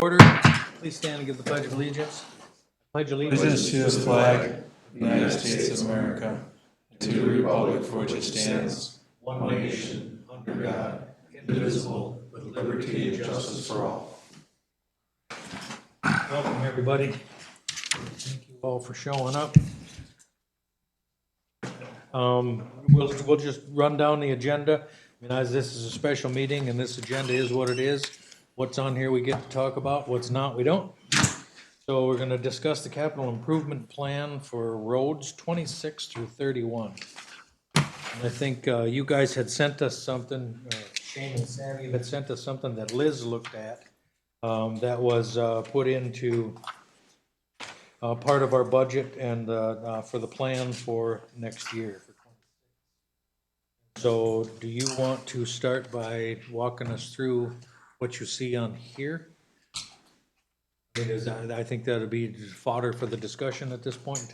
Order, please stand and give the Pledge of Allegiance. Pledge allegiance Allegiance to the flag of the United States of America, and to the republic for which it stands, one nation, under God, indivisible, with liberty and justice for all. Welcome, everybody. Thank you all for showing up. We'll just run down the agenda. I mean, as this is a special meeting and this agenda is what it is, what's on here we get to talk about, what's not, we don't. So we're gonna discuss the capital improvement plan for roads 26 through 31. And I think you guys had sent us something, Shane and Sammy had sent us something that Liz looked at that was put into part of our budget and for the plan for next year. So do you want to start by walking us through what you see on here? Because I think that'll be fodder for the discussion at this point.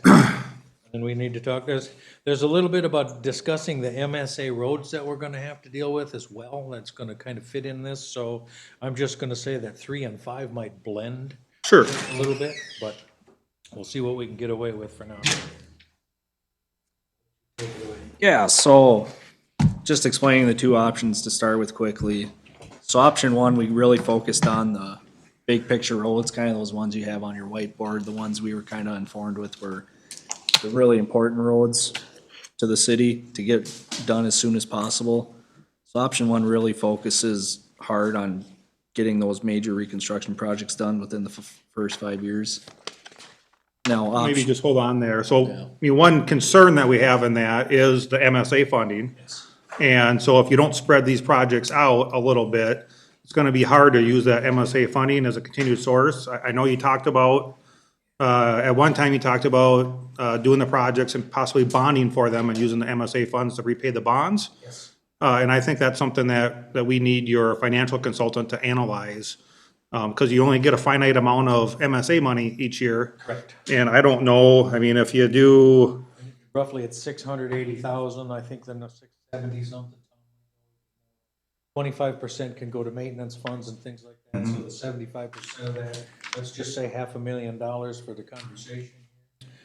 And we need to talk, there's a little bit about discussing the MSA roads that we're gonna have to deal with as well. That's gonna kind of fit in this, so I'm just gonna say that 3 and 5 might blend Sure. a little bit, but we'll see what we can get away with for now. Yeah, so just explaining the two options to start with quickly. So option one, we really focused on the big picture roads, kind of those ones you have on your whiteboard. The ones we were kind of informed with were the really important roads to the city to get done as soon as possible. So option one really focuses hard on getting those major reconstruction projects done within the first 5 years. Now, Maybe option, just hold on there. So, I mean, one concern that we have in that is the MSA funding. And so if you don't spread these projects out a little bit, it's gonna be hard to use that MSA funding as a continued source. I know you talked about, at one time you talked about, doing the projects and possibly bonding for them and using the MSA funds to repay the bonds. Yes. And I think that's something that we need your financial consultant to analyze. Cause you only get a finite amount of MSA money each year. Correct. And I don't know, I mean, if you do, Roughly it's 680,000, I think then the 670 something. 25% can go to maintenance funds and things like that, so the 75% of that, let's just say $500,000 for the conversation.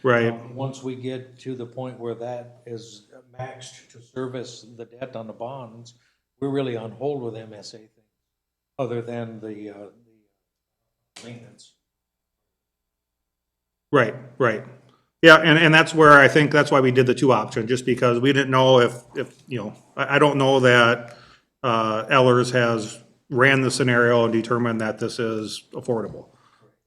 right, Once we get to the point where that is maxed to service the debt on the bonds, we're really on hold with MSA things, other than the maintenance. right. Yeah, and that's where I think, that's why we did the two options, just because we didn't know if, you know, I don't know that, Ellers has ran the scenario and determined that this is affordable.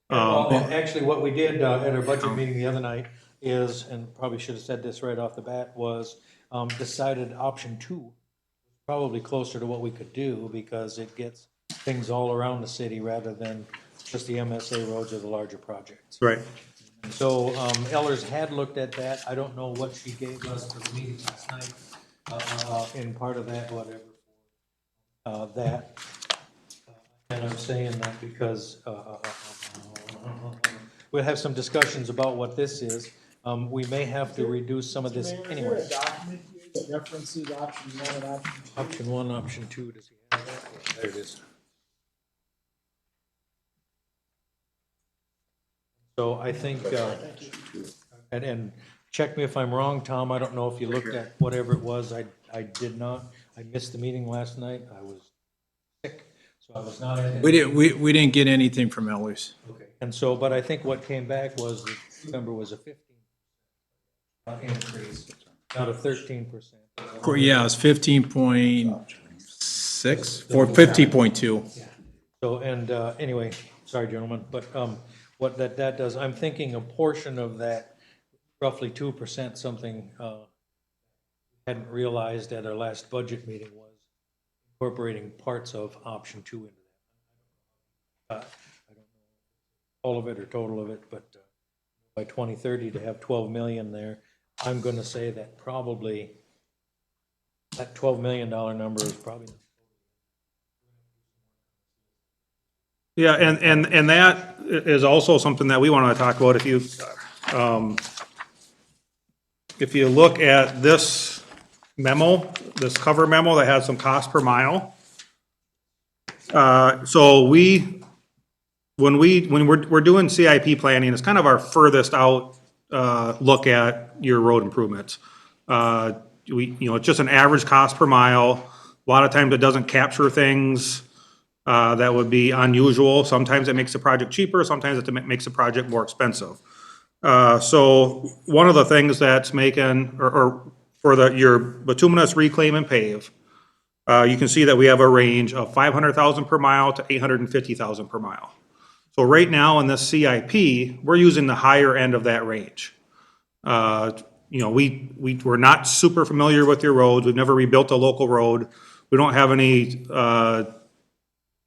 Well, actually, what we did at our budget meeting the other night is, and probably should have said this right off the bat, was decided option 2, probably closer to what we could do, because it gets things all around the city rather than just the MSA roads or the larger projects. Right, So Ellers had looked at that. I don't know what she gave us for the meeting last night, in part of that, whatever, that. And I'm saying that because we'll have some discussions about what this is. We may have to reduce some of this anyway. Is there a document here that references option one and option two? Option 1, option 2, does he have that? There it is. So I think, and check me if I'm wrong, Tom, I don't know if you looked at whatever it was, I did not. I missed the meeting last night, I was sick, so I was not at it. We didn't get anything from Ellers. Okay. And so, but I think what came back was, the number was a 15 increase, not a 13%. Yeah, it was 15.6 or 15.2. So, and anyway, sorry, gentlemen, but what that does, I'm thinking a portion of that, roughly 2%, something hadn't realized at our last budget meeting, was incorporating parts of option 2 into that. I don't know all of it or total of it, but by 2030 to have 12 million there, I'm going to say that probably that $12 million number is probably. yeah, and that is also something that we want to talk about. If you look at this memo, this cover memo that has some cost per mile. So we when we're doing CIP planning, it's kind of our furthest out, look at your road improvements. It's just an average cost per mile. A lot of times it doesn't capture things, that would be unusual. Sometimes it makes the project cheaper, sometimes it makes the project more expensive. So one of the things that's making, or for your bituminous reclaim and pave, you can see that we have a range of 500,000 per mile to 850,000 per mile. So right now in this CIP, we're using the higher end of that range. We're not super familiar with your roads. We've never rebuilt a local road. We don't have any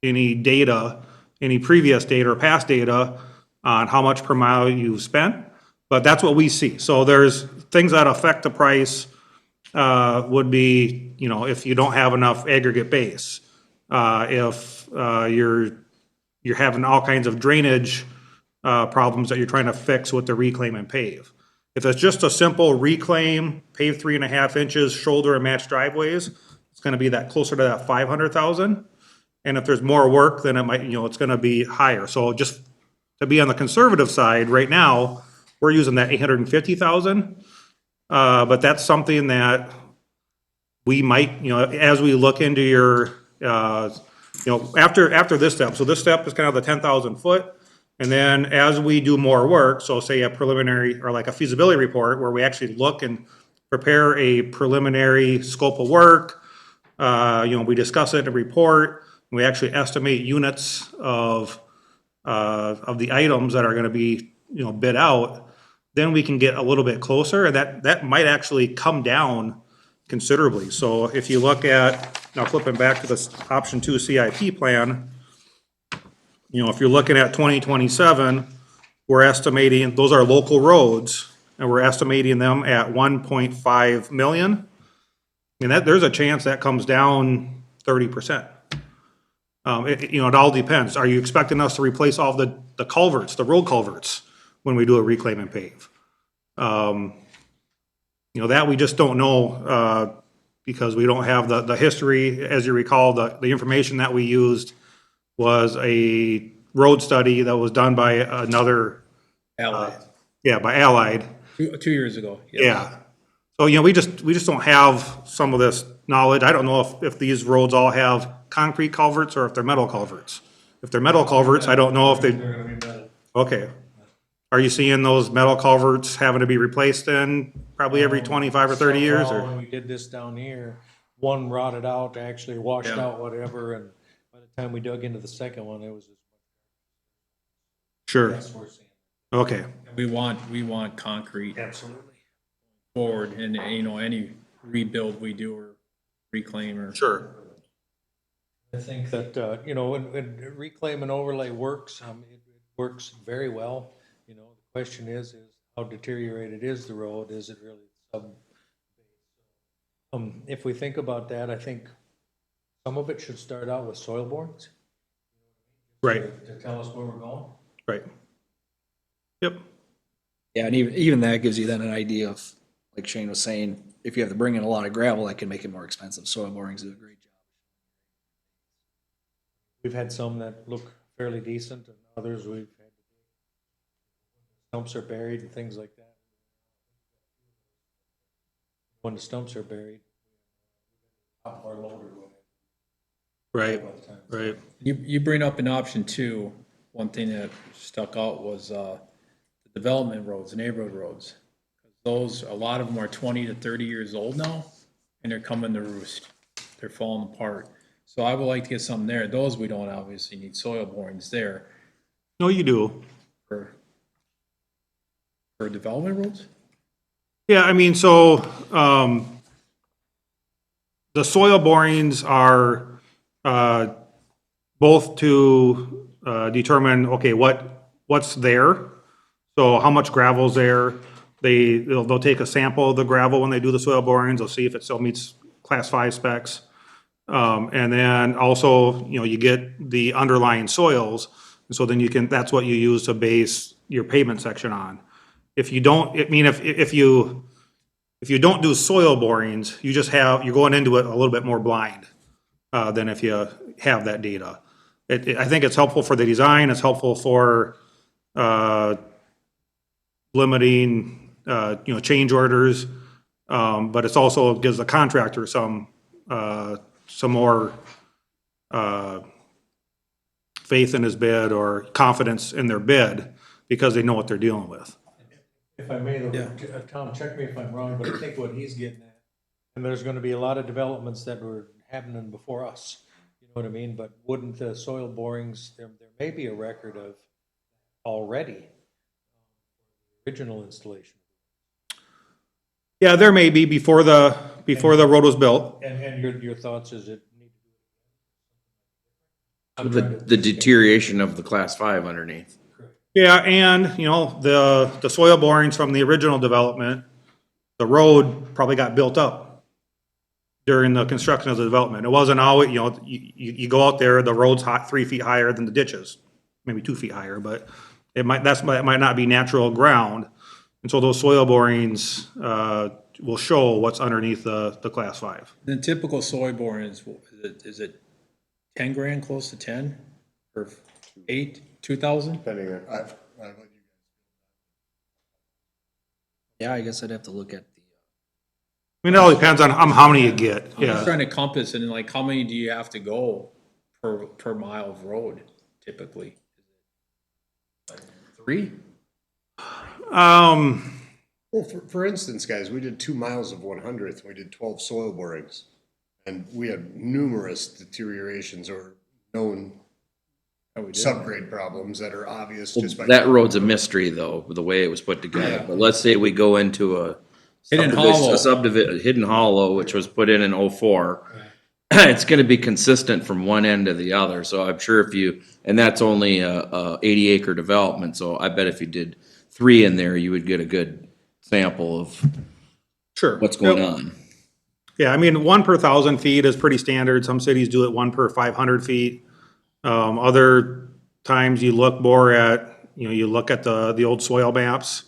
data, any previous data or past data on how much per mile you've spent, but that's what we see. So there's things that affect the price, would be, if you don't have enough aggregate base, if you're having all kinds of drainage problems that you're trying to fix with the reclaim and pave. If it's just a simple reclaim, pave 3.5 inches, shoulder and match driveways, it's gonna be that closer to that 500,000. And if there's more work, then it might, it's gonna be higher. So just to be on the conservative side, right now, we're using that 850,000. But that's something that we might, as we look into your, after this step, so this step is kind of the 10,000 foot. And then as we do more work, so say a preliminary or like a feasibility report where we actually look and prepare a preliminary scope of work, we discuss it in a report, and we actually estimate units of the items that are gonna be, bid out, then we can get a little bit closer, and that might actually come down considerably. So if you look at, now flipping back to this option 2 CIP plan, if you're looking at 2027, we're estimating, those are local roads, and we're estimating them at 1.5 million. There's a chance that comes down 30%. It all depends. Are you expecting us to replace all the culverts, the road culverts, when we do a reclaim and pave? That we just don't know, because we don't have the history. As you recall, the information that we used was a road study that was done by another, Allied, by Allied. 2 years ago. Yeah. So, we just don't have some of this knowledge. I don't know if these roads all have concrete culverts or if they're metal culverts. If they're metal culverts, I don't know if they, They're gonna be metal. okay. Are you seeing those metal culverts having to be replaced then, probably every 25 or 30 years, Well, or? when we did this down here, one rotted out, actually washed Yeah. out, whatever, and by the time we dug into the second one, it was just, Sure, that's worse. okay, We want concrete Absolutely. forward and, any rebuild we do or reclaim or. sure. I think that, when reclaim and overlay works, it works very well. The question is how deteriorated is the road? Is it really sub? If we think about that, I think some of it should start out with soil borings. Right, To tell us where we're going. right. Yep, Yeah, and even that gives you then an idea of, like Shane was saying, if you have to bring in a lot of gravel, that can make it more expensive. Soil borings do a great job. We've had some that look fairly decent, and others we've had stumps are buried and things like that. When the stumps are buried, top of our loader will right, by the time. right. You bring up in option 2, one thing that stuck out was the development roads, neighborhood roads. Those, a lot of them are 20 to 30 years old now, and they're coming to roost. They're falling apart. So I would like to get something there. Those we don't obviously need soil borings there No, you do. for development roads. Yeah, the soil borings are, both to, determine, okay, what's there? So how much gravel's there? They'll take a sample of the gravel when they do the soil borings. They'll see if it still meets class 5 specs. And then also, you get the underlying soils. And so then that's what you use to base your pavement section on. If you don't, if you don't do soil borings, you're going into it a little bit more blind, than if you have that data. I think it's helpful for the design, it's helpful for, limiting, change orders. But it's also gives the contractor some more, faith in his bid or confidence in their bid because they know what they're dealing with. If I may, though, Tom, check me if I'm wrong, but I think what he's getting at, and there's gonna be a lot of developments that were happening before us, you know what I mean? But wouldn't the soil borings, there may be a record of already original installation. Yeah, there may be before the road was built. And your thoughts, is it need to do it? The deterioration of the class 5 underneath. Yeah, and, the soil borings from the original development, the road probably got built up during the construction of the development. It wasn't always, you go out there, the road's 3 feet higher than the ditches, maybe 2 feet higher, but that might not be natural ground. And so those soil borings, will show what's underneath the class 5. The typical soil boring is it 10 grand, close to 10? Or 8, 2,000? Depending on, I've let you Yeah, I guess I'd have to look at the, I mean, it all depends on how many you get, I'm just yeah. trying to compass and like, how many do you have to go per mile of road typically? Like 3? Well, for instance, guys, we did 2 miles of 100th, we did 12 soil borings. And we had numerous deteriorations or known Oh, we did. subgrade problems that are obvious just by. That road's a mystery though, the way it was put together. But let's say we go into a Hidden Hollow. Hidden Hollow, which was put in '04. It's gonna be consistent from one end to the other. So I'm sure and that's only a 80-acre development. So I bet if you did 3 in there, you would get a good sample of Sure. what's going Yep. on. Yeah, I mean, 1 per 1,000 feet is pretty standard. Some cities do it 1 per 500 feet. Other times you look more at, you look at the old soil maps.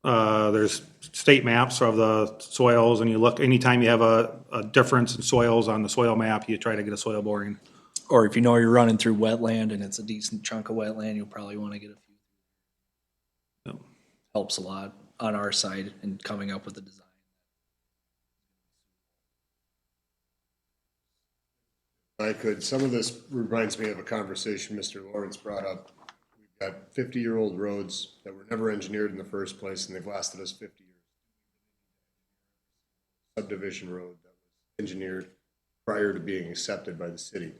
There's state maps of the soils, and you look, anytime you have a difference in soils on the soil map, you try to get a soil boring. or if you're running through wetland and it's a decent chunk of wetland, you'll probably wanna get a few. Yep. Helps a lot on our side in coming up with the design. Some of this reminds me of a conversation Mr. Lawrence brought up. We've got 50-year-old roads that were never engineered in the first place, and they've lasted us 50 years. Subdivision road that was engineered prior to being accepted by the city.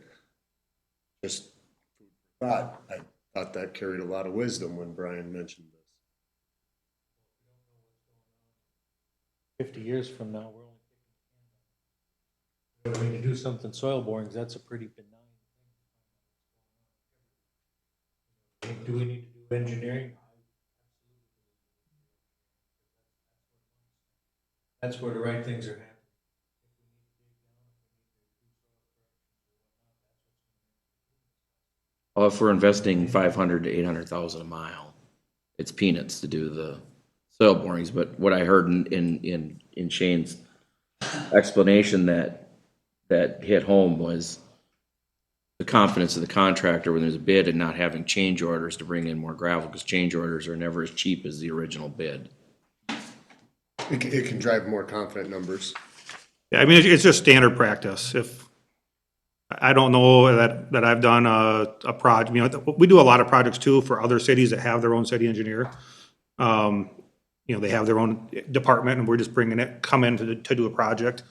Just food for thought. I thought that carried a lot of wisdom when Brian mentioned this. 50 years from now, we're only. I mean, to do something soil borings, that's a pretty benign thing. Do we need to do engineering? That's where the right things are happening. Well, if we're investing 500 to 800,000 a mile, it's peanuts to do the soil borings. But what I heard in Shane's explanation that hit home was the confidence of the contractor when there's a bid and not having change orders to bring in more gravel, because change orders are never as cheap as the original bid. It can drive more confident numbers. Yeah, I mean, it's just standard practice. I don't know that I've done a project, we do a lot of projects too for other cities that have their own city engineer. They have their own department and we're just come in to do a project.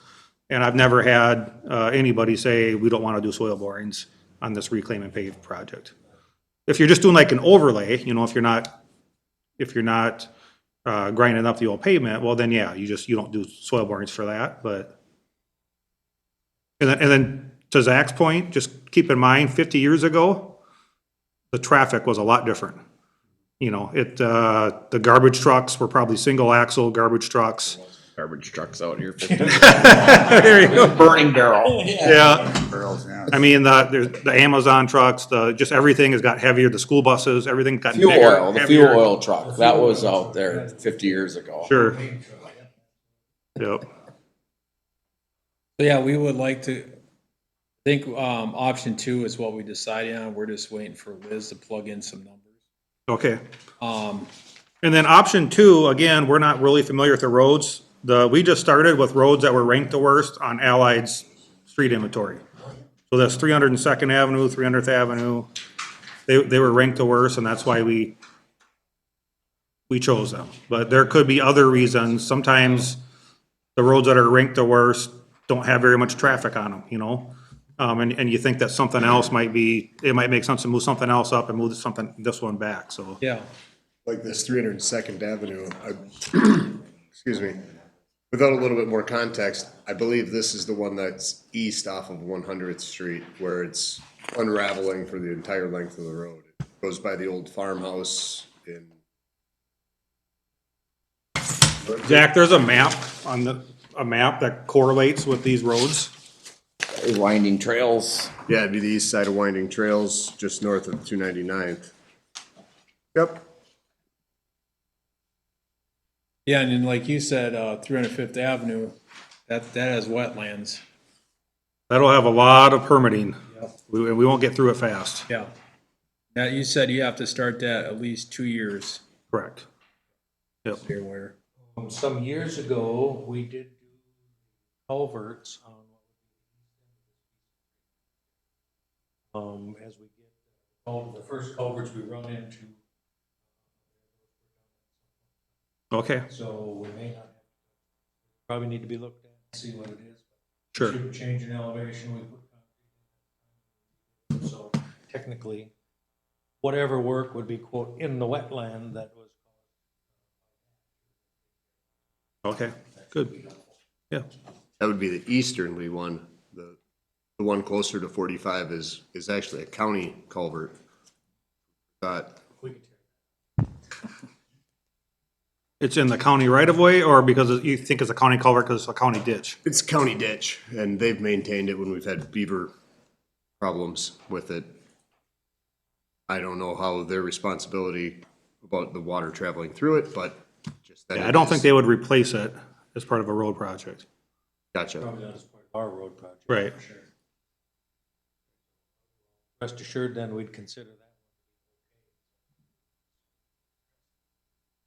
And I've never had anybody say, we don't want to do soil borings on this reclaim and pave project. If you're just doing like an overlay, if you're not grinding up the old pavement, well then, yeah, you don't do soil borings for that, but. And then to Zach's point, just keep in mind, 50 years ago, the traffic was a lot different. The garbage trucks were probably single axle garbage trucks. Garbage trucks out here. There you go. Burning barrel. Yeah. Barrels, yeah. I mean, there's the Amazon trucks, just everything has got heavier, the school buses, everything got Fuel bigger, oil, the heavier. fuel oil truck, that was out there 50 years ago. Sure. Yep. So yeah, we would like to think, option 2 is what we decided on. We're just waiting for Liz to plug in some numbers. Okay. Um, And then option 2, again, we're not really familiar with the roads. We just started with roads that were ranked the worst on Allied's street inventory. So that's 302nd Avenue, 300th Avenue. They were ranked the worst, and that's why we chose them. But there could be other reasons. Sometimes the roads that are ranked the worst don't have very much traffic on them, you know? And you think that something else might be, it might make sense to move something else up and move this one back, so. yeah, Like this 302nd Avenue, excuse me, without a little bit more context, I believe this is the one that's east off of 100th Street, where it's unraveling for the entire length of the road. It goes by the old farmhouse in. Zach, there's a map that correlates with these roads. Winding trails. Yeah, it'd be the east side of Winding Trails, just north of 299th. Yep. yeah, and then like you said, 305th Avenue, that has wetlands. That'll have a lot of permitting. We won't get through it fast. Yeah. Now, you said you have to start that at least 2 years. Correct. Yep. So you're aware. Some years ago, we did do culverts on, as we get, the first culverts we run into. Okay, So we may not, probably need to be looked at, see what it is. sure. Should change in elevation, we put concrete in. So technically, whatever work would be quote, in the wetland that was. Okay, good. Yeah, That would be the easternly one. The one closer to 45 is actually a county culvert. it's in the county right of way, or because you think it's a county culvert because it's a county ditch? It's a county ditch, and they've maintained it when we've had beaver problems with it. I don't know how their responsibility about the water traveling through it, but just that. Yeah, I don't think they would replace it as part of a road project. Gotcha. Probably not as part of our road project. Right. for sure. Rest assured, then we'd consider that.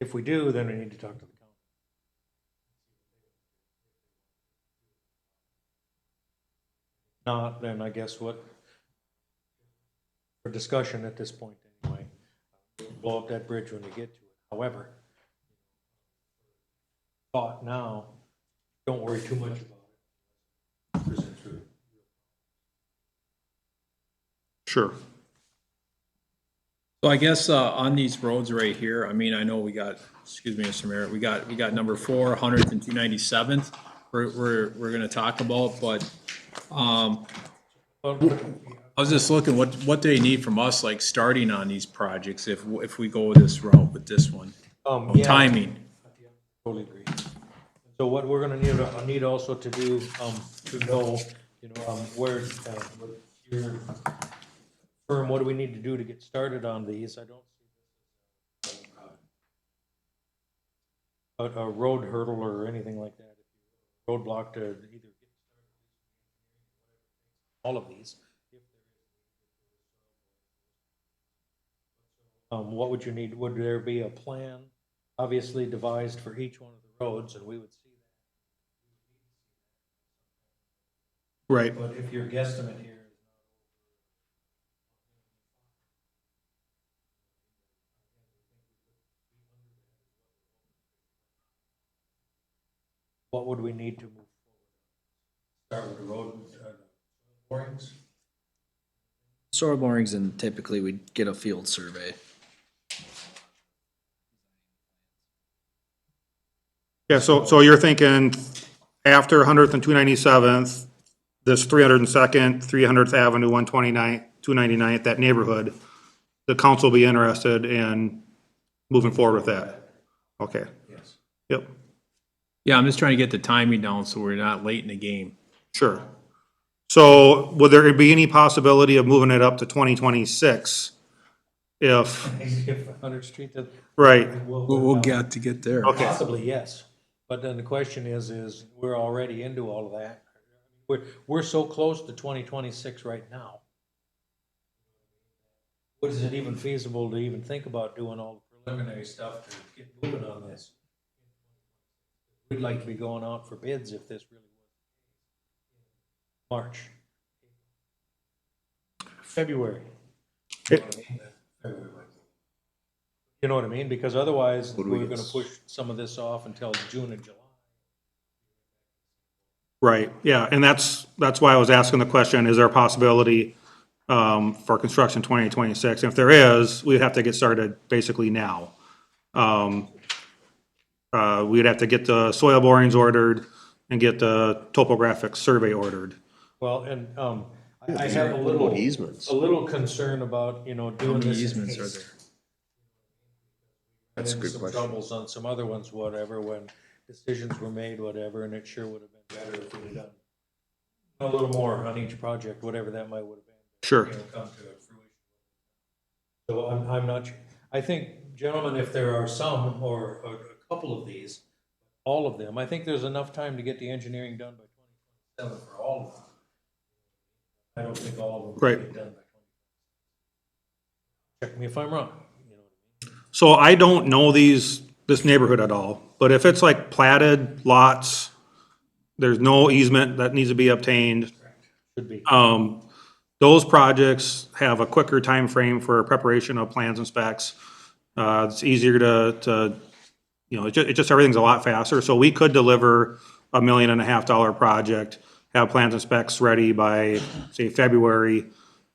If we do, then we need to talk to the county. Not, then I guess what, for discussion at this point anyway, blow up that bridge when we get to it. However, thought now, don't worry too much about it. Present through. Sure. So I guess, on these roads right here, I mean, I know we got, excuse me, Mr. Mayor, we got number 4, 100th and 297th, we're gonna talk about, but, Well, I was just looking, what do they need from us, like, starting on these projects if we go this route with this one? yeah. Timing, Totally agree. So what we're gonna need also to do, to know, where, with your firm, what do we need to do to get started on these? I don't see this as a road hurdle or anything like that. Roadblock to either get started, all of these. What would you need? Would there be a plan, obviously devised for each one of the roads, and we would see Right. that. But if your guesstimate here is what would we need to move forward? Start with the road, borings? Soil borings, and typically we'd get a field survey. Yeah, so you're thinking after 100th and 297th, this 302nd, 300th Avenue, 129th, 299th, that neighborhood, the council will be interested in moving forward with that? Okay, Yes. yep, yeah, I'm just trying to get the timing down so we're not late in the game. sure. So would there be any possibility of moving it up to 2026? If, If 100th Street, that. right, We'll get to get there. okay, Possibly, yes. But then the question is we're already into all of that. We're so close to 2026 right now. Is it even feasible to even think about doing all the preliminary stuff to get moving on this? We'd like to be going out for bids if this really was March. February. You know what I mean? Because otherwise, What do we we're get? gonna push some of this off until June and July. Right, yeah, and that's why I was asking the question, is there a possibility for construction 2026? And if there is, we'd have to get started basically now. We'd have to get the soil borings ordered and get the topographic survey ordered. Well, and, I have a What little, about easements? a little concern about, doing How many this in easements are haste. there? That's a Been good some question. troubles on some other ones, whatever, when decisions were made, whatever, and it sure would have been better if we'd done a little more on each project, whatever that might would have been. Sure. Come to fruition. So I'm not, I think, gentlemen, if there are some or a couple of these, all of them, I think there's enough time to get the engineering done by 2027 for all of them. I don't think all of them Right. will get done by 2027. Check me if I'm wrong. So I don't know this neighborhood at all, but if it's like platted lots, there's no easement that needs to be obtained, Should be. those projects have a quicker time frame for preparation of plans and specs. It's easier to it just everything's a lot faster. So we could deliver $1.5 million project, have plans and specs ready by, say, February,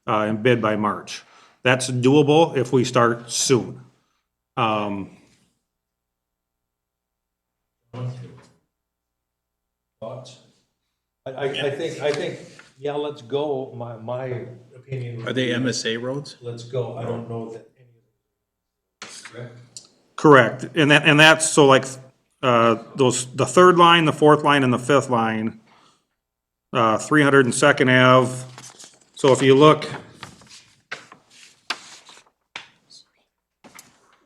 and bid by March. That's doable if we start soon. Thoughts? I think, yeah, let's go, my opinion. would Are they be, MSA roads? Let's go, I don't know that any of them. Correct? Correct, and that's, so like, the third line, the fourth line, and the fifth line, 302nd Ave, so if you look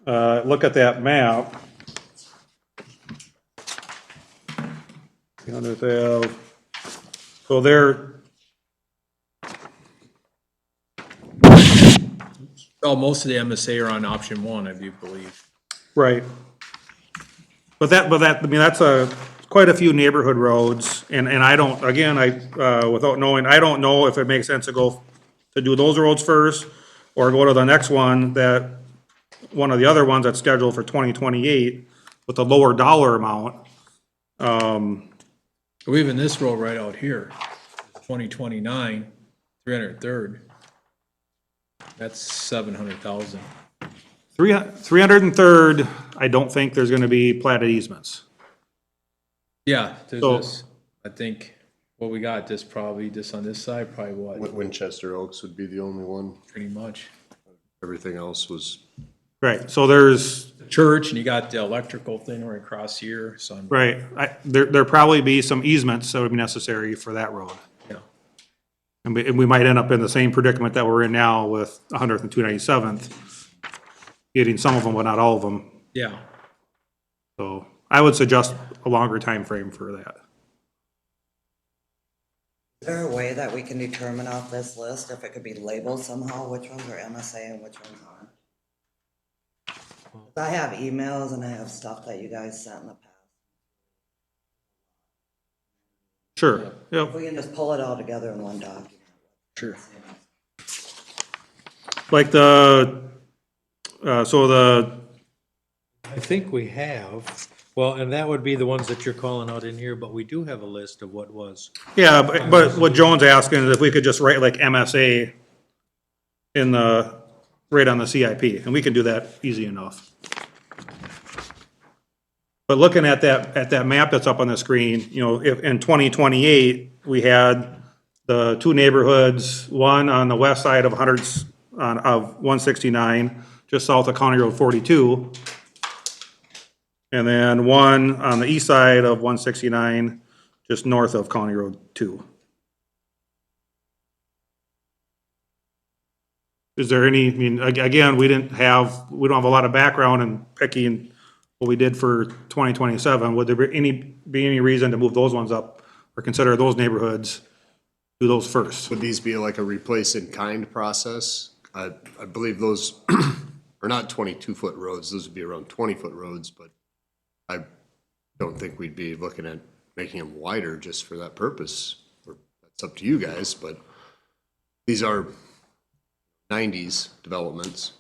at that map. 300th Ave, so they're, Oh, most of the MSA are on option one, I do believe. right. But I mean, that's quite a few neighborhood roads, and I don't, again, without knowing, I don't know if it makes sense to do those roads first, or go to the next one one of the other ones that's scheduled for 2028 with a lower dollar amount. Even this road right out here, 2029, 303rd. That's 700,000. 303rd, I don't think there's gonna be platted easements. Yeah, there's So- this, I think, what we got, this probably, this on this side, probably what, Winchester Oaks would be the only one. pretty much. Everything else was, Right, so there's, Church, and you got the electrical thing right across here, so I'm, right, there probably be some easements that would be necessary for that road. yeah. And we might end up in the same predicament that we're in now with 100th and 297th, getting some of them, but not all of them. Yeah, So I would suggest a longer time frame for that. Is there a way that we can determine off this list if it could be labeled somehow, which ones are MSA and which ones aren't? I have emails and I have stuff that you guys sent in the past. Sure, yep. If we can just pull it all together in one document. sure. Like I think we have, well, and that would be the ones that you're calling out in here, but we do have a list of what was. yeah, but what Joan's asking is if we could just write like MSA right on the CIP, and we can do that easy enough. But looking at that map that's up on the screen, if in 2028, we had the two neighborhoods, one on the west side of 169, just south of County Road 42, and then one on the east side of 169, just north of County Road 2. Is there any, I mean, again, we don't have a lot of background in picking what we did for 2027. Would there be any reason to move those ones up or consider those neighborhoods do those first. Would these be like a replace in kind process? I believe those are not 22-foot roads, those would be around 20-foot roads, but I don't think we'd be looking at making them wider just for that purpose. Or that's up to you guys, but these are 90s developments.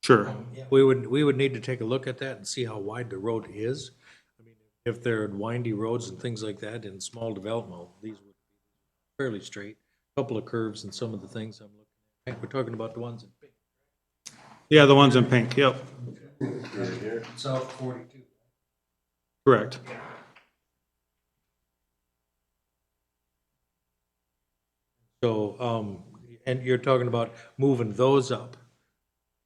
Sure. We would need to take a look at that and see how wide the road is. I mean, if they're windy roads and things like that in small development, these would be fairly straight. Couple of curves and some of the things I'm looking at. We're talking about the ones in pink. Yeah, the ones in pink, yep, South 42. correct. So, and you're talking about moving those up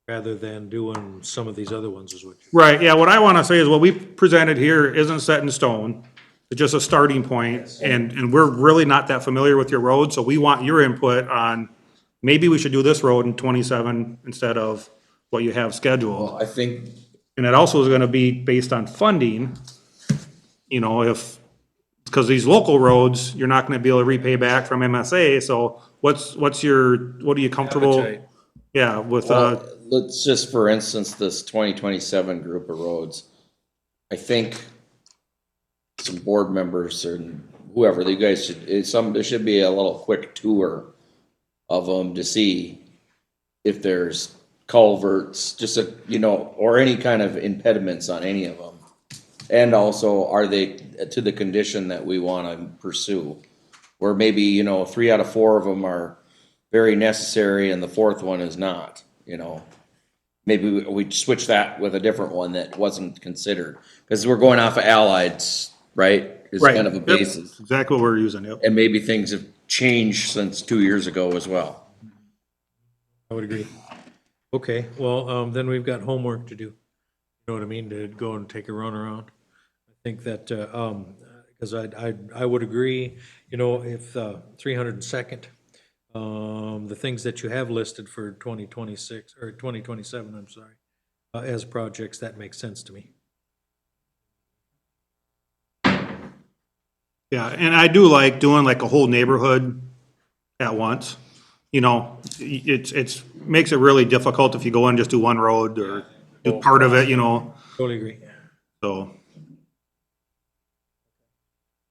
rather than doing some of these other ones is what you. Right, yeah, what I wanna say is what we presented here isn't set in stone. It's just a starting point, and we're really not that familiar with your road, so we want your input on, maybe we should do this road in 27 instead of what you have scheduled. Well, I think, And it also is gonna be based on funding, you know, if, because these local roads, you're not gonna be able to repay back from MSA, so what are you comfortable? Appetite. Yeah, with, well, let's just, for instance, this 2027 group of roads. I think some board members and whoever, you guys should, there should be a little quick tour of them to see if there's culverts, just or any kind of impediments on any of them. And also, are they to the condition that we want to pursue? Where maybe, 3 out of 4 of them are very necessary and the 4th one is not, Maybe we switch that with a different one that wasn't considered, because we're going off of Allied's, right? Is right. kind of a Yep, basis. exactly what we're using, yep. And maybe things have changed since 2 years ago as well. I would agree. Okay, well, then we've got homework to do. You know what I mean, to go and take a run around. I think that, because I would agree, if 302nd, the things that you have listed for 2026, or 2027, I'm sorry, as projects, that makes sense to me. Yeah, and I do like doing like a whole neighborhood at once. It's makes it really difficult if you go and just do one road or do part of it, Totally agree. so.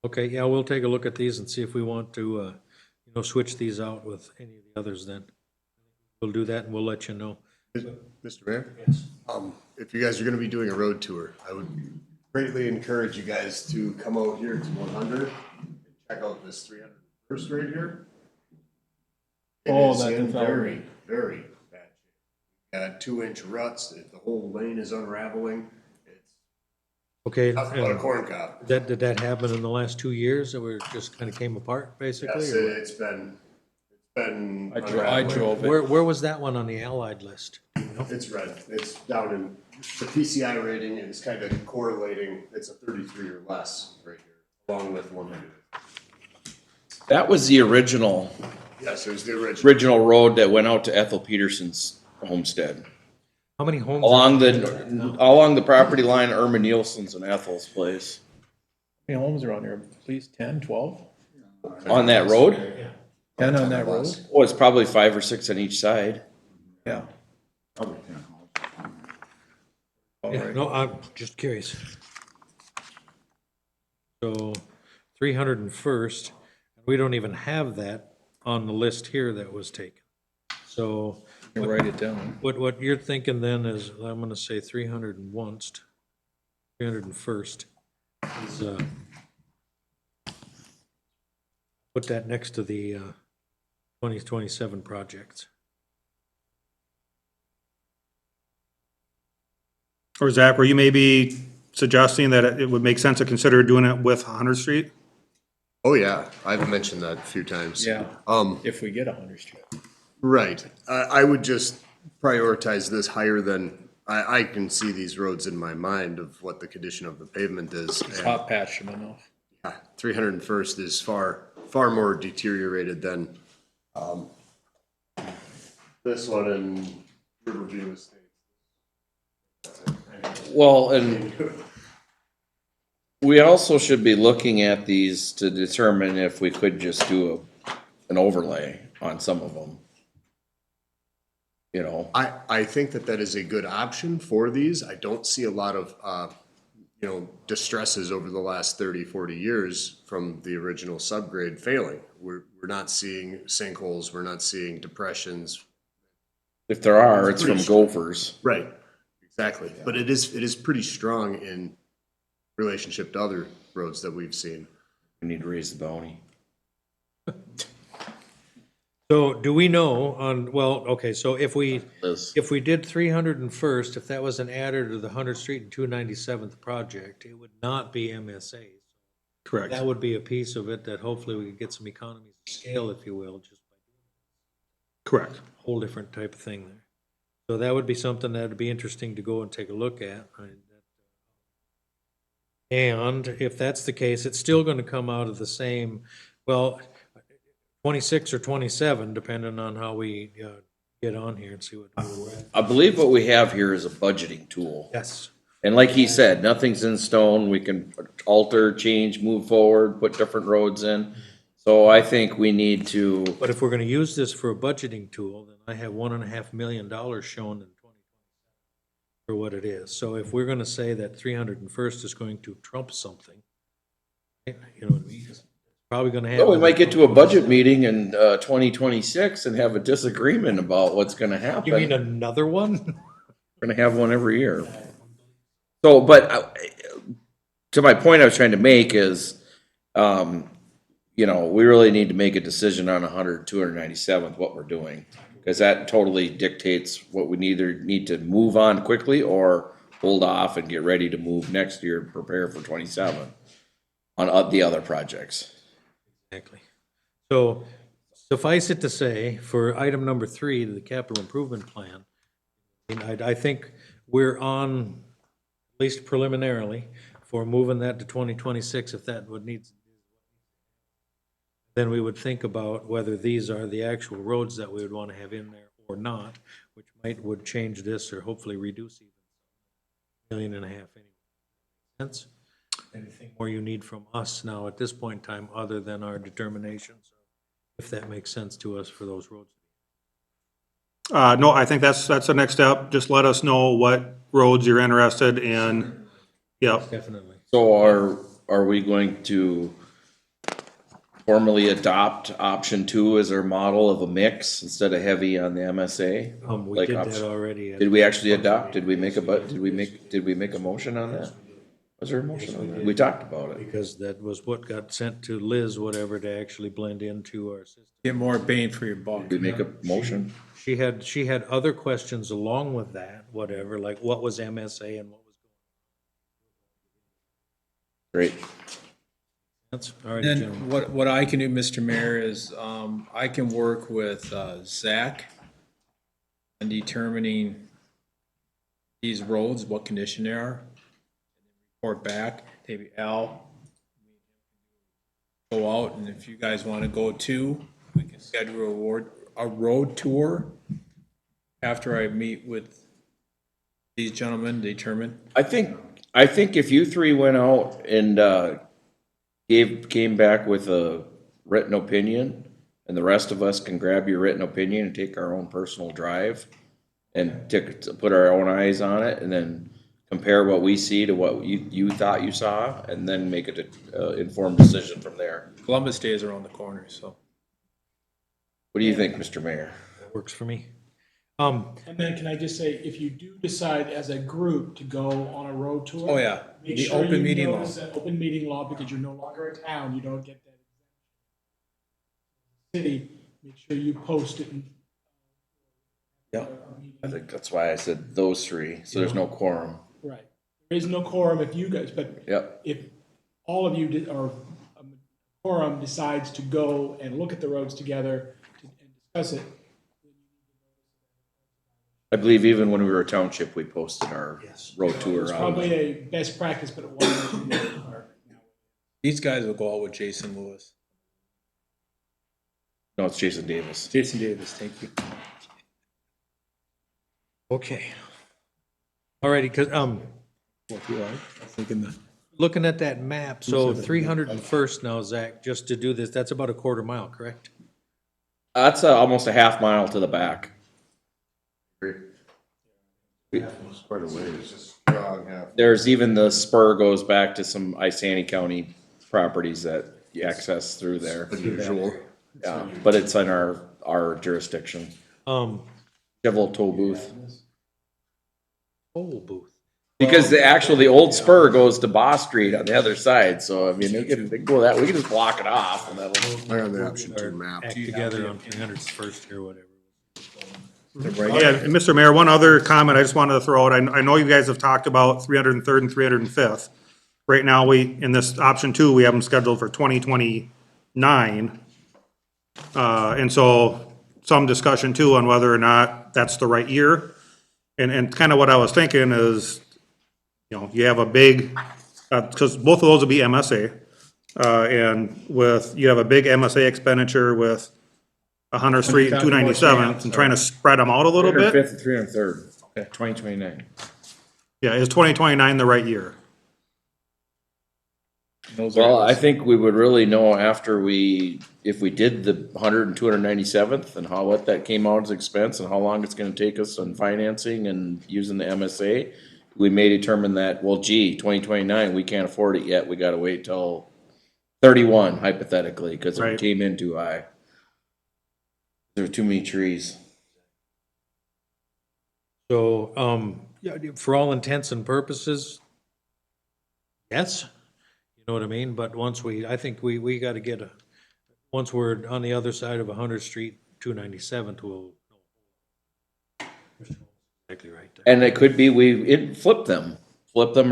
Okay, yeah, we'll take a look at these and see if we want to, switch these out with any of the others then. We'll do that and we'll let you know. Mr. Mayor? Yes. If you guys are gonna be doing a road tour, I would greatly encourage you guys to come out here to 100 and check out this 301st right here. It Oh, is that in development. very bad shape. 2-inch ruts, the whole lane is unraveling. It's Okay, nothing but a and corn cob. did that happen in the last 2 years, that we just kind of came apart, basically? Yes, or what? it's been I unraveling. drove it. Where was that one on the Allied list? It's red. It's down in, the PCI rating is kind of correlating, it's a 33 or less right here, along with 100. That was the original Yes, it was the original. original road that went out to Ethel Peterson's homestead. How many homes? Along the property line, Irma Nielsen's and Ethel's place. How many homes are on there? At least 10, 12? On that road? 10 on that road? Oh, it's probably 5 or 6 on each side. Yeah. Yeah, no, I'm just curious. So 301st, we don't even have that on the list here that was taken. So You write it down. what you're thinking then is, I'm gonna say 301st, 301st is, put that next to the 2027 projects. Or Zach, were you maybe suggesting that it would make sense to consider doing it with 100th Street? Oh, yeah, I've mentioned that a few times. Yeah, if we get 100 Street. Right. I would just prioritize this higher than, I can see these roads in my mind of what the condition of the pavement is. It's hot patch them enough. 301st is far more deteriorated than, this one in Riverview Estates. Well, and we also should be looking at these to determine if we could just do a an overlay on some of them. You know, I think that that is a good option for these. I don't see a lot of, distresses over the last 30, 40 years from the original subgrade failing. We're not seeing sinkholes, we're not seeing depressions. if there are, it's from gophers. Right, exactly. But it is pretty strong in relationship to other roads that we've seen. We need to raise the bounty. So do we know on, well, okay, so if we Liz. did 301st, if that was an adder to the 100th Street and 297th project, it would not be MSA. Correct. That would be a piece of it that hopefully we could get some economies of scale, if you will, just by Correct. a whole different type of thing there. So that would be something that would be interesting to go and take a look at. And if that's the case, it's still gonna come out of the same, well, 26 or 27, depending on how we get on here and see what we're at. I believe what we have here is a budgeting tool. Yes. And like he said, nothing's in stone. We can alter, change, move forward, put different roads in. So I think we need to, But if we're gonna use this for a budgeting tool, then I have $1.5 million shown in 2020 for what it is. So if we're gonna say that 301st is going to trump something, you know what I mean? It's probably gonna happen. well, we might get to a budget meeting in 2026 and have a disagreement about what's gonna happen. You mean another one? We're gonna have one every year. So, but to my point I was trying to make is, we really need to make a decision on 297th, what we're doing. Because that totally dictates what we either need to move on quickly or hold off and get ready to move next year and prepare for 27 on the other projects. Exactly. So suffice it to say, for item number 3, the capital improvement plan, I think we're on, at least preliminarily, for moving that to 2026, if that would need, then we would think about whether these are the actual roads that we would want to have in there or not, which would change this or hopefully reduce even $1.5 million anyway. Sense? Anything more you need from us now at this point in time, other than our determinations, if that makes sense to us for those roads? No, I think that's the next step. Just let us know what roads you're interested in. Yep. Definitely. So are we going to formally adopt option 2 as our model of a mix instead of heavy on the MSA? We Like did option- that already. Did we actually adopt? Did we make a motion on that? Was there a motion on that? We talked about it. Because that was what got sent to Liz, whatever, to actually blend into our system. Get more bang for your buck. Did we make a motion? She had other questions along with that, whatever, like what was MSA and what was Great. that's all right, And gentlemen. what I can do, Mr. Mayor, is I can work with Zach on determining these roads, what condition they are. Report back, maybe Al, go out, and if you guys want to go too, we can schedule a road tour after I meet with these gentlemen, determine. I think if you three went out and came back with a written opinion, and the rest of us can grab your written opinion and take our own personal drive and put our own eyes on it, and then compare what we see to what you thought you saw, and then make an informed decision from there. Columbus Day is around the corner, so. What do you think, Mr. Mayor? That works for me. And then can I just say, if you do decide as a group to go on a road tour. Oh, yeah, Make the sure open you meeting law. notice that open meeting law, because you're no longer a town, you don't get that. City, make sure you post it. Yeah, I think that's why I said those three, so there's no quorum. Right. There is no quorum if you guys, but Yep. if all of you did, or a quorum decides to go and look at the roads together and discuss it. I believe even when we were a township, we posted our road tour It's on. probably a best practice, but it wasn't. These guys will go out with Jason Lewis. No, it's Jason Davis. Jason Davis, thank you. Okay. All righty, because, Thinking that. looking at that map, so 301st now, Zach, just to do this, that's about a quarter mile, correct? That's almost a half mile to the back. Quite a ways. Strong half. There's even the spur goes back to some Isani County properties that you access through there. Unusual. Yeah, but it's in our jurisdiction. Um, You have a little toll booth. oh, booth. Because the old spur goes to Boss Street on the other side, so I mean, they can go that, we can just block it off and that'll. I on the option 2 map. Act together on 300th first or whatever. Yeah, and Mr. Mayor, one other comment I just wanted to throw out. I know you guys have talked about 303rd and 305th. Right now, in this option 2, we have them scheduled for 2029. And so some discussion too on whether or not that's the right year. And kind of what I was thinking is, you know, you have a big, because both of those will be MSA. And you have a big MSA expenditure with 100th Street and 297th and trying to spread them out a little bit. 305th and 303rd, okay, 2029. Yeah, is 2029 the right year? Well, I think we would really know after if we did the 100 and 297th and what that came out as expense and how long it's gonna take us on financing and using the MSA. We may determine that, well, gee, 2029, we can't afford it yet, we gotta wait till 31 hypothetically, cause it Right. came in too high. There were too many trees. So, yeah, for all intents and purposes, yes, you know what I mean? But I think we gotta once we're on the other side of 100th Street, 297th, we'll. Exactly right there. And it could be flip them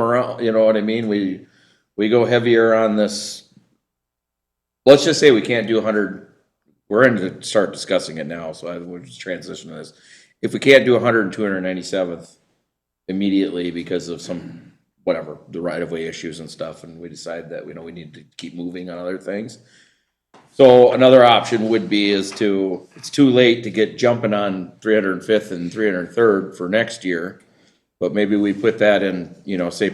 around, you know what I mean? We go heavier on this. Let's just say we can't do 100, we're going to start discussing it now, so we'll just transition to this. If we can't do 100 and 297th immediately because of some, whatever, the right-of-way issues and stuff, and we decide that, we need to keep moving on other things. So another option would be it's too late to get jumping on 305th and 303rd for next year. But maybe we put that in,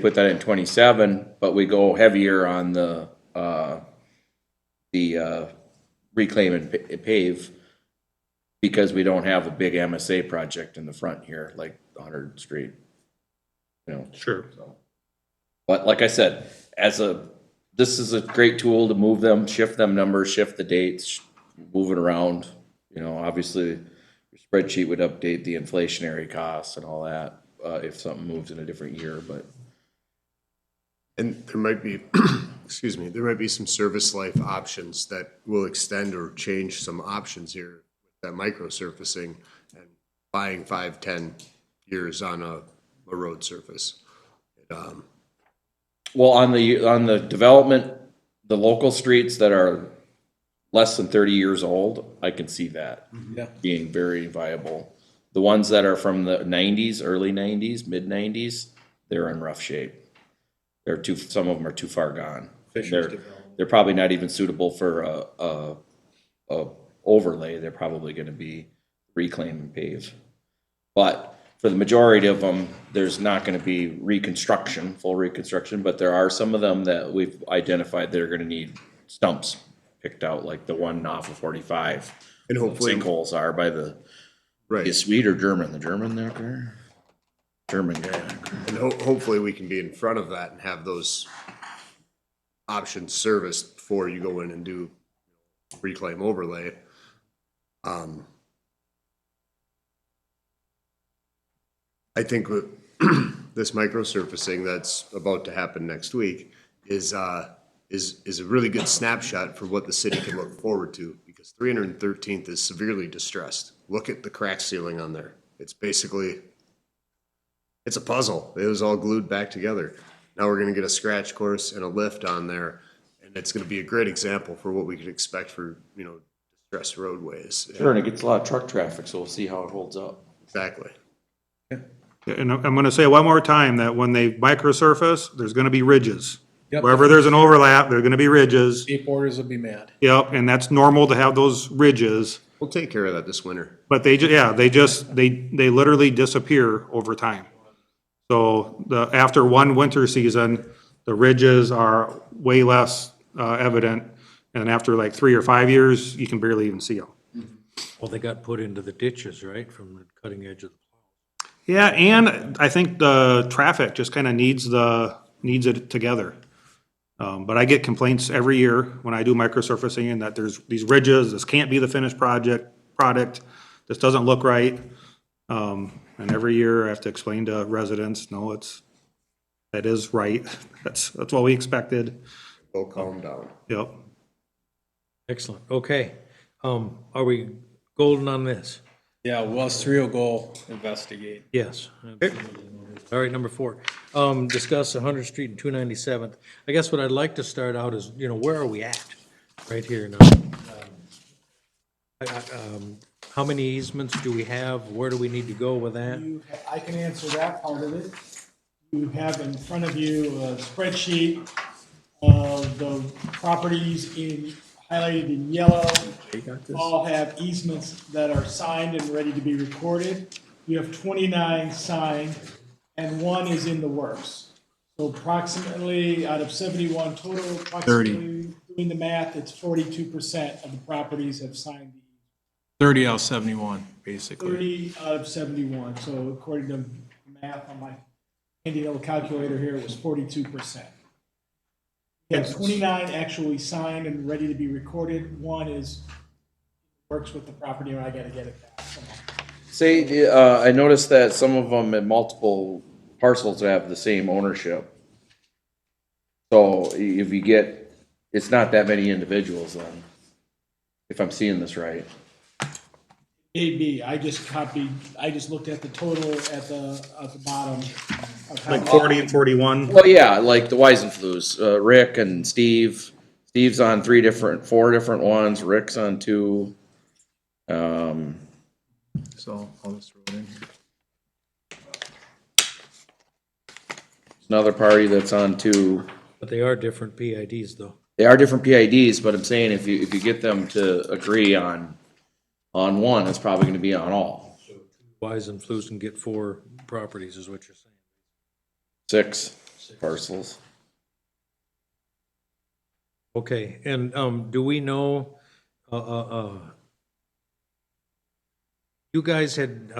put that in 27, but we go heavier on the reclaim and pave because we don't have a big MSA project in the front here, like 100th Street. Sure. But like I said, this is a great tool to move them, shift them numbers, shift the dates, move it around. Obviously, your spreadsheet would update the inflationary costs and all that, if something moves in a different year, but. And there might be, excuse me, there might be some service life options that will extend or change some options here. That micro surfacing and buying 5-10 years on a road surface. Well, on the development, the local streets that are less than 30 years old, I can see that being very viable. The ones that are from the 90s, early 90s, mid 90s, they're in rough shape. Some of them are too far gone. They're probably not even suitable for a overlay. They're probably going to be reclaim and pave. But for the majority of them, there's not going to be full reconstruction, but there are some of them that we've identified that are going to need stumps picked out, like the one off of 45. And hopefully, Sinkholes are by the, right. is Swede or German? The German there? German guy. And hopefully we can be in front of that and have those options serviced before you go in and do reclaim overlay. I think with this microsurfacing that's about to happen next week is a really good snapshot for what the city can look forward to, because 313th is severely distressed. Look at the crack ceiling on there. It's a puzzle. It was all glued back together. Now we're gonna get a scratch course and a lift on there, and it's gonna be a great example for what we could expect for, distressed roadways. Sure, and it gets a lot of truck traffic, so we'll see how it holds up. Exactly. And I'm gonna say one more time that when they microsurface, there's gonna be ridges. Yep. Wherever there's an overlap, there's gonna be ridges. Skateboarders will be mad. Yep, and that's normal to have those ridges. We'll take care of that this winter. But they literally disappear over time. So after one winter season, the ridges are way less evident. And after like 3 or 5 years, you can barely even see them. Well, they got put into the ditches, right, from the cutting edge of the plow. Yeah, and I think the traffic just kind of needs it together. But I get complaints every year when I do microsurfacing and that there's these ridges, this can't be the finished product, this doesn't look right. And every year I have to explain to residents, no, that is right. That's what we expected. Go calm down. Yep. Excellent, okay. Are we golden on this? Yeah, well, us three will go investigate. Yes. Absolutely. All right, number 4, discuss 100th Street and 297th. I guess what I'd like to start out is, where are we at right here now? How many easements do we have? Where do we need to go with that? I can answer that part of it. You have in front of you a spreadsheet of the properties highlighted in yellow. All have easements that are signed and ready to be recorded. You have 29 signed, and 1 is in the works. So approximately, out of 71 total, approximately, doing the math, it's 42% of the properties have signed the 30 out of 71, basically. 30 out of 71, so according to math on my handy little calculator here, it was 42%. We have 29 actually signed and ready to be recorded. 1 works with the property, and I gotta get it back somehow. Say, I noticed that some of them in multiple parcels have the same ownership. So if you get, it's not that many individuals then, if I'm seeing this right. AB, I just looked at the total at the bottom. Of how- Like 40 and 41. Well, yeah, like the Weisenflues, Rick and Steve. Steve's on 4 different ones, Rick's on 2. So I'll just throw it in here. Another party that's on 2. But they are different PIDs, though. They are different PIDs, but I'm saying if you get them to agree on one, it's probably gonna be on all. Wise and Flus can get 4 properties, is what you're saying. 6 parcels. Okay, and, do we know, you guys had,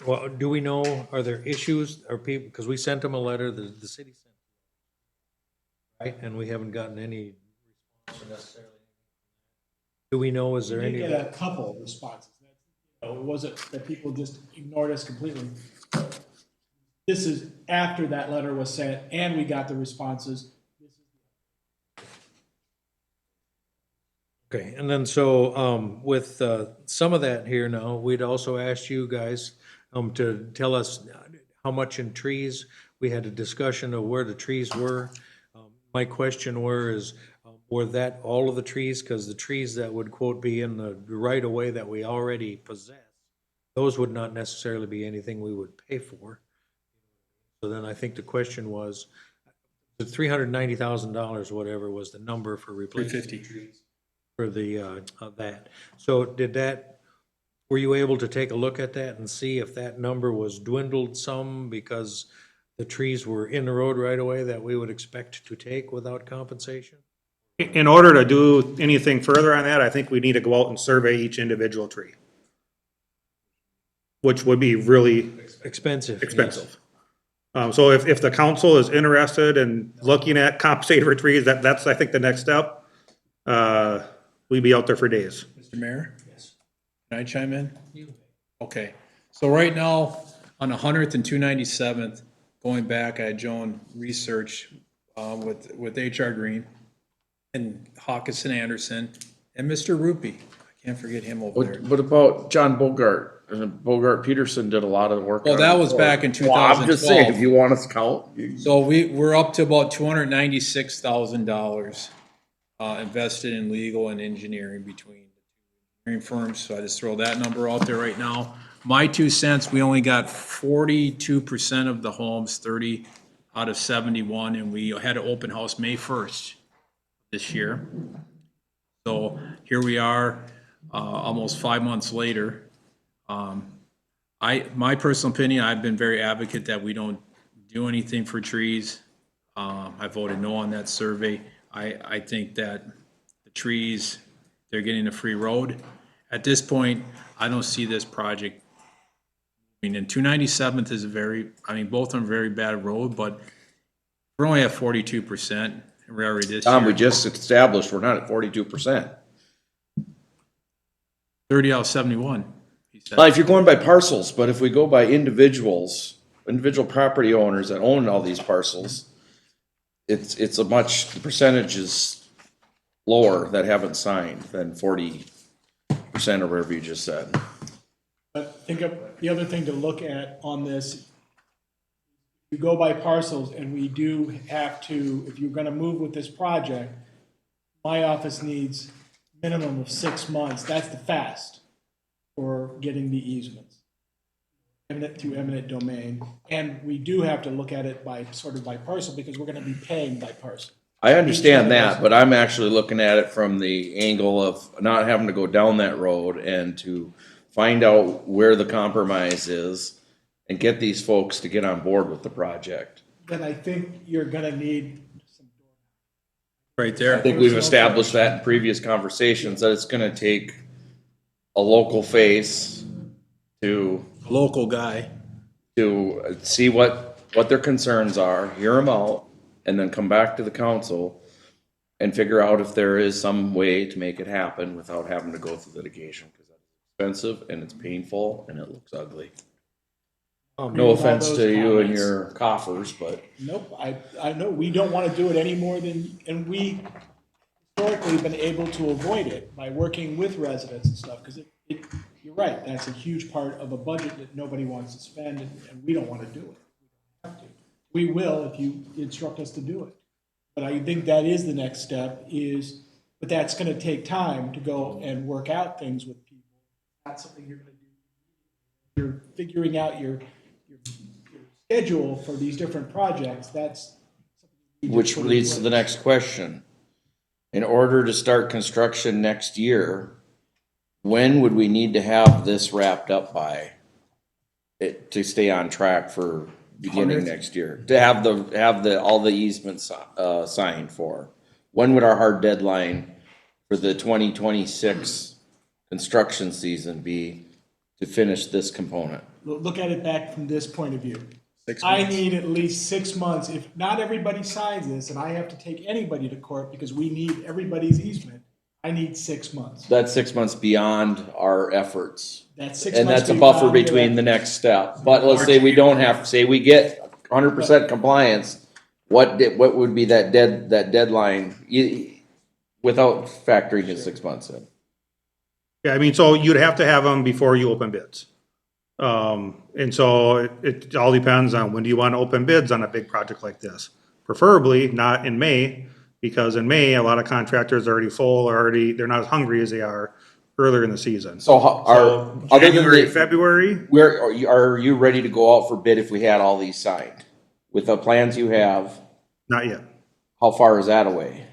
well, do we know, are there issues, or people, because we sent them a letter, the city sent, right, and we haven't gotten any response necessarily. Do we know, is there We did any? get a couple responses. It wasn't that people just ignored us completely. This is after that letter was sent and we got the responses. Okay, and then so, with, some of that here now, we'd also asked you guys, to tell us how much in trees. We had a discussion of where the trees were. My question were that all of the trees? Because the trees that would quote be in the right of way that we already possess, those would not necessarily be anything we would pay for. So then I think the question was, the $390,000, whatever, was the number for replacing 350. trees for the, that. So were you able to take a look at that and see if that number was dwindled some because the trees were in the road right away that we would expect to take without compensation? In order to do anything further on that, I think we need to go out and survey each individual tree, which would be really Expensive. yes. expensive. So if the council is interested in looking at compensated for trees, that's, I think, the next step. We'd be out there for days. Mr. Mayor? Yes. Can I chime in? Okay, so right now, on 100th and 297th, going back, I had Joan research with HR Green and Hawkinson Anderson and Mr. Rupee. I can't forget him over there. What about John Bogart? Bogart Peterson did a lot of the work. Well, on that it was before. back in Well, I'm just saying, 2012. if you want us to count. So we're up to about $296,000 invested in legal and engineering between engineering firms. So I just throw that number out there right now. My 2 cents, we only got 42% of the homes, 30 out of 71, and we had an open house May 1st this year. So here we are, almost 5 months later. My personal opinion, I've been very advocate that we don't do anything for trees. I voted no on that survey. I think that the trees, they're getting a free road. At this point, I don't see this project. I mean, and 297th is both of them are very bad road, but we're only at 42%. And we're already this Tom, we year, just established we're not at 42%. 30 out of 71, he said. Well, if you're going by parcels, but if we go by individual property owners that own all these parcels, the percentage is lower that haven't signed than 40% or whatever you just said. But think of, the other thing to look at on this, you go by parcels, and we do have to, if you're gonna move with this project, my office needs minimum of 6 months, that's the fast, for getting the easements. Through eminent domain, and we do have to look at it by parcel, because we're gonna be paying by parcel. I understand that, but I'm actually looking at it from the angle of not having to go down that road and to find out where the compromise is and get these folks to get on board with the project. Then I think you're gonna need some. Right there. I think we've established that in previous conversations, that it's gonna take a local face to Local guy. see what their concerns are, hear them out, and then come back to the council and figure out if there is some way to make it happen without having to go through litigation, because that's expensive and it's painful and it looks ugly. No offense to you and your coffers, but Nope, I know, we don't wanna do it any more than, and we historically been able to avoid it by working with residents and stuff, because you're right, that's a huge part of a budget that nobody wants to spend, and we don't wanna do it. We don't have to. We will if you instruct us to do it. But I think that is the next step but that's gonna take time to go and work out things with people. Not something you're gonna do. You're figuring out your schedule for these different projects, that's. which leads to the next question. In order to start construction next year, when would we need to have this wrapped up by? To stay on track for beginning next year, to have all the easements, signed for? When would our hard deadline for the 2026 construction season be to finish this component? Look at it back from this point of view. I need at least 6 months, if not everybody signs this, and I have to take anybody to court because we need everybody's easement, I need 6 months. That's 6 months beyond our efforts. That's 6 And months. that's a buffer beyond your- between the next step. But let's say we don't have, say we get 100% compliance, what would be that deadline without factoring in 6 months in? Yeah, I mean, so you'd have to have them before you open bids. And so it all depends on when do you want to open bids on a big project like this? Preferably not in May, because in May, a lot of contractors are already full, they're not as hungry as they are earlier in the season. So other than January, the, February, are you ready to go out for bid if we had all these signed? With the plans you have, not yet. how far is that away?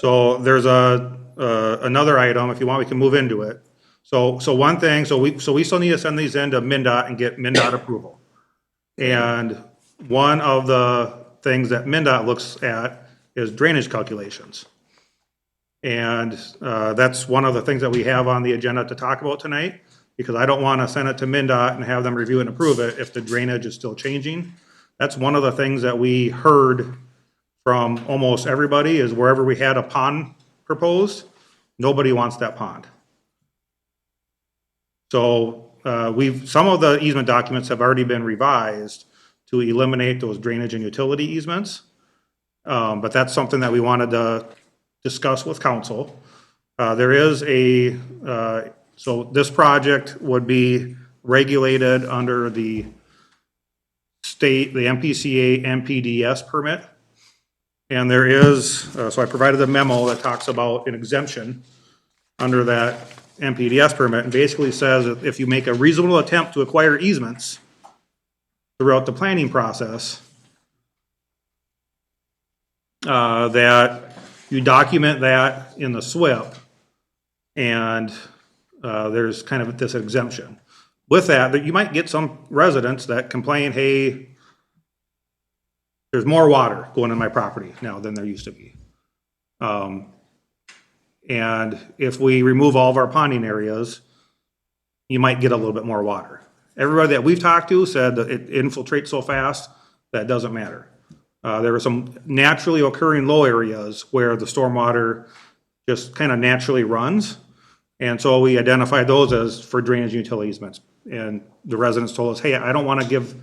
So there's another item, if you want, we can move into it. So one thing, we still need to send these into MnDOT and get MnDOT approval. And one of the things that MnDOT looks at is drainage calculations. And that's one of the things that we have on the agenda to talk about tonight, because I don't want to send it to MnDOT and have them review and approve it if the drainage is still changing. That's one of the things that we heard from almost everybody, is wherever we had a pond proposed, nobody wants that pond. So some of the easement documents have already been revised to eliminate those drainage and utility easements. But that's something that we wanted to discuss with council. There is so this project would be regulated under the state, the MPCA MPDS permit. And there is, so I provided a memo that talks about an exemption under that MPDS permit, and basically says that if you make a reasonable attempt to acquire easements throughout the planning process, that you document that in the SWIP, and there's kind of this exemption. With that you might get some residents that complain, hey, there's more water going in my property now than there used to be. And if we remove all of our ponding areas, you might get a little bit more water. Everybody that we've talked to said that it infiltrates so fast that it doesn't matter. There are some naturally occurring low areas where the stormwater just kind of naturally runs. And so we identified those as for drainage and utility easements. And the residents told us, hey, I don't want to give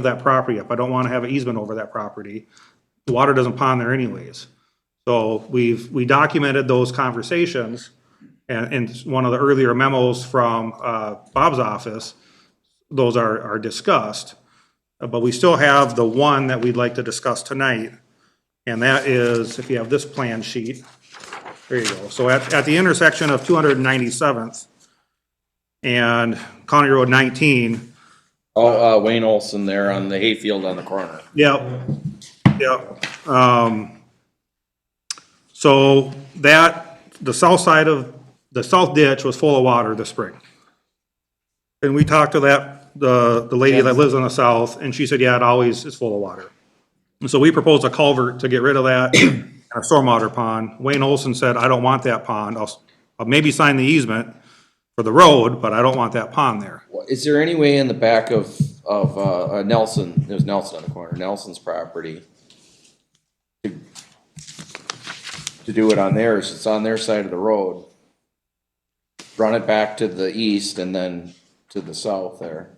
that property up. I don't want to have an easement over that property. The water doesn't pond there anyways. So we documented those conversations, and in one of the earlier memos from Bob's office, those are discussed. But we still have the one that we'd like to discuss tonight, and that is, if you have this plan sheet, there you go. So at the intersection of 297th and County Road 19. Oh, Wayne Olson there on the hayfield on the corner. Yep. So the south side of, the south ditch was full of water this spring. And we talked to the lady that lives on the south, and she said, yeah, it always is full of water. And so we proposed a culvert to get rid of that, and a stormwater pond. Wayne Olson said, I don't want that pond. I'll maybe sign the easement for the road, but I don't want that pond there. Is there any way in the back of Nelson, there's Nelson on the corner, Nelson's property, to do it on theirs? It's on their side of the road. Run it back to the east and then to the south there.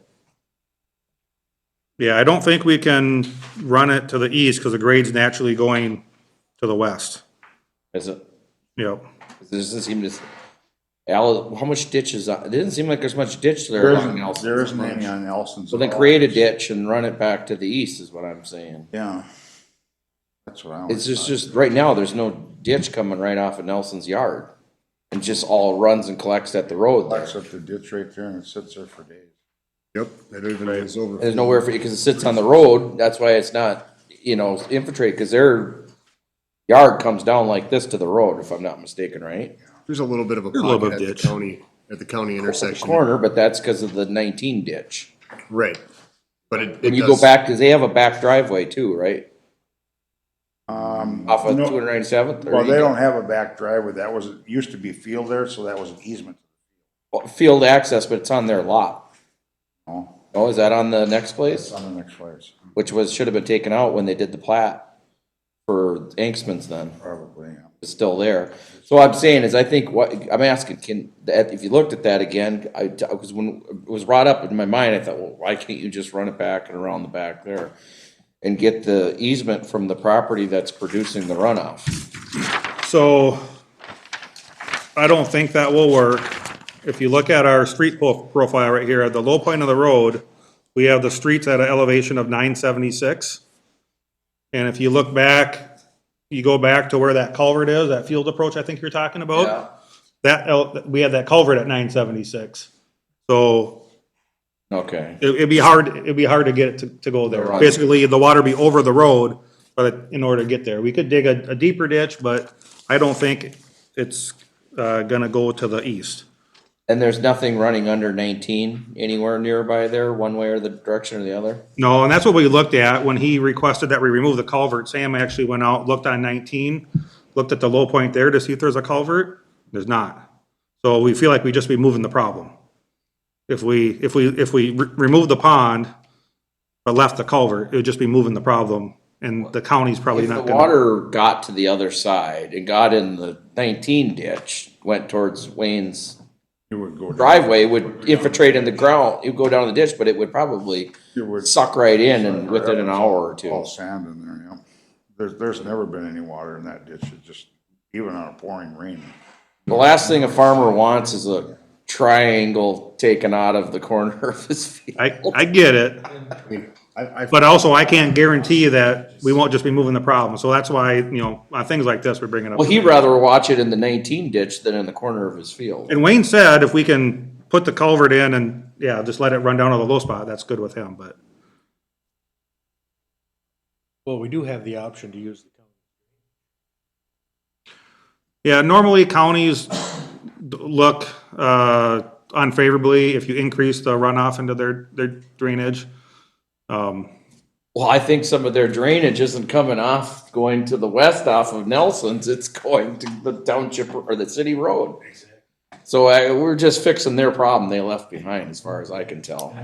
Yeah, I don't think we can run it to the east because the grade's naturally going to the west. Is it? Yep. It doesn't seem to, how much ditch is on? It doesn't seem like there's much ditch there There along isn't, Nelson. there isn't any on Nelson's. So then at all. create a ditch and run it back to the east is what I'm saying. Yeah. That's what I It's was. just right now, there's no ditch coming right off of Nelson's yard. And just all runs and collects at the road there. Backs up the ditch right there and it sits there for days. Yep, it even is over. There's nowhere for, because it sits on the road, that's why it's not, infiltrated, because their yard comes down like this to the road, if I'm not mistaken, right? There's a little bit of a There's a little pocket bit at of the county intersection. Corner, but that's because of the 19 ditch. Right. But it And you go does- back, because they have a back driveway too, right? Off of No, 297th? well, they don't have a back driveway. That was, it used to be field there, so that was an easement. Field access, but it's on their lot. Oh, Oh, is that on the next it's place? on the next place, Which should have been taken out when they did the plat for Anksman's then. probably, yeah. It's still there. So what I'm saying is, I think I'm asking, if you looked at that again, because when it was brought up in my mind, I thought, well, why can't you just run it back and around the back there? And get the easement from the property that's producing the runoff? So I don't think that will work. If you look at our street profile right here, at the low point of the road, we have the streets at an elevation of 976. And if you look back, you go back to where that culvert is, that field approach I think you're talking about. We had that culvert at 976. So Okay. it'd be hard to get it to go there. Right. Basically, the water be over the road, but in order to get there, we could dig a deeper ditch, but I don't think it's gonna go to the east. And there's nothing running under 19 anywhere nearby there, one way or the direction or the other? No, and that's what we looked at when he requested that we remove the culvert. Sam actually went out, looked on 19, looked at the low point there to see if there's a culvert. There's not. So we feel like we'd just be moving the problem. If we remove the pond, but left the culvert, it would just be moving the problem, and the county's probably If the not gonna. water got to the other side and got in the 19 ditch, went towards Wayne's It would go down. driveway, would infiltrate in the ground, it would go down the ditch, but it would probably It would- suck right in and within an hour or two. All sand in there, yeah. There's never been any water in that ditch. It just, even on a pouring rain. The last thing a farmer wants is a triangle taken out of the corner of his field. I get it, I mean, I but also I can't guarantee you that we won't just be moving the problem. So that's why, on things like this, we bring it up. Well, he'd rather watch it in the 19 ditch than in the corner of his field. And Wayne said if we can put the culvert in and, yeah, just let it run down to the low spot, that's good with him, but. Well, we do have the option to use the county. Yeah, normally counties look unfavorably if you increase the runoff into their drainage. Well, Well, I think some of their drainage isn't coming off, going to the west off of Nelson's, it's going to the township or the city road. So we're just fixing their problem they left behind, as far as I can tell.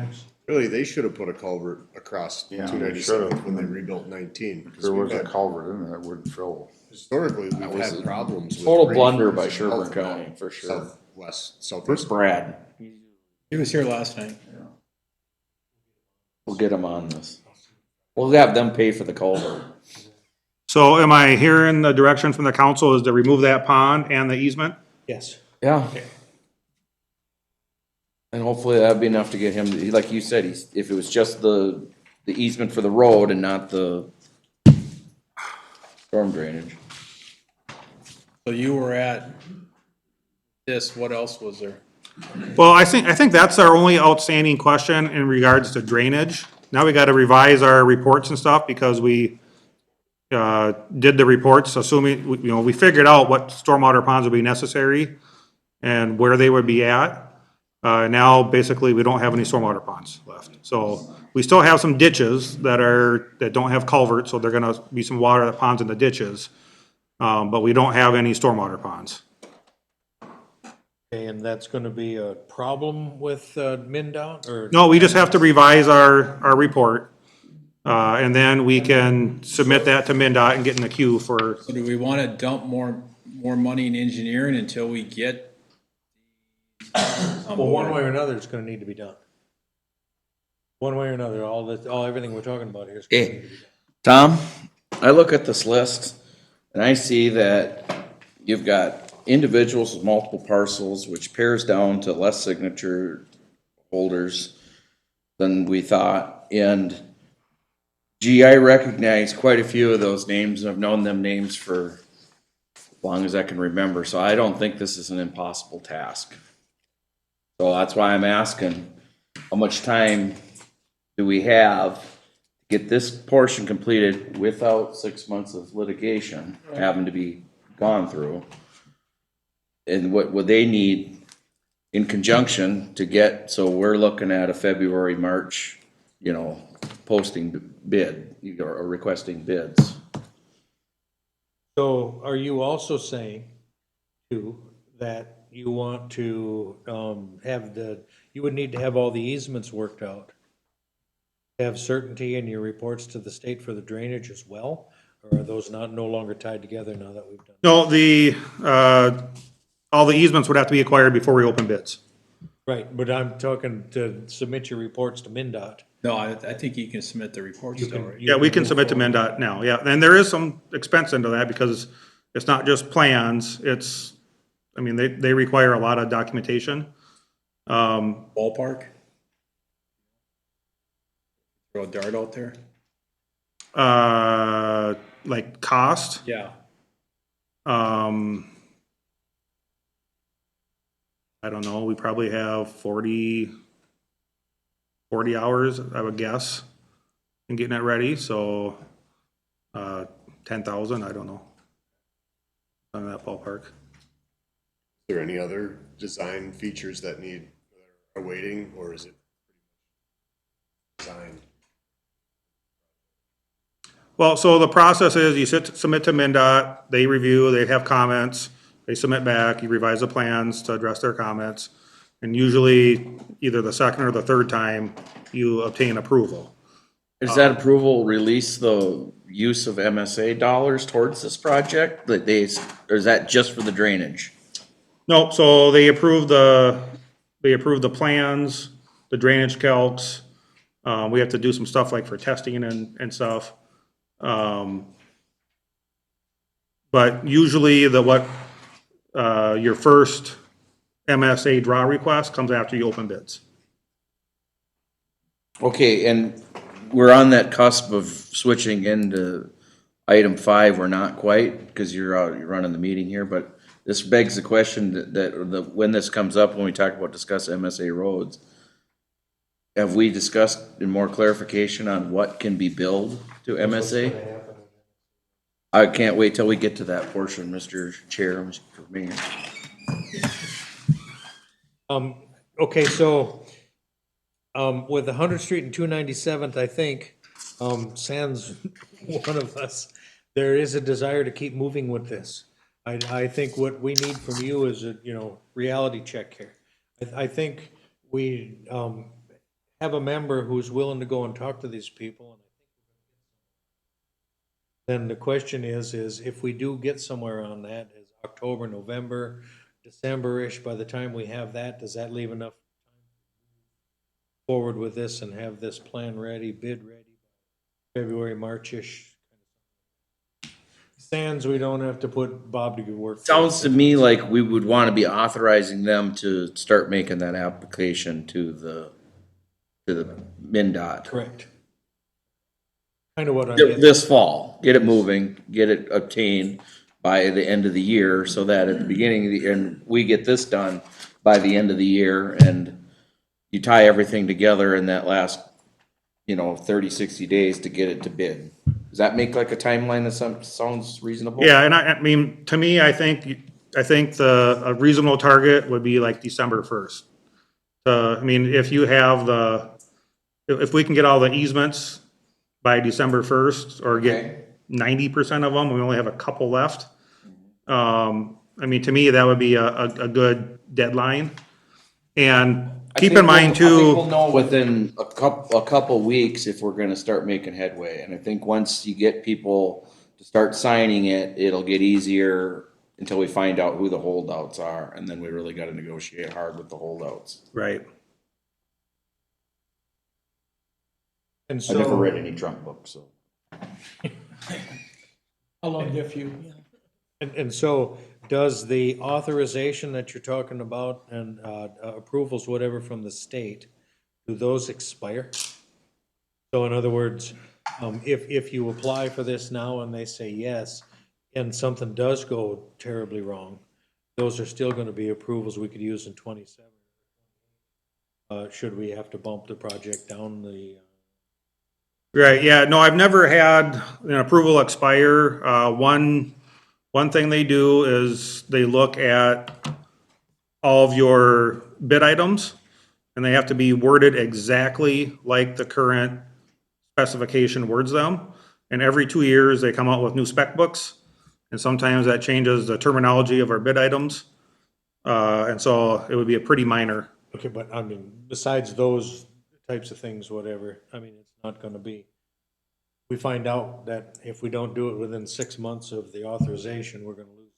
Really, they should have put a culvert across Yeah, two they ninety-seven should've. when they rebuilt 19. If because there we've was a had- culvert in there, it wouldn't fill. Historically, we've was had a problems with. total rain blunder by flows Sherburne south of that, County, for sure. Southwest, Where's southeast. Brad? He was here last night. We'll get him on this. We'll have them pay for the culvert. So am I hearing the direction from the council is to remove that pond and the easement? Yes. Yeah. And hopefully that'd be enough to get him, like you said, if it was just the easement for the road and not the storm drainage. So you were at this, what else was there? Well, I think that's our only outstanding question in regards to drainage. Now we gotta revise our reports and stuff because we did the reports, assuming, we figured out what stormwater ponds would be necessary and where they would be at. Now, basically, we don't have any stormwater ponds left. So we still have some ditches that don't have culverts, so they're gonna be some water that ponds in the ditches. But we don't have any stormwater ponds. And that's gonna be a problem with MinDOT, or? No, we just have to revise our report. And then we can submit that to MinDOT and get in the queue for, So do we want to dump more money in engineering until we get? Well, one way or another, it's gonna need to be done. One way or another, everything we're talking about here is gonna Hey. need to be done. Tom, I look at this list and I see that you've got individuals with multiple parcels, which pares down to less signature holders than we thought. And gee, I recognize quite a few of those names and I've known them names for as long as I can remember. So I don't think this is an impossible task. So that's why I'm asking, how much time do we have to get this portion completed without 6 months of litigation having to be gone through? And what would they need in conjunction to get, so we're looking at a February, March, posting bid or requesting bids. So are you also saying, too, that you want to you would need to have all the easements worked out? Have certainty in your reports to the state for the drainage as well? Or are those no longer tied together now that we've done? no, all the easements would have to be acquired before we open bids. Right, but I'm talking to submit your reports to MinDOT. No, I think you can submit the reports still, right? Yeah, we can submit to MinDOT now, yeah. And there is some expense into that because it's not just plans, they require a lot of documentation. Ballpark? Throw a dart out there? Like cost, Yeah. I don't know, we probably have 40 hours, I would guess, in getting it ready, so, 10,000, I don't know. On that ballpark. Is there any other design features that are waiting, or is it designed? Well, so the process is you submit to MinDOT, they review, they have comments, they submit back, you revise the plans to address their comments. And usually either the second or the third time you obtain approval. Does that approval release the use of MSA dollars towards this project? Or is that just for the drainage? No, so they approve the plans, the drainage calcs. We have to do some stuff like for testing and stuff. But usually your first MSA draw request comes after you open bids. Okay, and we're on that cusp of switching into item 5. We're not quite, because you're running the meeting here, but this begs the question that when this comes up, when we discuss MSA roads, have we discussed in more clarification on what can be billed to MSA? I can't wait till we get to that portion, Mr. Chair, Mr. Mayor. Okay, so, with 100th Street and 297th, I think, sans one of us, there is a desire to keep moving with this. I think what we need from you is a, reality check here. I think we, have a member who's willing to go and talk to these people. Then the question is if we do get somewhere on that, is October, November, December-ish, by the time we have that, does that leave enough time forward with this and have this plan ready, bid ready, February, March-ish? Sans, we don't have to put Bob to good work. Sounds to me like we would want to be authorizing them to start making that application to the MinDOT. Correct. Kind of what I'm getting. This fall, get it moving, get it obtained by the end of the year, so that at the beginning of the year, and we get this done by the end of the year, and you tie everything together in that last, 30, 60 days to get it to bid. Does that make like a timeline that sounds reasonable? Yeah, and I mean, to me, I think a reasonable target would be like December 1st. I mean, if you have if we can get all the easements by December 1st, or get 90% of them, we only have a couple left. I mean, to me, that would be a good deadline. And keep in mind I think we'll too, know within a couple weeks if we're gonna start making headway. And I think once you get people to start signing it, it'll get easier until we find out who the holdouts are. And then we really gotta negotiate hard with the holdouts. right. And I never so, read any Trump books, so. How long have you? and so, does the authorization that you're talking about and approvals, whatever, from the state, do those expire? So in other words, if you apply for this now and they say yes, and something does go terribly wrong, those are still gonna be approvals we could use in 27. Should we have to bump the project down the? Right, yeah, no, I've never had an approval expire. One thing they do is they look at all of your bid items, and they have to be worded exactly like the current specification words them. And every 2 years, they come out with new spec books, and sometimes that changes the terminology of our bid items. And so it would be a pretty minor. Okay, but I mean, besides those types of things, whatever, I mean, it's not gonna be. We find out that if we don't do it within 6 months of the authorization, we're gonna lose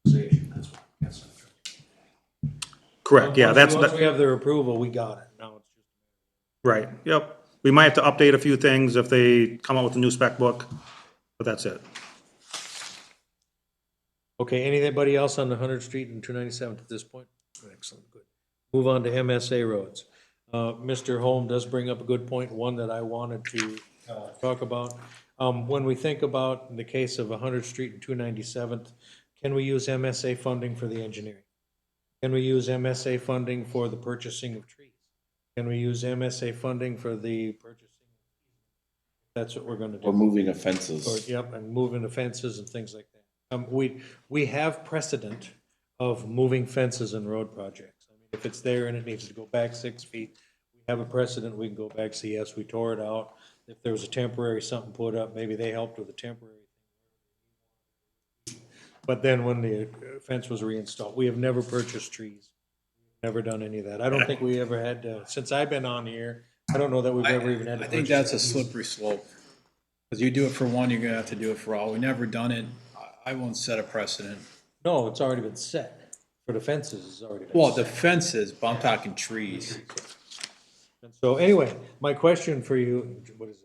the authorization. That's what I guess I'm trying. Correct, yeah, that's, Once we have their approval, we got it. Now it's just. right, yep. We might have to update a few things if they come out with a new spec book, but that's it. Okay, anybody else on the 100th Street and 297th at this point? Excellent, good. Move on to MSA roads. Mr. Holm does bring up a good point, one that I wanted to talk about. When we think about in the case of 100th Street and 297th, can we use MSA funding for the engineering? Can we use MSA funding for the purchasing of trees? Can we use MSA funding for the purchasing? That's what we're gonna do. Or moving of fences. Or, yep, and moving the fences and things like that. We have precedent of moving fences in road projects. I mean, if it's there and it needs to go back 6 feet, we have a precedent, we can go back, say, yes, we tore it out. If there was a temporary something put up, maybe they helped with the temporary thing. But then when the fence was reinstalled, we have never purchased trees, never done any of that. I don't think we ever had, since I've been on here, I don't know that we've ever even had to I think purchase that's a trees. slippery slope. Because you do it for one, you're gonna have to do it for all. We never done it. I won't set a precedent. No, it's already been set. For the fences, it's already been Well, set. the fences, but I'm talking trees. And so anyway, my question for you, what is it?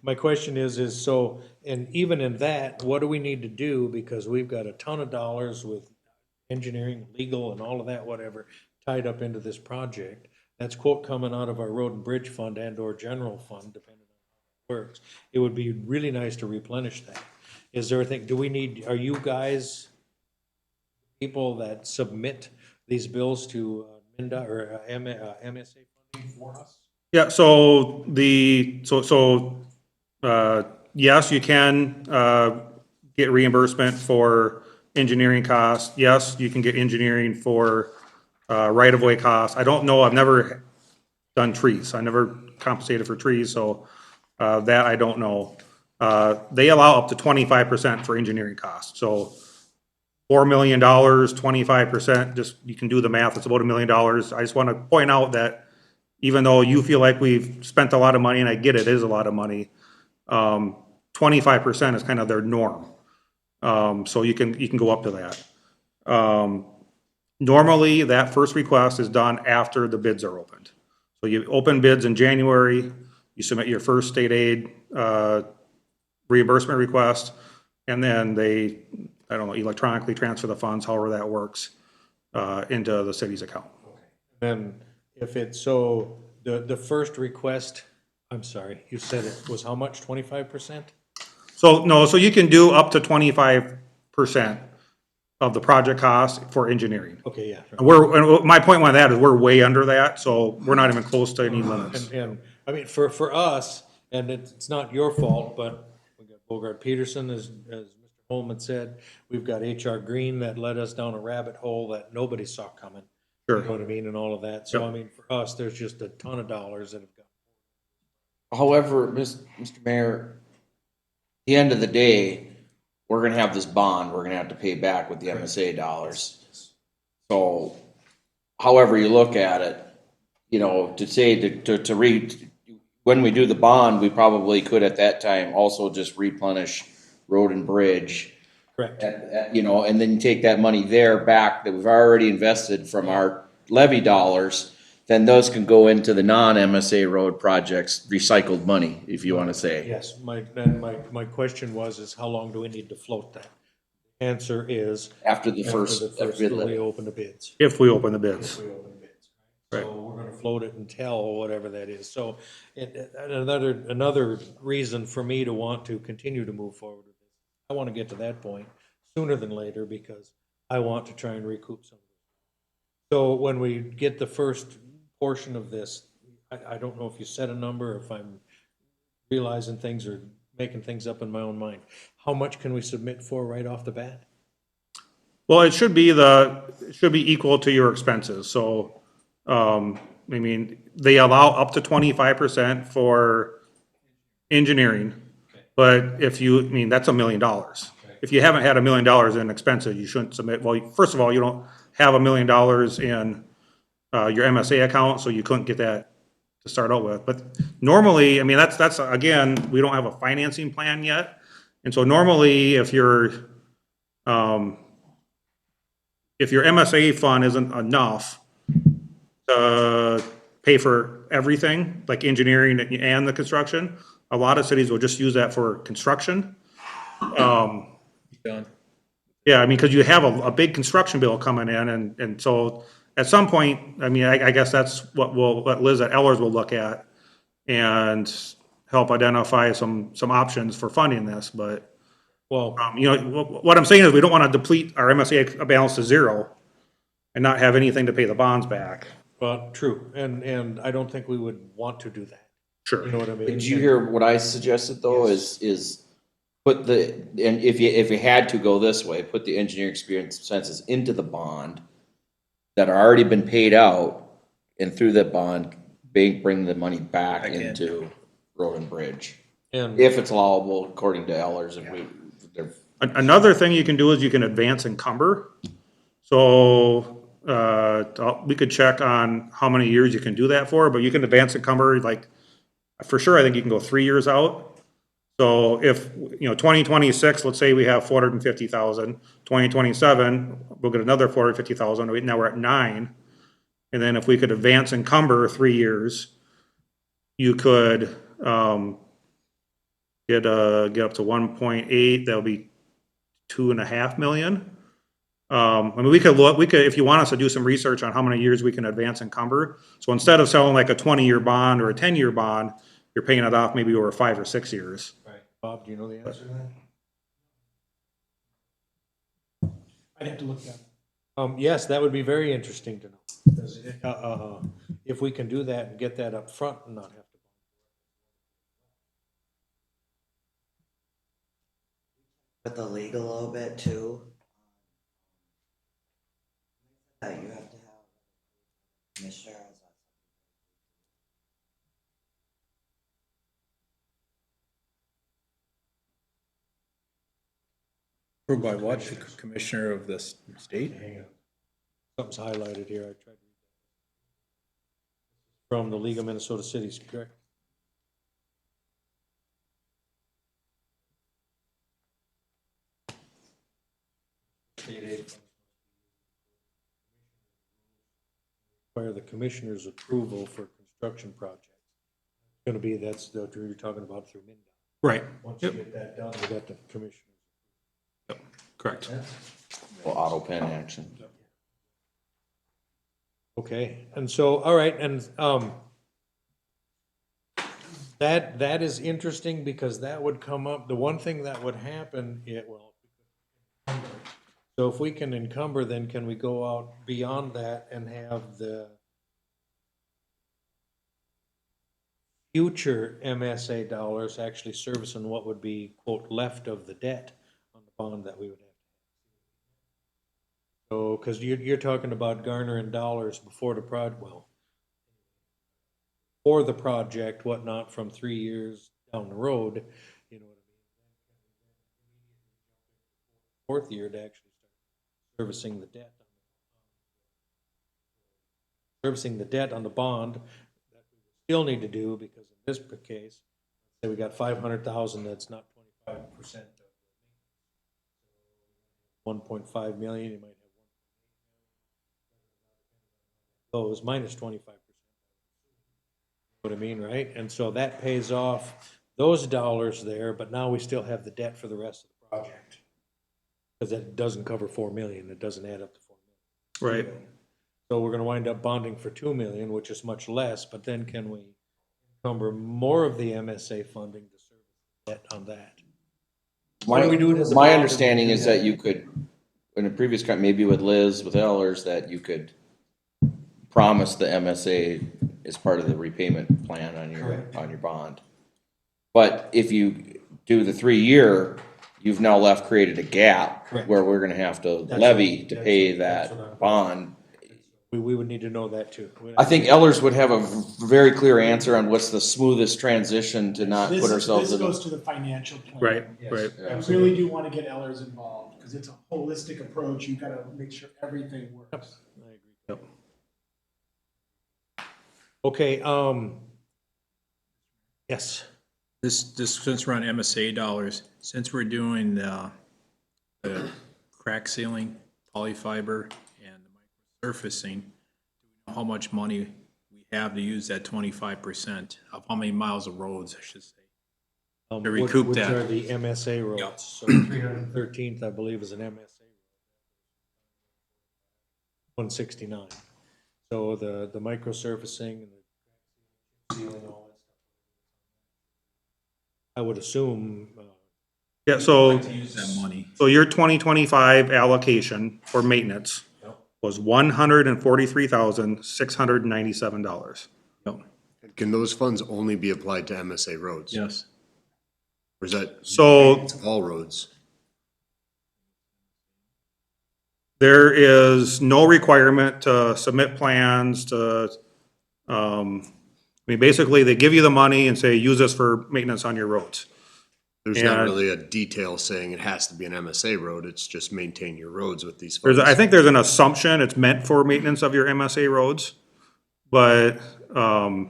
My question is so, and even in that, what do we need to do? Because we've got a ton of dollars with engineering, legal and all of that, whatever, tied up into this project. That's quote coming out of our road and bridge fund and or general fund, depending on how it works. It would be really nice to replenish that. Is there a thing, do we need, are you guys people that submit these bills to MinDOT or MSA funding for us? Yeah, so yes, you can, get reimbursement for engineering costs. Yes, you can get engineering for, right-of-way costs. I don't know, I've never done trees. I never compensated for trees, so, that I don't know. They allow up to 25% for engineering costs, so $4 million, 25%, just, you can do the math, it's about $1 million. I just want to point out that even though you feel like we've spent a lot of money, and I get it is a lot of money, 25% is kind of their norm. So you can go up to that. Normally, that first request is done after the bids are opened. So you open bids in January, you submit your first state aid, reimbursement request, and then they, I don't know, electronically transfer the funds, however that works, into the city's account. Then if it's, so the first request, I'm sorry, you said it was how much, 25%? So, no, so you can do up to 25% of the project cost for engineering. Okay, yeah. And my point with that is we're way under that, so we're not even close to any limits. And, I mean, for us, and it's not your fault, but we got Bogart Peterson, as Mr. Holman said, we've got HR Green that led us down a rabbit hole that nobody saw coming. Sure. You know what I mean, and all of that. So, I mean, for us, there's just a ton of dollars that have gone. However, Mr. Mayor, at the end of the day, we're gonna have this bond, we're gonna have to pay back with the MSA dollars. So however you look at it, you know, to say, to read, when we do the bond, we probably could at that time also just replenish road and bridge. Correct. You know, and then take that money there back that we've already invested from our levy dollars, then those can go into the non-MSA road projects, recycled money, if you wanna say. Yes, my question is how long do we need to float that? Answer is. After the first bid we levy. open the bids. If we open the bids. We open the bids. So we're gonna float it until whatever that is. So another reason for me to want to continue to move forward with this, I wanna get to that point sooner than later because I want to try and recoup some of it. So when we get the first portion of this, I don't know if you set a number, or if I'm realizing things or making things up in my own mind. How much can we submit for right off the bat? Well, it should be equal to your expenses, so, I mean, they allow up to 25% for engineering, but if you, I mean, that's $1 million. If you haven't had $1 million in expenses, you shouldn't submit, well, first of all, you don't have $1 million in your MSA account, so you couldn't get that to start out with. But normally, I mean, that's, again, we don't have a financing plan yet. And so normally, if your MSA fund isn't enough to pay for everything, like engineering and the construction, a lot of cities will just use that for construction. Done. Yeah, I mean, because you have a big construction bill coming in, and so at some point, I mean, I guess that's what Liz at Ellers will look at and help identify some options for funding this, but, Well, you know, what I'm saying is we don't want to deplete our MSA balance to zero and not have anything to pay the bonds back. well, true, and I don't think we would want to do that. Sure. You know what I mean? Did you hear what I suggested though, is put the, and if you had to go this way, put the engineering expenses into the bond that are already been paid out, and through that bond, bring the money back into road and bridge. And If it's allowable according to Ellers, if they're Another thing you can do is you can advance encumber. So, we could check on how many years you can do that for, but you can advance encumber, like, for sure, I think you can go 3 years out. So if, you know, 2026, let's say we have 450,000, 2027, we'll get another 450,000, now we're at 9. And then if we could advance encumber 3 years, you could, get up to 1.8, that'll be 2.5 million. I mean, we could, if you want us to do some research on how many years we can advance encumber. So instead of selling like a 20-year bond or a 10-year bond, you're paying it off maybe over 5 or 6 years. right, Bob, do you know the answer to that? I'd have to look that up. Yes, that would be very interesting to know. Because, if we can do that and get that up front and not have to. With the legal a little bit too. You have to have commissioner as Approved by what? The Commissioner of the state? Hang on. Something's highlighted here. I tried to read that. From the League of Minnesota Cities, correct? State aid funds require the commissioner's approval for construction projects. It's gonna be, that's what you're talking about through MinDOT. Right, Once you get that done, we got the commissioner. correct. Well, auto pen action. Okay, and so, all right, and, that is interesting because that would come up, the one thing that would happen, so if we can encumber, then can we go out beyond that and have the future MSA dollars actually servicing what would be, quote, left of the debt on the bond that we would have? So, because you're talking about garnering dollars before the for the project, whatnot, from 3 years down the road, you know what I mean? Fourth year to actually start servicing the debt. Servicing the debt on the bond that we still need to do, because in this case, say we got 500,000, that's not 25% of 1.5 million, you might have those minus 25%. What I mean, right? And so that pays off those dollars there, but now we still have the debt for the rest of the project. Because that doesn't cover 4 million, it doesn't add up to 4 million. Right. So we're gonna wind up bonding for 2 million, which is much less, but then can we encumber more of the MSA funding to service debt on that? Why don't we do it as a My bond? understanding is that you could, in a previous, maybe with Liz, with Ellers, that you could promise the MSA as part of the repayment plan on your bond. But if you do the 3-year, you've now created a gap Correct. where we're gonna have to That's levy what- to that's pay what- that's what I'm- that bond. We would need to know that too. I think Ellers would have a very clear answer on what's the smoothest transition to not This, put ourselves this in. goes to the financial plan. Right, Yes. right. I really do want to get Ellers involved, because it's a holistic approach, you gotta make sure everything works. I agree. Okay, yes, This, since we're on MSA dollars, since we're doing the crack sealing, polyfiber, and the microsurfacing, do we know how much money we have to use that 25% of how many miles of roads, I should say? To recoup which that. are the MSA roads. Yep. So 313th, I believe, is an MSA road. 169. So the microsurfacing and the sealing, all that stuff. I would assume, Yeah, so, To use that money. so your 2025 allocation for maintenance Yep. was $143,697. Can those funds only be applied to MSA roads? Yes. Or is that So all roads? there is no requirement to submit plans to, I mean, basically, they give you the money and say, use this for maintenance on your roads. There's not And- really a detail saying it has to be an MSA road, it's just maintain your roads with these There's, funds. I think there's an assumption it's meant for maintenance of your MSA roads, but, Not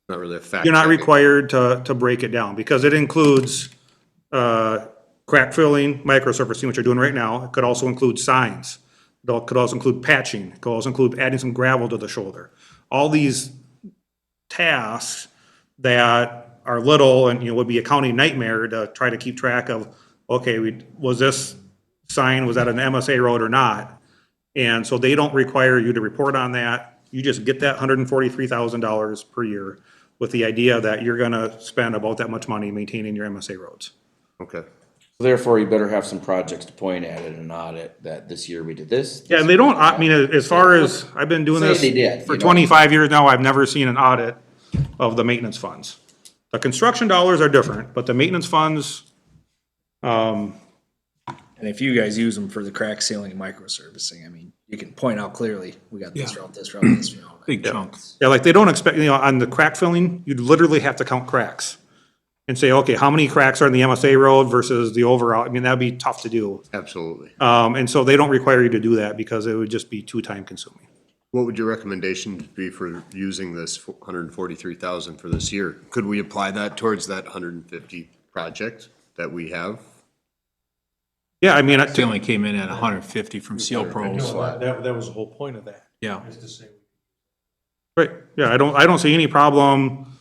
really a fact. you're not checking. required to break it down, because it includes, crack filling, microsurfacing, which you're doing right now. It could also include signs. It could also include patching. It could also include adding some gravel to the shoulder. All these tasks that are little and, would be a county nightmare to try to keep track of, okay, was this sign, was that an MSA road or not? And so they don't require you to report on that. You just get that $143,000 per year with the idea that you're gonna spend about that much money maintaining your MSA roads. Okay. Therefore, you better have some projects to point at it and audit, that this year we did this. Yeah, and they don't, I mean, as far as, I've been doing Say this they did, for you know. 25 years now, I've never seen an audit of the maintenance funds. The construction dollars are different, but the maintenance funds, And if you guys use them for the crack sealing and microservicing, I mean, you can point out clearly, we got this route, this route, this route. Big chunk. yeah, like they don't expect, on the crack filling, you'd literally have to count cracks. and say, okay, how many cracks are in the MSA road versus the overall, I mean, that'd be tough to do. Absolutely. And so they don't require you to do that because it would just be too time consuming. What would your recommendation be for using this 143,000 for this year? Could we apply that towards that 150 project that we have? Yeah, I mean, They only came in at 150 from Seal Pros. No, that was the whole point of that. Yeah. Is to say, right, yeah, I don't see any problem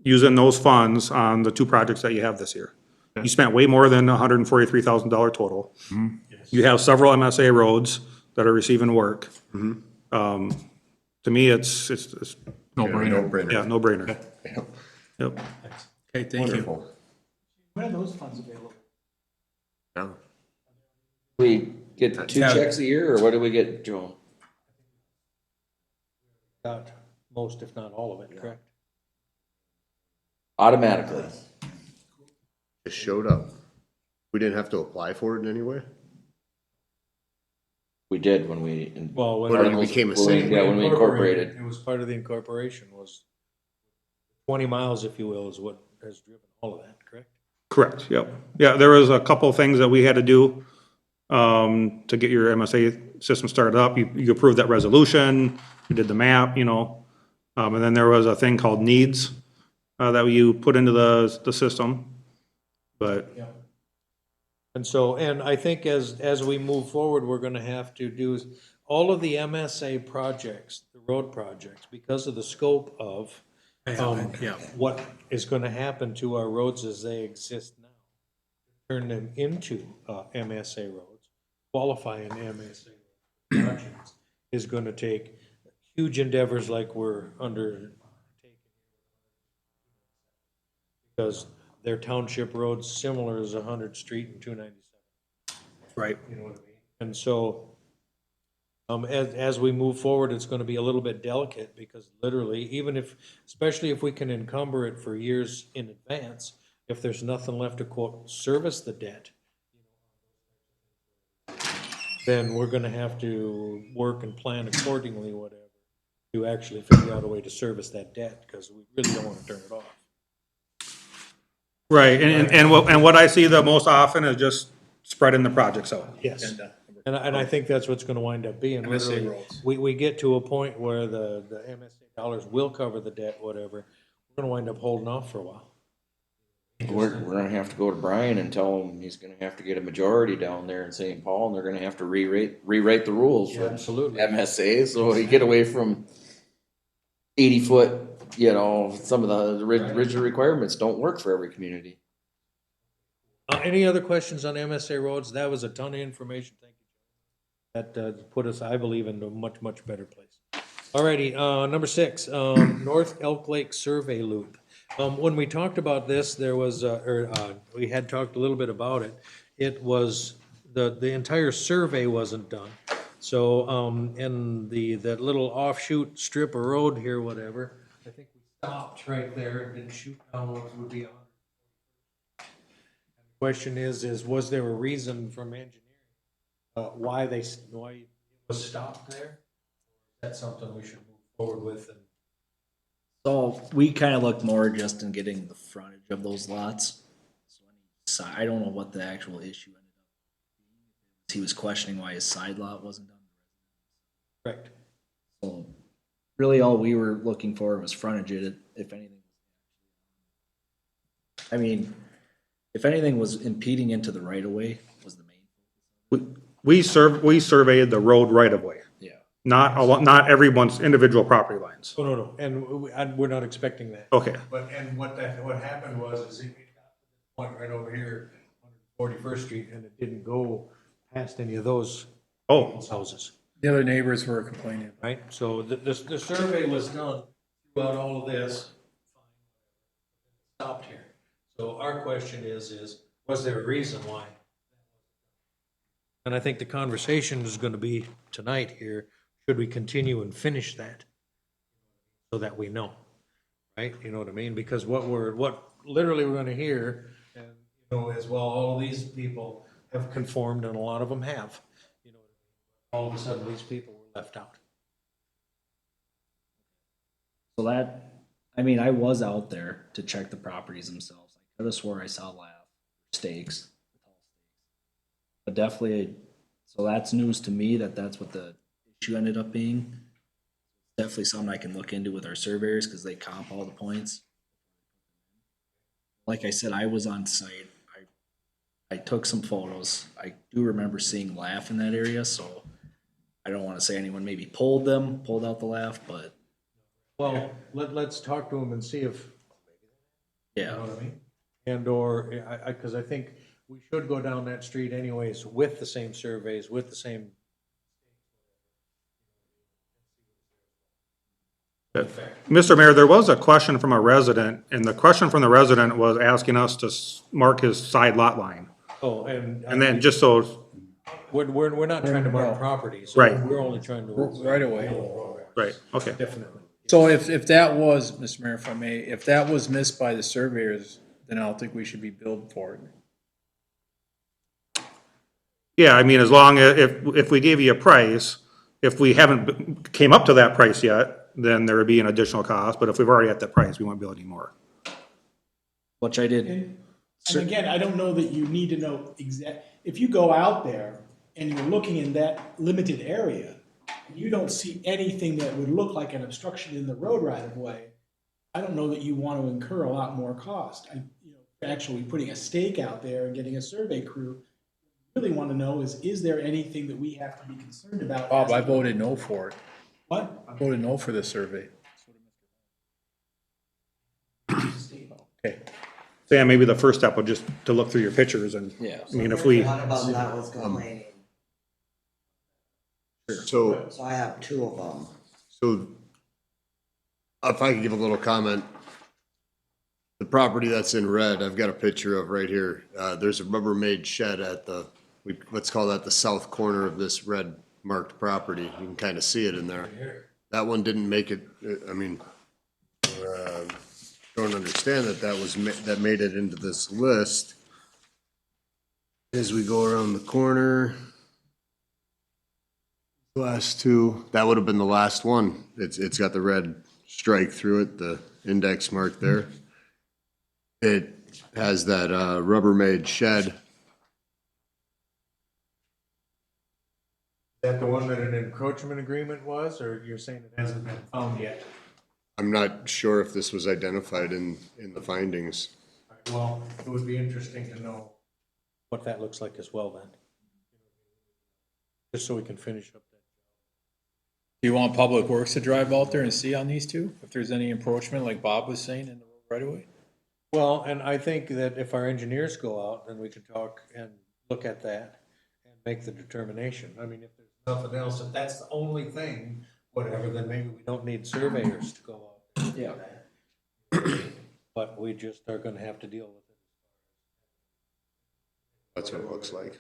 using those funds on the two projects that you have this year. You spent way more than $143,000 total. You have several MSA roads that are receiving work. To me, it's, No brainer. brainer. yeah, no brainer. Yep. Okay, thank you. Wonderful. When are those funds available? Yeah. We get 2 Yeah. checks a year, or what do we get, Joe? got most, if not all of it, correct? Automatically. It showed up. We didn't have to apply for it in any way? We did when we. Well, when When it became a city. Yeah, when we incorporated. It was part of the incorporation was 20 miles, if you will, is what has driven all of that, correct? Correct, yep. Yeah, there was a couple of things that we had to do to get your MSA system started up. You approved that resolution, you did the map, you know. And then there was a thing called needs that you put into the system. But, And so, and I think as we move forward, we're gonna have to do all of the MSA projects, the road projects, because of the scope of Yeah. what is gonna happen to our roads as they exist now. Turn them into MSA roads, qualify in MSA projects is gonna take huge endeavors like we're undertaking. Because they're township roads similar as 100th Street and 297. right. You know what I mean? And so, as we move forward, it's gonna be a little bit delicate, because literally, even if, especially if we can encumber it for years in advance, if there's nothing left to quote, service the debt, then we're gonna have to work and plan accordingly, whatever, to actually figure out a way to service that debt, because we really don't wanna turn it off. Right, and what I see the most often is just spreading the projects out. Yes. And I think that's what's gonna wind up being, MSA literally, roads. we get to a point where the MSA dollars will cover the debt, whatever, we're gonna wind up holding off for a while. We're gonna have to go to Brian and tell him he's gonna have to get a majority down there in St. Paul, and they're gonna have to rewrite the rules for Absolutely. MSA, so he get away from 80-foot, you know, some of the rigid requirements don't work for every community. Any other questions on MSA roads? That was a ton of information, thank you. That put us, I believe, in a much, much better place. Alrighty, number 6, North Elk Lake Survey Loop. When we talked about this, there was, we had talked a little bit about it. It was, the entire survey wasn't done. So, in that little offshoot strip of road here, whatever, I think we stopped right there and didn't shoot down what would be on. Question is was there a reason from engineering, why it was stopped there? That's something we should move forward with. And So we kind of looked more just in getting the frontage of those lots. So I don't know what the actual issue ended up being. He was questioning why his side lot wasn't done. correct. So really all we were looking for was frontage, if anything. I mean, if anything was impeding into the right of way was the main. We surveyed the road right of way, Yeah. not everyone's individual property lines. Oh, no, and we're not expecting that. Okay, But, and what happened was, is it got to this point right over here on 41st Street, and it didn't go past any of those oh, houses, The other neighbors were complaining. right? So the survey was done throughout all of this, stopped here. So our question is, was there a reason why? And I think the conversation is gonna be tonight here, should we continue and finish that? So that we know, right? You know what I mean? Because what literally we're gonna hear, and, you know, as well, all of these people have conformed, and a lot of them have. You know, all of a sudden, these people were left out. So that, I mean, I was out there to check the properties themselves. I I just swore I saw stakes. But definitely, so that's news to me that that's what the issue ended up being. Definitely something I can look into with our surveyors because they comp all the points. Like I said, I was on site. I took some photos. I do remember seeing laugh in that area, so I don't want to say anyone maybe pulled out the laugh, but Well, let's talk to them and see if, you know yeah. what I mean? And or, because I think we should go down that street anyways with the same surveys, with the same. Mr. Mayor, there was a question from a resident, and the question from the resident was asking us to mark his side lot line. Oh, and. And then just so, We're not trying to mark properties. So Right. We're only trying to. Right away. right, okay. Definitely. So if that was, Mr. Mayor, if I may, if that was missed by the surveyors, then I don't think we should be billed for it. Yeah, I mean, as long as, if we gave you a price, if we haven't came up to that price yet, then there would be an additional cost, but if we've already at that price, we won't bill any more. Which I did. And again, I don't know that you need to know if you go out there and you're looking in that limited area, and you don't see anything that would look like an obstruction in the road right of way, I don't know that you want to incur a lot more cost. Actually putting a stake out there and getting a survey crew, really want to know is there anything that we have to be concerned about? Bob, I voted no for it. What? I voted no for the survey. Okay. So yeah, maybe the first step would just to look through your pictures and, Yeah. I mean, if we, One of them that was complaining, So, so I have two of them. so if I could give a little comment, the property that's in red, I've got a picture of right here. There's a Rubbermaid shed at let's call that the south corner of this red marked property. You can kind of see it in there. That one didn't make it, I mean, don't understand that made it into this list. As we go around the corner, last two, that would have been the last one. It's got the red strike through it, the index mark there. It has that Rubbermaid shed. Is that the one that an encroachment agreement was, or you're saying it hasn't been found yet? I'm not sure if this was identified in the findings. Well, it would be interesting to know what that looks like as well then. Just so we can finish up that. Do you want Public Works to drive out there and see on these two, if there's any encroachment, like Bob was saying, in the road right away? Well, and I think that if our engineers go out, then we can talk and look at that and make the determination. I mean, if there's nothing else, if that's the only thing, whatever, then maybe we don't need surveyors to go out there. Yeah. But we just are gonna have to deal with it. That's what it looks like.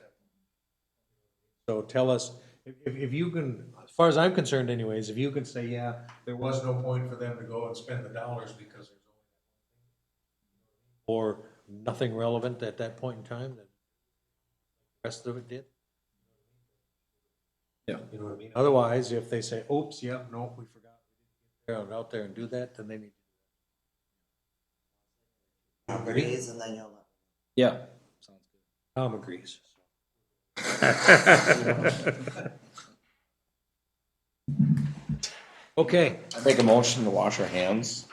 So tell us, if you can, as far as I'm concerned anyways, if you can say, yeah, there was no point for them to go and spend the dollars because there's only, or nothing relevant at that point in time, that the rest of it did. Yeah. You know what I mean? Otherwise, if they say, oops, yeah, no, we forgot, we didn't get out there and do that, then they need. Properties, and then you'll. Yeah. Sounds good. Tom agrees. Okay, I make a motion to wash our hands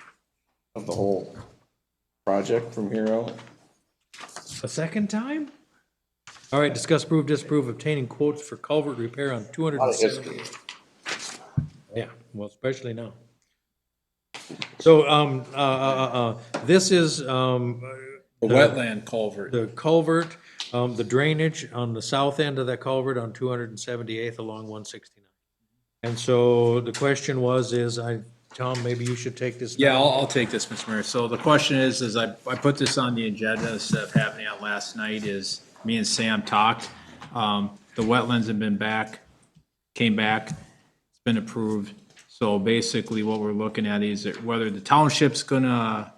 of the whole project from here out. a second time? All right, discuss, approve, disapprove obtaining quotes for culvert repair on 270. Yeah, well, especially now. So, this is, The wetland culvert. the culvert, the drainage on the south end of that culvert on 278th along 169. And so the question is, Tom, maybe you should take this. Yeah, I'll take this, Mr. Mayor. So the question is I put this on the agenda instead of having it last night, is me and Sam talked. The wetlands have been came back, it's been approved. So basically what we're looking at is that whether the township's gonna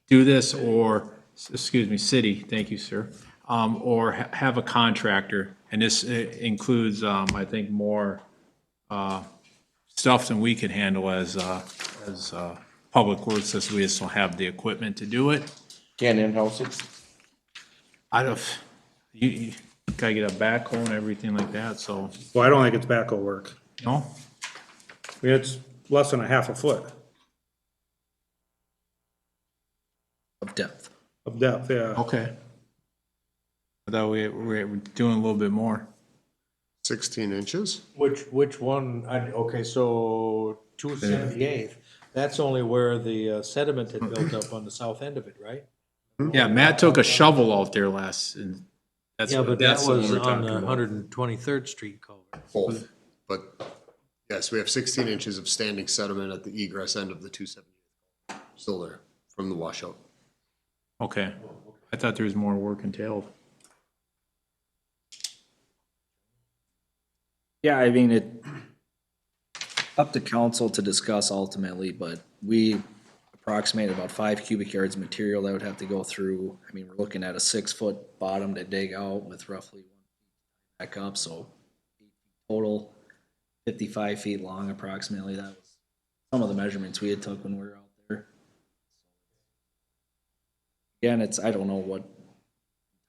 do this or, excuse me, city, thank you, sir, or have a contractor. And this includes, I think, more stuff than we could handle as Public Works, as we just don't have the equipment to do it. Can't in-house it? I don't, you gotta get a backhoe and everything like that, so, Well, I don't think it's backhoe work. no? I mean, it's less than a half a foot Of depth. of depth, yeah. Okay. I thought we're doing a little bit more. 16 inches? Which one, okay, so 278th, that's only where the sediment had built up on the south end of it, right? Yeah, Matt took a shovel out there last, and that's Yeah, what, but that that's what was we're on talking the about. 123rd Street culvert. Both. But yes, we have 16 inches of standing sediment at the egress end of the 270. Still there from the washout. Okay, I thought there was more work entailed. Yeah, I mean, it, up to council to discuss ultimately, but we approximate about 5 cubic yards of material that would have to go through. I mean, we're looking at a 6-foot bottom to dig out with roughly 1 feet back up, so 8 feet total, 55 feet long approximately. That was some of the measurements we had took when we were out there. Again, it's, I don't know what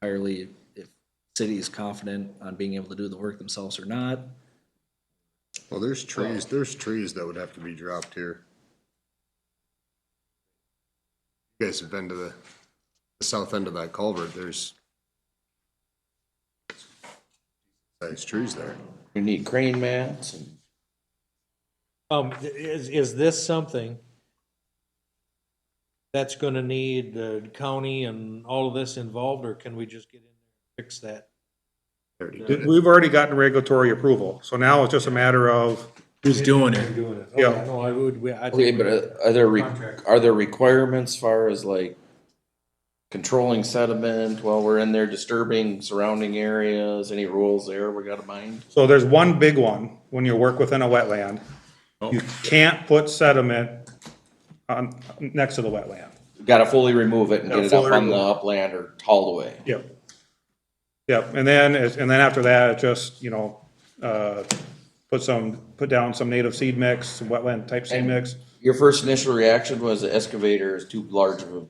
entirely, if city is confident on being able to do the work themselves or not. Well, there's trees that would have to be dropped here. You guys have been to the south end of that culvert, there's nice trees there. We need crane mats and. Is this something that's gonna need the county and all of this involved, or can we just get in there and fix that? Already did it. We've already gotten regulatory approval, so now it's just a matter of, Who's doing it? Doing it. Yeah. Okay, no, I would, I Okay, think. but are there requirements as far as like controlling sediment while we're in there, disturbing surrounding areas, any rules there we gotta mind? so there's one big one, when you work within a wetland. You can't put sediment on, next to the wetland. Gotta fully remove it and Yeah, get it up fully on the remove upland or hauled away. Yep. Yep, and then after that, it just, you know, put down some native seed mix, some wetland type seed And- mix. Your first initial reaction was the excavator is too large of a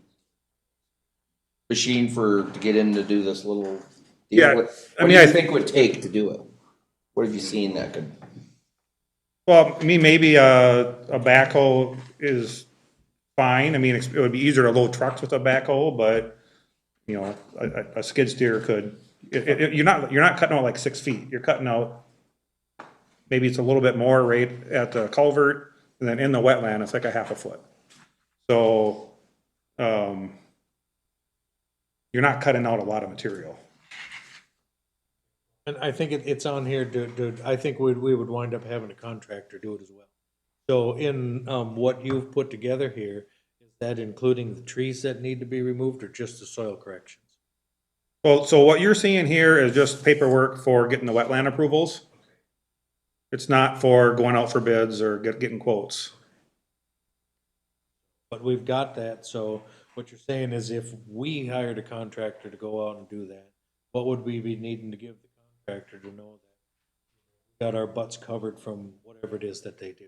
machine to get in to do this little deal? Yeah, What I do mean, you I- think would take to do it? What have you seen that could? Well, I mean, maybe a backhoe is fine. I mean, it would be easier to load trucks with a backhoe, but, you know, a skid steer could, you're not cutting out like 6 feet. You're cutting out, maybe it's a little bit more right at the culvert, and then in the wetland, it's like a half a foot. So, you're not cutting out a lot of material. And I think it's on here I think we would wind up having a contractor do it as well. So in, what you've put together here, is that including the trees that need to be removed or just the soil corrections? Well, so what you're seeing here is just paperwork for getting the wetland approvals. It's not for going out for bids or getting quotes. But we've got that, so what you're saying is if we hired a contractor to go out and do that, what would we be needing to give the contractor to know that we got our butts covered from whatever it is that they do?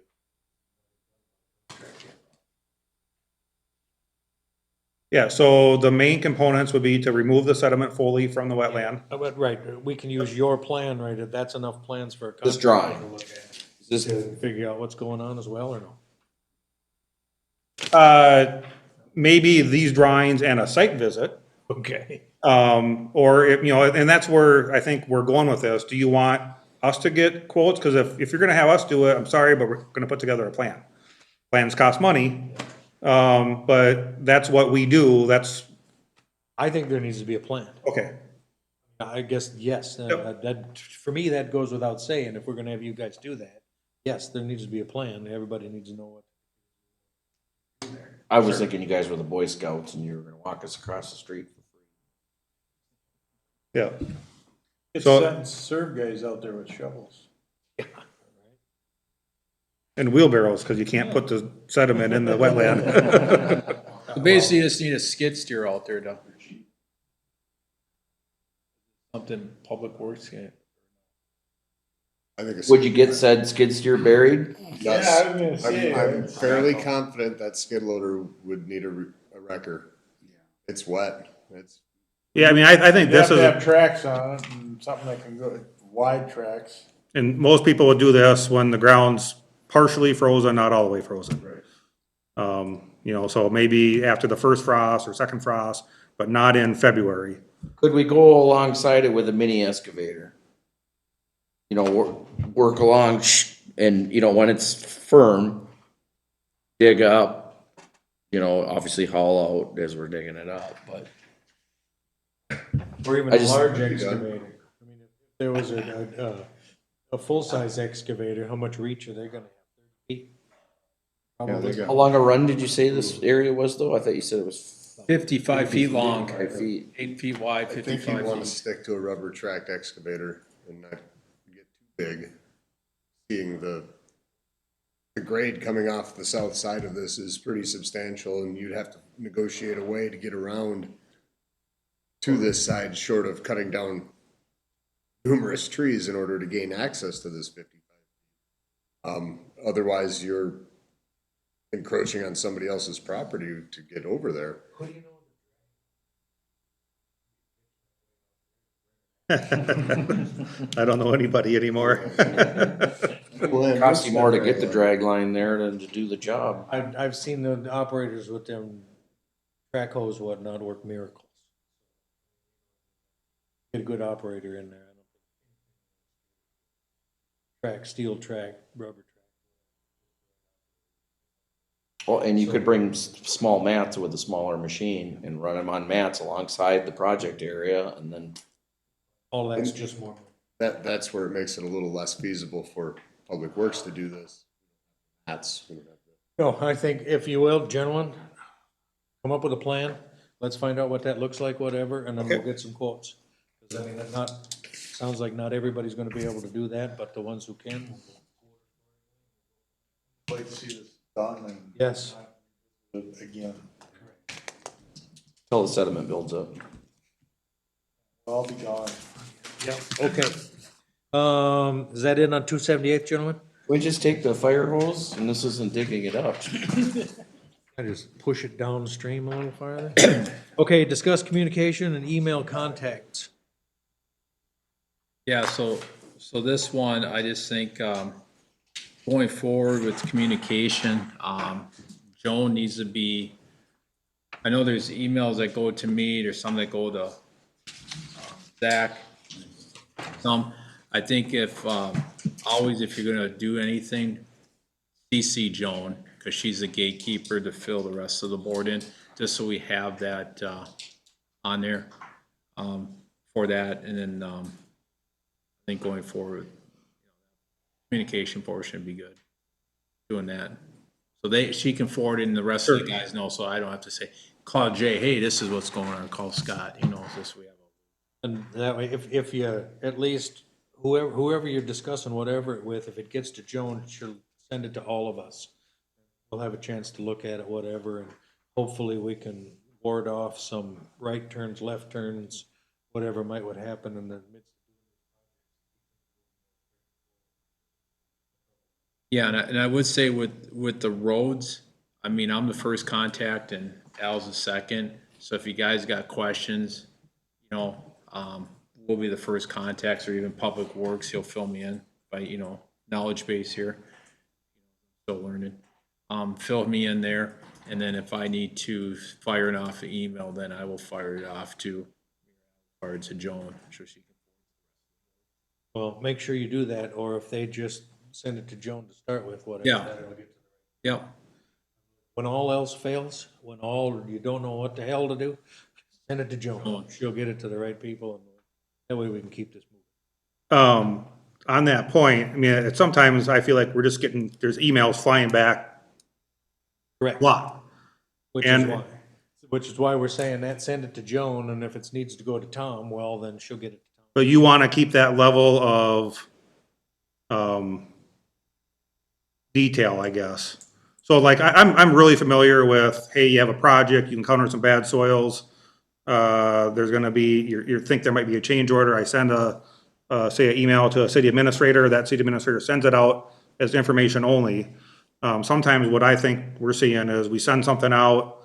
Yeah, so the main components would be to remove the sediment fully from the wetland. But right, we can use your plan, right, that's enough plans for a This contractor drawing. to look at, This, to figure out what's going on as well, or no? Maybe these drawings and a site visit. Okay. Or if, you know, and that's where I think we're going with this. Do you want us to get quotes? Because if you're gonna have us do it, I'm sorry, but we're gonna put together a plan. Plans cost money, but that's what we do. That's, I think there needs to be a plan. okay. I guess, yes, that, for me, that goes without saying, if we're gonna have you guys do that, yes, there needs to be a plan, everybody needs to know what. I was thinking you guys were the Boy Scouts and you were gonna walk us across the street for free. Yeah. It's So- setting serve guys out there with shovels. And wheelbarrows, because you can't put the sediment in the wetland. So basically, you just need a skid steer out there to. Something Public Works can. I think it's. Would you get said skid steer buried? Yes. Yeah, I was gonna say, I'm fairly confident that skid loader would need a wrecker. It's wet. It's, Yeah, I mean, I think You have this to is, have tracks on it and something that can go, wide tracks. and most people would do this when the ground's partially frozen, not all the way frozen. You know, so maybe after the first frost or second frost, but not in February. Could we go alongside it with a mini excavator? You know, work along and, you know, when it's firm, dig up, you know, obviously haul out as we're digging it up, but. Or even I a just- large excavator. I mean, if there was a full-size excavator, how much reach are they gonna have? 30 feet? Probably. How long a run did you say this area was though? I thought you said it was 55 feet long, 5 feet. 8 feet wide, I think 55 you want to feet. stick to a rubber tracked excavator and not get too big. Seeing the grade coming off the south side of this is pretty substantial, and you'd have to negotiate a way to get around to this side, short of cutting down numerous trees in order to gain access to this 55. Otherwise, you're encroaching on somebody else's property to get over there. I don't know anybody anymore. Costs you more to get the drag line there than to do the job. I've seen the operators with them track hose whatnot work miracles. Get a good operator in there. Track, steel track, rubber track. Well, and you could bring small mats with a smaller machine and run them on mats alongside the project area and then. All that's just more. That's where it makes it a little less feasible for Public Works to do this. No, I think if you will, gentlemen, come up with a plan. Let's find out what that looks like, whatever, and then we'll get some quotes. 'Cause I mean, sounds like not everybody's gonna be able to do that, but the ones who can. Like to see this done and. Yes. Again, Till the sediment builds up. I'll be gone. Yeah, okay. Is that it on 278th, gentlemen? We just take the fire hose and this isn't digging it up. I just push it downstream a little farther. Okay, discuss communication and email contacts. Yeah, so this one, I just think, going forward with communication, Joan needs to be, I know there's emails that go to me, there's some that go to Zach. I think if, always if you're gonna do anything, CC Joan, cause she's the gatekeeper to fill the rest of the board in, just so we have that, on there, for that, and then, I think going forward, communication portion would be good, doing that. So she can forward it and the rest of the guys know, so I don't have to say, call Jay, hey, this is what's going on, call Scott, this we have. And that way, if you, at least, whoever you're discussing whatever it with, if it gets to Joan, she'll send it to all of us. We'll have a chance to look at it, whatever, and hopefully we can ward off some right turns, left turns, whatever would happen in the midst. Yeah, and I would say with the roads, I mean, I'm the first contact and Al's the second, so if you guys got questions, we'll be the first contacts, or even Public Works, he'll fill me in by, knowledge base here. Still learning. Fill me in there, and then if I need to fire it off an email, then I will fire it off to Joan, so she can. Well, make sure you do that, or if they just send it to Joan to start with, whatever. Yeah. that'll get to Yep. When all else fails, when you don't know what the hell to do, send it to Joan. She'll get it to the right people, and that way we can keep this moving. On that point, I mean, sometimes I feel like we're just there's emails flying back Correct. a lot. Which is why we're saying that, send it to Joan, and if it needs to go to Tom, well, then she'll get it to Tom. But you want to keep that level of detail, I guess. So like, I'm really familiar with, hey, you have a project, you encounter some bad soils. There's gonna be, you think there might be a change order. I send say an email to a city administrator, that city administrator sends it out as information only. Sometimes what I think we're seeing is we send something out,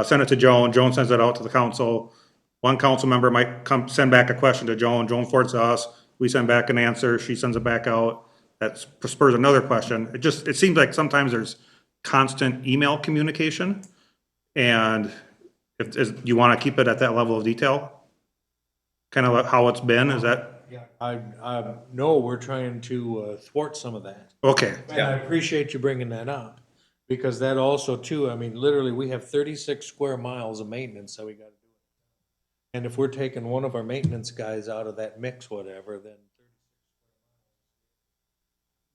send it to Joan, Joan sends it out to the council. One council member might come, send back a question to Joan, Joan forwards to us, we send back an answer, she sends it back out. That spurs another question. It seems like sometimes there's constant email communication. And you want to keep it at that level of detail? Kind of how it's been, is that, I know we're trying to thwart some of that. okay, And I appreciate you bringing that up, because that also too, I mean, literally, we have 36 square miles of maintenance that we gotta do. And if we're taking one of our maintenance guys out of that mix, whatever, then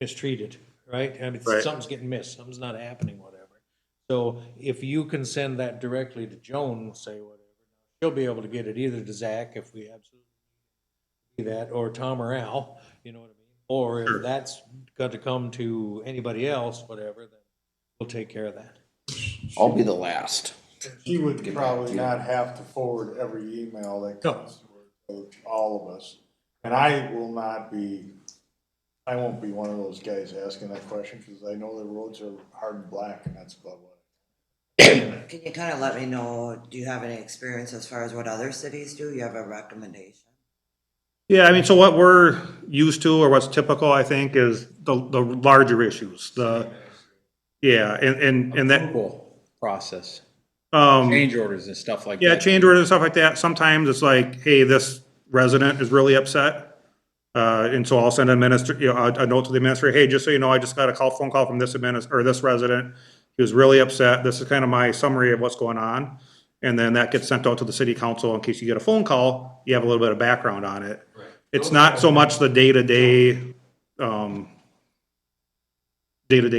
mistreated, right? I mean, Right. something's getting missed, something's not happening, whatever. So if you can send that directly to Joan, say whatever, she'll be able to get it either to Zach if we absolutely need that, or Tom or Al, you know what I mean? Or if that's got to come to anybody else, whatever, then we'll take care of that. I'll be the last. She would probably not have to forward every email that comes to her, to all of us. And I will not be, I won't be one of those guys asking that question, because I know the roads are hard and black, and that's about what. Can you kind of let me know, do you have any experience as far as what other cities do? You have a recommendation? yeah, I mean, so what we're used to, or what's typical, I think, is the larger issues, yeah, and that, Approval process, um. change orders and stuff like that. Yeah, change orders and stuff like that. Sometimes it's like, hey, this resident is really upset. And so I'll send a note to the administrator, hey, just so you know, I just got a phone call from this or this resident. He was really upset. This is kind of my summary of what's going on. And then that gets sent out to the city council in case you get a phone call, you have a little bit of background on it. Right. It's not so much the day-to-day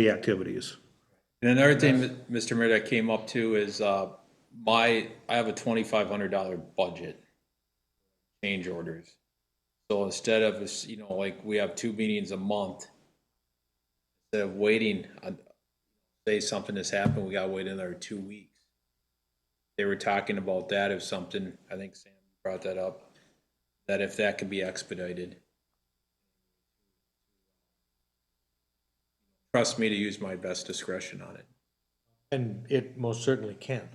activities. And another thing, Mr. Mayor, that came up too is, I have a $2,500 budget, change orders. So instead of, like we have 2 meetings a month, instead of waiting, say something has happened, we gotta wait another 2 weeks. They were talking about that if something, I think Sam brought that up, that if that could be expedited. Trust me to use my best discretion on it. And it most certainly can.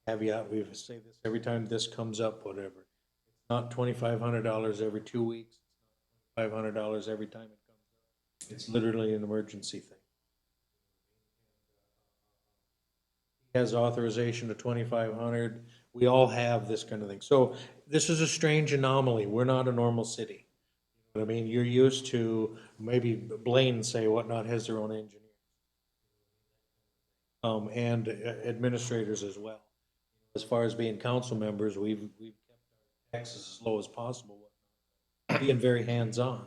Caveat, we say this every time this comes up, whatever. It's not $2,500 every 2 weeks, $500 every time it comes up. It's literally an emergency thing. He has authorization to 2,500. We all have this kind of thing. So this is a strange anomaly. We're not a normal city. You know what I mean? You're used to, maybe Blaine, say whatnot, has their own engineer. And administrators as well. As far as being council members, we've kept our taxes as low as possible, being very hands-on.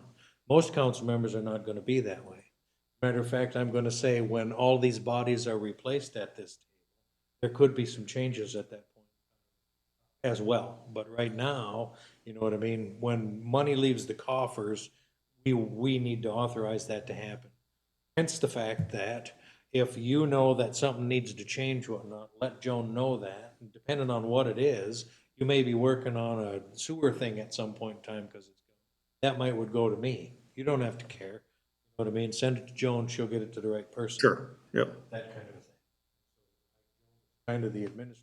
Most council members are not gonna be that way. Matter of fact, I'm gonna say, when all these bodies are replaced at this table, there could be some changes at that point as well. But right now, you know what I mean, when money leaves the coffers, we need to authorize that to happen. Hence the fact that if you know that something needs to change, whatnot, let Joan know that. And depending on what it is, you may be working on a sewer thing at some point in time, because that would go to me. You don't have to care. You know what I mean? Send it to Joan, she'll get it to the right person. Sure, yep. That kind of thing. Kind of the administrator.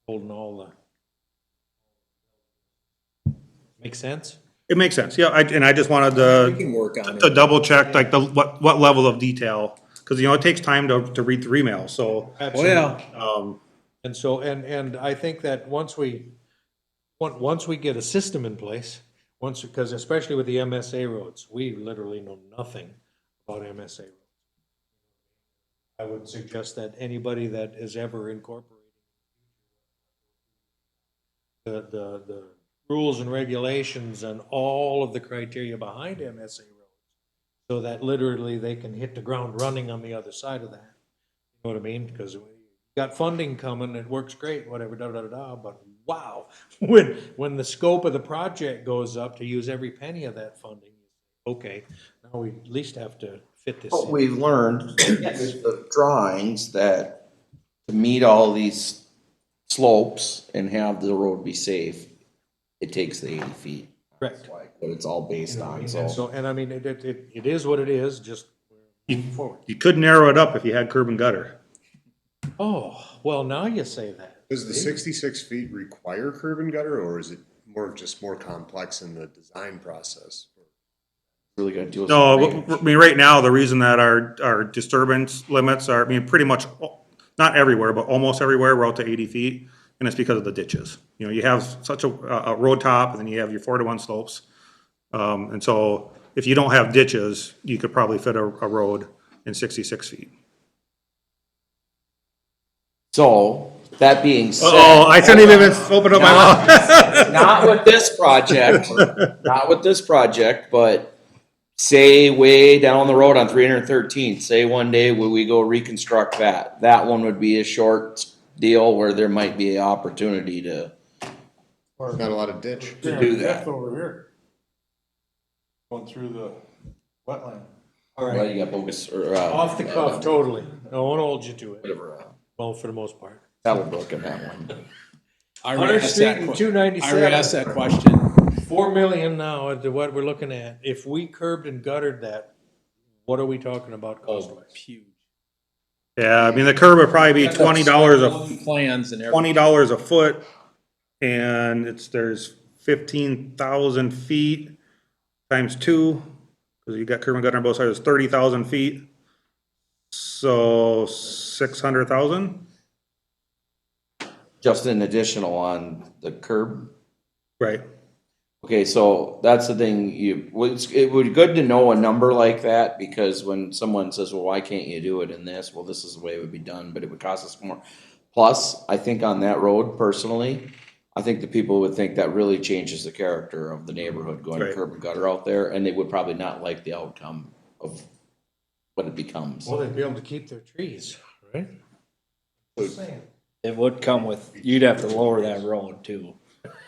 Holding all the. Make sense? It makes sense, yeah, and I just wanted We can work on to it. double check, like, what level of detail, because, it takes time to read through emails, so. Absolutely. Yeah. And so, and I think that once we get a system in place, because especially with the MSA roads, we literally know nothing about MSA roads. I would suggest that anybody that is ever incorporating the rules and regulations and all of the criteria behind MSA roads, so that literally they can hit the ground running on the other side of that. You know what I mean? Because we got funding coming, it works great, whatever, but wow, when the scope of the project goes up to use every penny of that funding, okay, now we at least have to fit this But in. we've learned with the drawings that to meet all these slopes and have the road be safe, it takes the 80 feet. Correct. What it's all based on, And so. so, and I mean, it is what it is, just moving forward. You could narrow it up if you had curb and gutter. Oh, well, now you say that. Does the 66 feet require curb and gutter, or is it just more complex in the design process? Really gotta deal with No, some drainage. I mean, right now, the reason that our disturbance limits are, I mean, pretty much, not everywhere, but almost everywhere, we're out to 80 feet, and it's because of the ditches. You know, you have such a road top, and then you have your 4-to-1 slopes. And so if you don't have ditches, you could probably fit a road in 66 feet. So, that being said. Oh, I couldn't even open up my mouth. Not with this project, not with this project, but say way down the road on 313th, say one day when we go reconstruct that, that one would be a short deal where there might be an opportunity to Not a lot of ditch. do that. Over here. Going through the wetland. All Well, right, you got bogus, or, off the cuff, totally. No one holds you to it. whatever, Well, for the most part. Saddlebrook in that one. I Hunter already asked Street that and que- 297. I already asked that question. 4 million now at what we're looking at. If we curbed and guttered that, what are we talking about cost-wise? Huge. Yeah, I mean, the curb would probably be $20 Plans and everything. $20 a foot, and there's 15,000 feet times 2, because you got curb and gutter on both sides, 30,000 feet. So 600,000, Just an additional on the curb. right? Okay, so that's the thing, it would be good to know a number like that, because when someone says, well, why can't you do it in this? Well, this is the way it would be done, but it would cost us more. Plus, I think on that road personally, I think the people would think that really changes the character of the neighborhood going Right. curb and gutter out there, and they would probably not like the outcome of what it becomes. Well, they'd be able to keep their trees, right? It would come with, you'd have to lower that road too.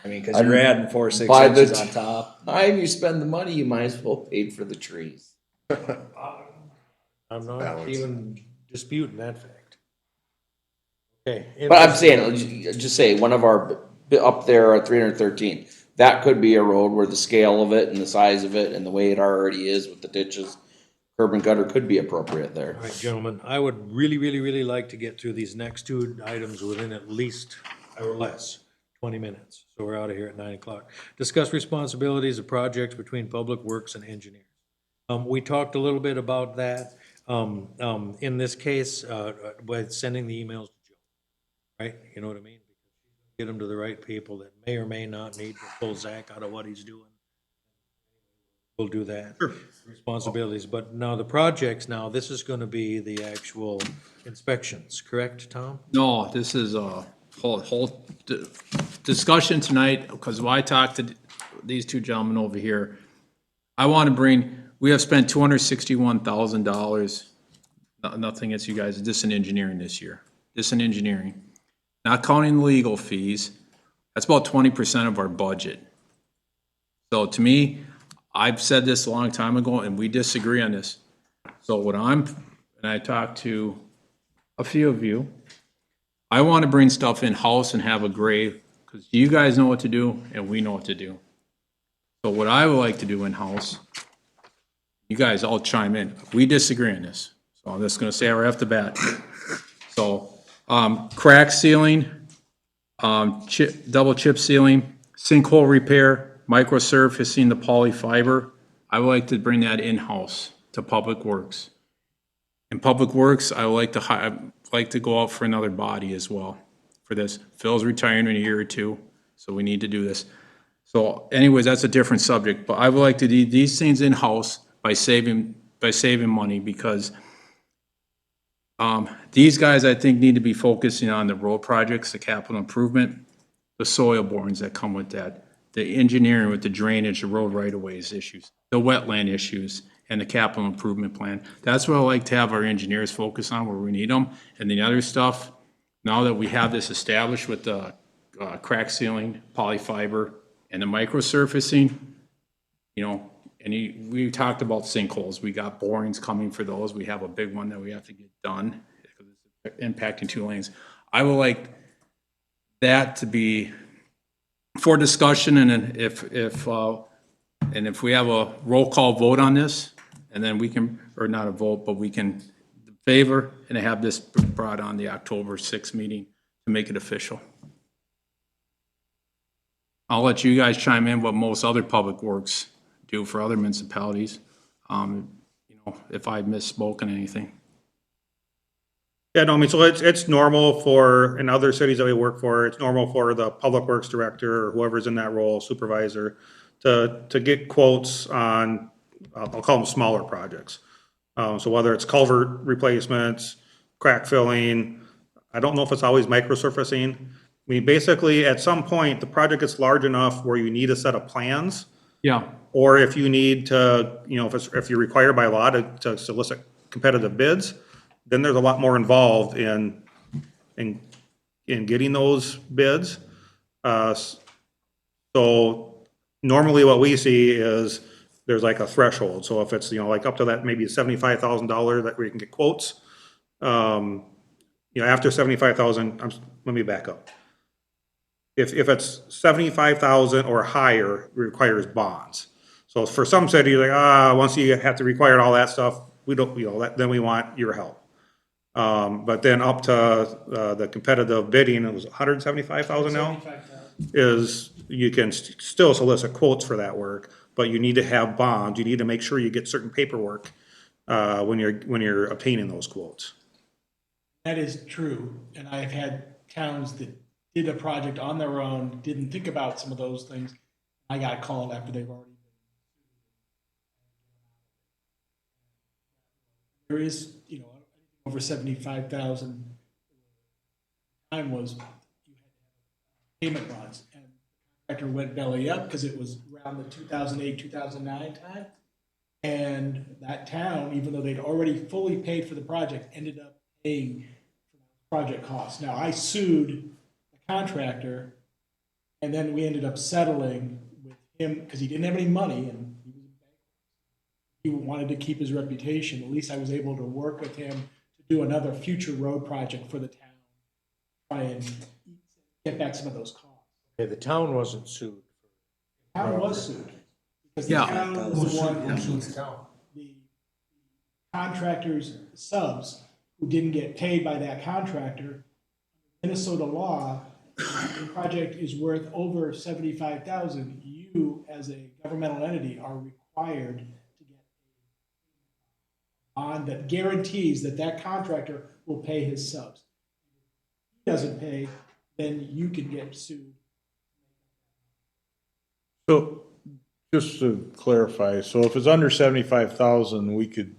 I mean, cause you're adding 4-6 By the inches on top. time you spend the money, you might as well pay for the trees. I'm not Balance. even disputing that fact. Okay. But I'm saying, just say, one of our, up there at 313, that could be a road where the scale of it and the size of it and the way it already is with the ditches, curb and gutter could be appropriate there. All right, gentlemen, I would really, really, really like to get through these next 2 items within at least, or less, 20 minutes. So we're out of here at 9 o'clock. Discuss responsibilities of projects between Public Works and engineers. We talked a little bit about that, in this case, by sending the emails to Joe, right? You know what I mean? Get them to the right people that may or may not need to pull Zach out of what he's doing. We'll do that. Responsibilities, but now the projects, now this is gonna be the actual inspections, correct, Tom? No, this is a whole discussion tonight, because when I talked to these two gentlemen over here, we have spent $261,000, nothing against you guys, just in engineering this year, just in engineering. Not counting the legal fees, that's about 20% of our budget. So to me, I've said this a long time ago, and we disagree on this. So and I talked to a few of you, I want to bring stuff in-house and have a grade, because you guys know what to do, and we know what to do. So what I would like to do in-house, you guys all chime in. We disagree on this, so I'm just gonna say it right off the bat. So, crack sealing, double chip sealing, sinkhole repair, microsurfacing the polyfiber. I would like to bring that in-house to Public Works. In Public Works, I would like to go out for another body as well for this. Phil's retiring in a year or 2, so we need to do this. So anyways, that's a different subject, but I would like to do these things in-house by saving money, because these guys, I think, need to be focusing on the road projects, the capital improvement, the soil borings that come with that, the engineering with the drainage, the road right-of-ways issues, the wetland issues, and the capital improvement plan. That's what I like to have our engineers focus on, where we need them. And the other stuff, now that we have this established with the crack sealing, polyfiber, and the microsurfacing, we talked about sinkholes. We got borings coming for those. We have a big one that we have to get done because it's impacting 2 lanes. I would like that to be for discussion, and if we have a roll call vote on this, and then we can, or not a vote, but we can favor and have this brought on the October 6th meeting to make it official. I'll let you guys chime in what most other public works do for other municipalities. If I've misspoken anything. Yeah, no, I mean, so it's normal for, in other cities that we work for, it's normal for the public works director or whoever's in that role, supervisor, to get quotes on, I'll call them smaller projects. So whether it's culvert replacements, crack filling, I don't know if it's always microsurfacing. I mean, basically, at some point, the project gets large enough where you need a set of plans. Yeah. Or if you need to, if you're required by law to solicit competitive bids, then there's a lot more involved in getting those bids. So normally what we see is there's like a threshold. So if it's, like up to that, maybe $75,000 that we can get quotes. After 75,000, let me back up. If it's 75,000 or higher, it requires bonds. So for some cities, once you have to require all that stuff, we don't, then we want your help. But then up to the competitive bidding, it was 175,000 now, 75,000. is you can still solicit quotes for that work, but you need to have bonds. You need to make sure you get certain paperwork when you're obtaining those quotes. That is true, and I've had towns that did a project on their own, didn't think about some of those things. I got called after they've already. There is, over 75,000. Time was you had payment runs, and the contractor went belly up because it was around the 2008, 2009 time, and that town, even though they'd already fully paid for the project, ended up paying for the project costs. Now I sued the contractor, and then we ended up settling with him because he didn't have any money and he wanted to keep his reputation. At least I was able to work with him to do another future road project for the town, try and get back some of those costs. Okay, the town wasn't sued. The town was sued. Because the Yeah. town was the one, the contractor's subs who didn't get paid by that contractor. Minnesota law, if the project is worth over 75,000, you as a governmental entity are required to get a bond that guarantees that that contractor will pay his subs. If he doesn't pay, then you can get sued. So, just to clarify, so if it's under 75,000, we could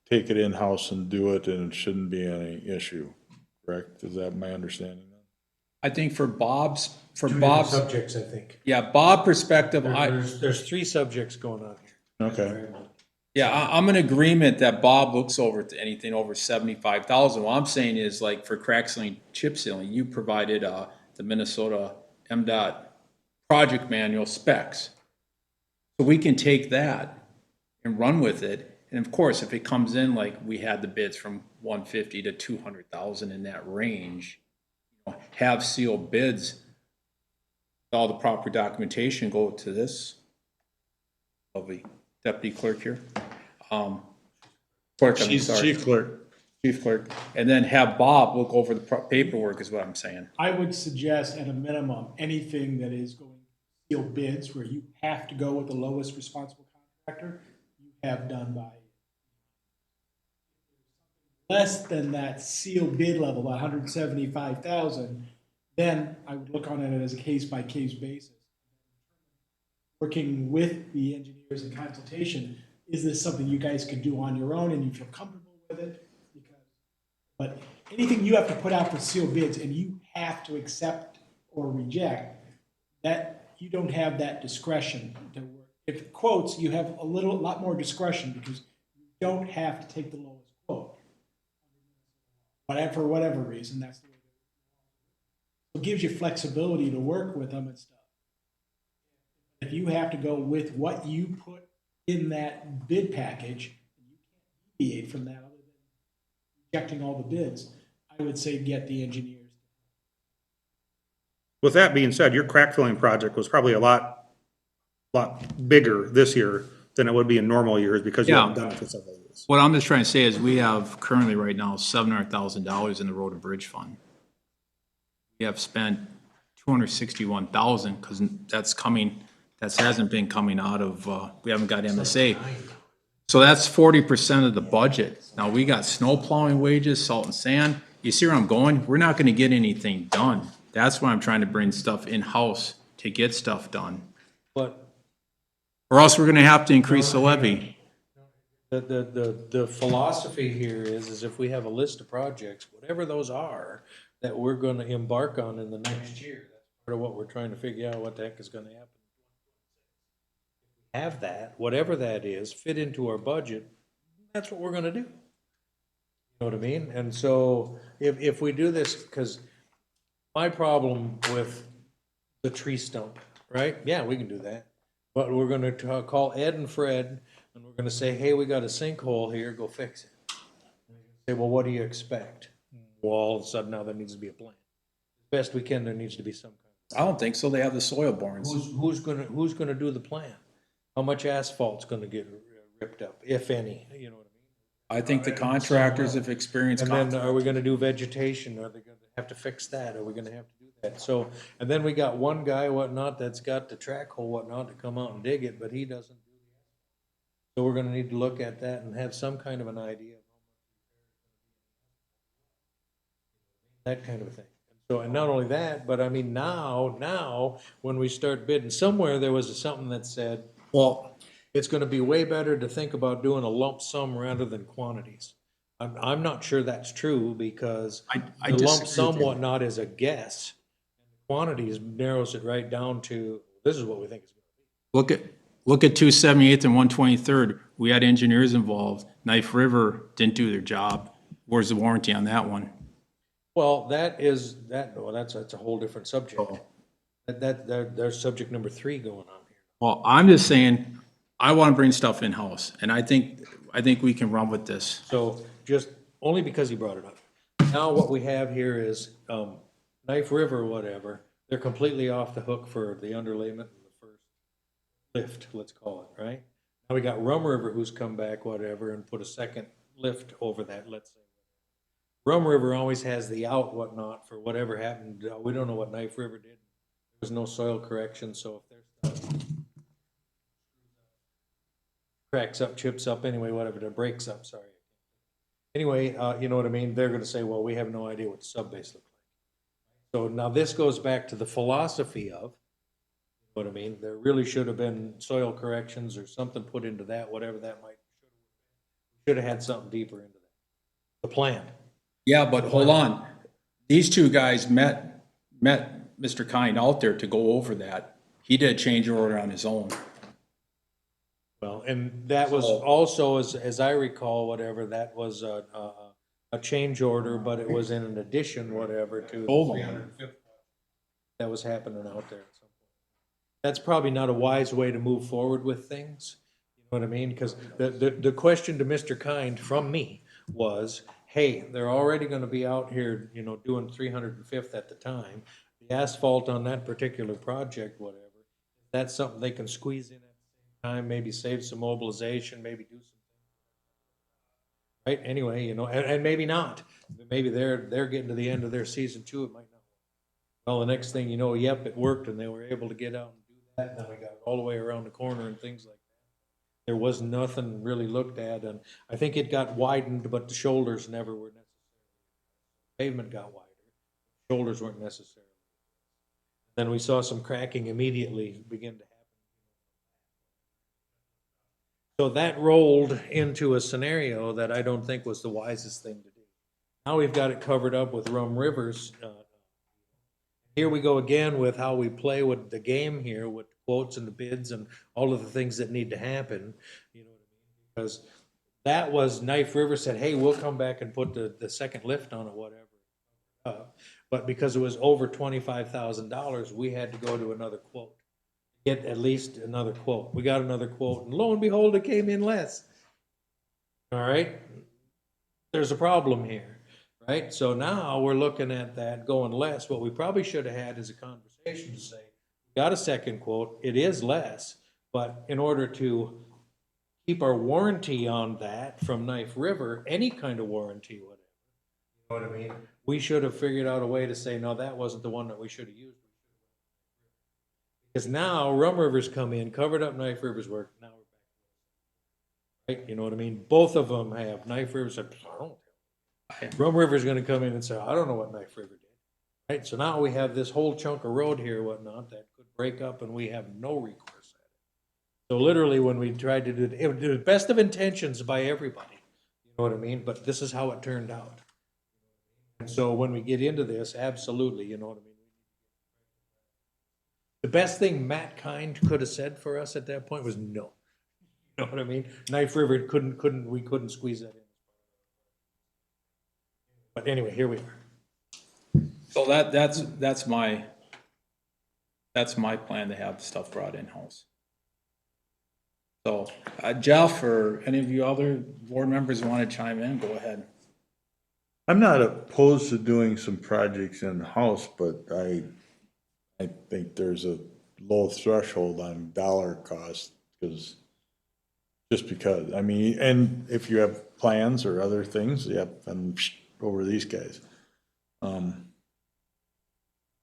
take it in-house and do it and it shouldn't be any issue, correct? Is that my understanding? I think for Bob's, Two different subjects, I think. yeah, Bob perspective, There's three subjects going on here. Okay. Yeah, I'm in agreement that Bob looks over to anything over 75,000. What I'm saying is like for crack sealing, chip sealing, you provided the Minnesota MDOT project manual specs. So we can take that and run with it. And of course, if it comes in like we had the bids from 150 to 200,000 in that range, have sealed bids, all the proper documentation go to this lovely deputy clerk here. Clerk, I'm sorry. Chief clerk. Chief clerk, and then have Bob look over the paperwork is what I'm saying. I would suggest at a minimum, anything that is going to seal bids where you have to go with the lowest responsible contractor, you have done by. Less than that sealed bid level, 175,000, then I would look on it as a case-by-case basis. Working with the engineers in consultation, is this something you guys can do on your own and you feel comfortable with it? But anything you have to put out for sealed bids and you have to accept or reject, that you don't have that discretion to work. If quotes, you have a lot more discretion because you don't have to take the lowest quote. But for whatever reason, that's the way it gives you flexibility to work with them and stuff. If you have to go with what you put in that bid package, you can't deviate from that other than rejecting all the bids. I would say get the engineers. With that being said, your crack filling project was probably a lot bigger this year than it would be in normal years because you Yeah. haven't done it for several years. What I'm just trying to say is we have currently right now $700,000 in the road and bridge fund. We have spent 261,000 because that hasn't been coming out of, we haven't got MSA. So that's 40% of the budget. Now, we got snow plowing wages, salt and sand. You see where I'm going? We're not gonna get anything done. That's why I'm trying to bring stuff in-house to get stuff done. But Or else we're gonna have to increase the levy. the philosophy here is if we have a list of projects, whatever those are, that we're gonna embark on in the next year, that's part of what we're trying to figure out what the heck is gonna happen. Have that, whatever that is, fit into our budget, that's what we're gonna do. You know what I mean? And so if we do this, because my problem with the tree stump, right? Yeah, we can do that. But we're gonna call Ed and Fred, and we're gonna say, hey, we got a sinkhole here, go fix it. Say, well, what do you expect? Well, all of a sudden now there needs to be a plan. Best we can, there needs to be some kind I don't think so. They have the soil borings. of. Who's gonna do the plan? How much asphalt's gonna get ripped up, if any, you know what I mean? I think the contractors have experienced. And then are we gonna do vegetation? Are they gonna have to fix that? Are we gonna have to do that? So, and then we got one guy, whatnot, that's got the track hole, whatnot, to come out and dig it, but he doesn't do it. So we're gonna need to look at that and have some kind of an idea. That kind of a thing. So, and not only that, but I mean, now, when we start bidding, somewhere there was something that said, well, it's gonna be way better to think about doing a lump sum rather than quantities. I'm not sure that's true, because I the lump disagree with sum you. whatnot is a guess. Quantities narrows it right down to, this is what we think it's gonna be. Look at 278th and 123rd. We had engineers involved. Knife River didn't do their job. Where's the warranty on that one? Well, that's a whole different subject. There's subject number 3 going on here. Well, I'm just saying, I want to bring stuff in-house, and I think we can run with this. So just, only because he brought it up. Now what we have here is, Knife River, whatever, they're completely off the hook for the underlayment and the first lift, let's call it, right? Now we got Rum River who's come back, whatever, and put a second lift over that, let's say. Rum River always has the out, whatnot, for whatever happened. We don't know what Knife River did. There was no soil correction, so if there's stuff cracks up, chips up, anyway, whatever, it breaks up, sorry. Anyway, you know what I mean? They're gonna say, well, we have no idea what the subbase looks like. So now this goes back to the philosophy of, you know what I mean? There really should have been soil corrections or something put into that, whatever that might. Should have had something deeper into that. The plan. Yeah, but hold on. These two guys met Mr. Kind out there to go over that. He did a change order on his own. Well, and that was also, as I recall, whatever, that was a change order, but it was in an addition, whatever, to the 350 that was happening out there at some point. That's probably not a wise way to move forward with things. You know what I mean? Because the question to Mr. Kind from me was, hey, they're already gonna be out here, you know, doing 305th at the time. The asphalt on that particular project, whatever, that's something they can squeeze in at the same time, maybe save some mobilization, maybe do some things. Right, anyway, you know, and maybe not. Maybe they're getting to the end of their season too, it might not. Well, the next thing you know, yep, it worked and they were able to get out and do that, and then we got it all the way around the corner and things like that. There was nothing really looked at, and I think it got widened, but the shoulders never were necessary. Pavement got wider, shoulders weren't necessary. Then we saw some cracking immediately begin to happen. So that rolled into a scenario that I don't think was the wisest thing to do. Now we've got it covered up with Rum Rivers. Here we go again with how we play with the game here, with the quotes and the bids and all of the things that need to happen. You know what I mean? Because that was, Knife River said, hey, we'll come back and put the second lift on it, whatever. But because it was over $25,000, we had to go to another quote. Get at least another quote. We got another quote, and lo and behold, it came in less. All right? There's a problem here, right? So now we're looking at that going less. What we probably should have had is a conversation to say, got a second quote, it is less, but in order to keep our warranty on that from Knife River, any kind of warranty, whatever. You know what I mean? We should have figured out a way to say, no, that wasn't the one that we should have used. Because now Rum River's come in, covered up Knife River's work, now we're back. Right, you know what I mean? Both of them have. Knife River said, I don't. Rum River's gonna come in and say, I don't know what Knife River did. Right, so now we have this whole chunk of road here, whatnot, that could break up and we have no recourse at it. So literally, when we tried to do it was the best of intentions by everybody, you know what I mean? But this is how it turned out. And so when we get into this, absolutely, you know what I mean? The best thing Matt Kind could have said for us at that point was no. You know what I mean? Knife River we couldn't squeeze that in. But anyway, here we are. So that's my plan, to have stuff brought in-house. So, Jeff, or any of you other board members want to chime in, go ahead. I'm not opposed to doing some projects in-house, but I think there's a low threshold on dollar cost, just because, I mean, and if you have plans or other things, yep, and over these guys.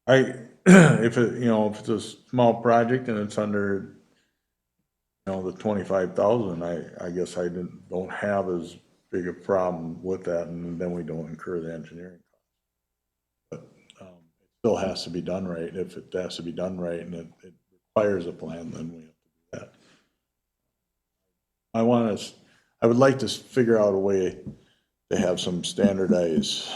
If it's a small project and it's under, the 25,000, I guess I don't have as big a problem with that, and then we don't incur the engineering cost. But it still has to be done right. If it has to be done right and it requires a plan, then we have to do that. I would like to figure out a way to have some standardized,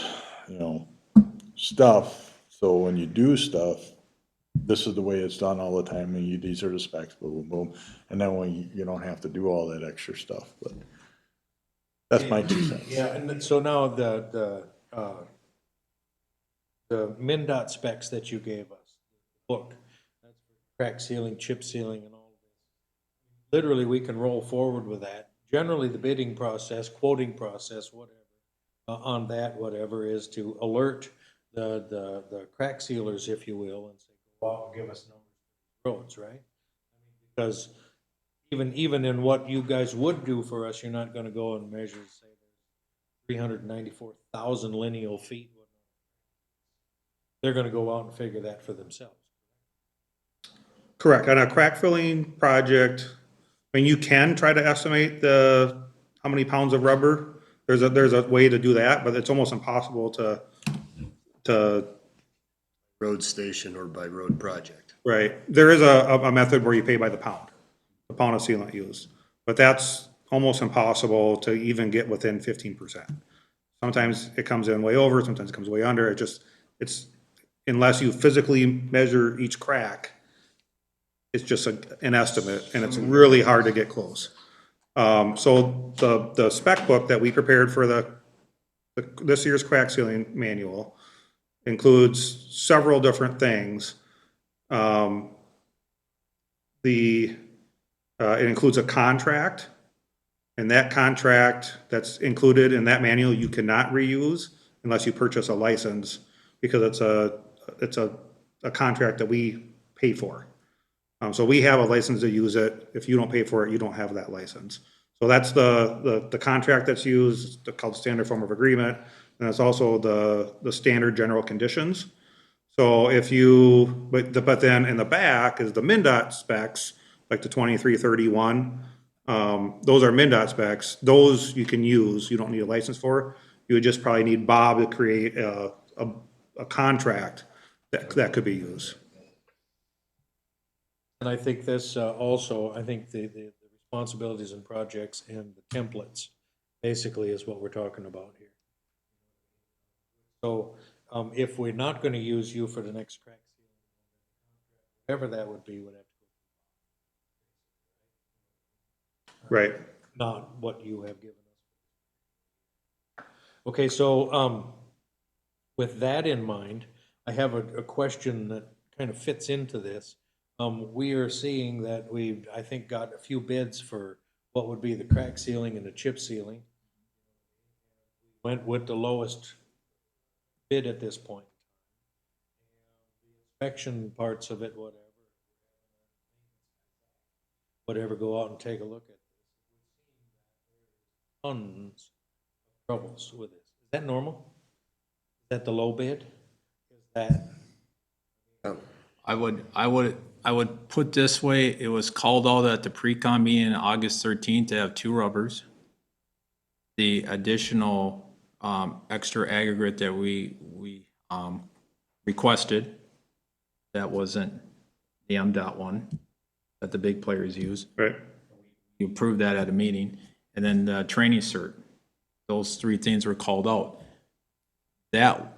stuff. So when you do stuff, this is the way it's done all the time, and these are the specs, boom, boom, boom. And then when you don't have to do all that extra stuff, but that's my 2 cents. Yeah, and then, so now the MnDOT specs that you gave us, book, that's for crack sealing, chip sealing, and all of this. Literally, we can roll forward with that. Generally, the bidding process, quoting process, whatever, on that, whatever, is to alert the crack sealers, if you will, and say, go out and give us numbers for roads, right? Because even in what you guys would do for us, you're not gonna go and measure, say, 394,000 lineal feet. They're gonna go out and figure that for themselves. Correct. On a crack filling project, I mean, you can try to estimate how many pounds of rubber. There's a way to do that, but it's almost impossible to Road station or by road project. right. There is a method where you pay by the pound of sealant used, but that's almost impossible to even get within 15%. Sometimes it comes in way over, sometimes it comes way under. It's unless you physically measure each crack, it's just an estimate, and it's really hard to get close. So the spec book that we prepared for this year's crack sealing manual includes several different things. It includes a contract, and that contract that's included in that manual you cannot reuse unless you purchase a license, because it's a contract that we pay for. So we have a license to use it. If you don't pay for it, you don't have that license. So that's the contract that's used, called standard form of agreement, and it's also the standard general conditions. So but then in the back is the MnDOT specs, like the 2331. Those are MnDOT specs. Those you can use. You don't need a license for. You would just probably need Bob to create a contract that could be used. And I think this also, I think the responsibilities and projects and the templates basically is what we're talking about here. So if we're not going to use you for the next crack sealing, whatever that would be, would have to go. Right. Not what you have given us. Okay, so with that in mind, I have a question that kind of fits into this. We are seeing that we've, I think, got a few bids for what would be the crack sealing and the chip sealing. Went with the lowest bid at this point. The inspection parts of it, whatever, go out and take a look at this. tons of troubles with this. Is that normal? Is that the low bid? Is that? I would put this way, it was called out at the pre-con meeting on August 13th to have 2 rubbers. The additional, extra aggregate that we requested, that wasn't the MDOT one that the big players use. Right. You approved that at a meeting. And then the training cert, those 3 things were called out. That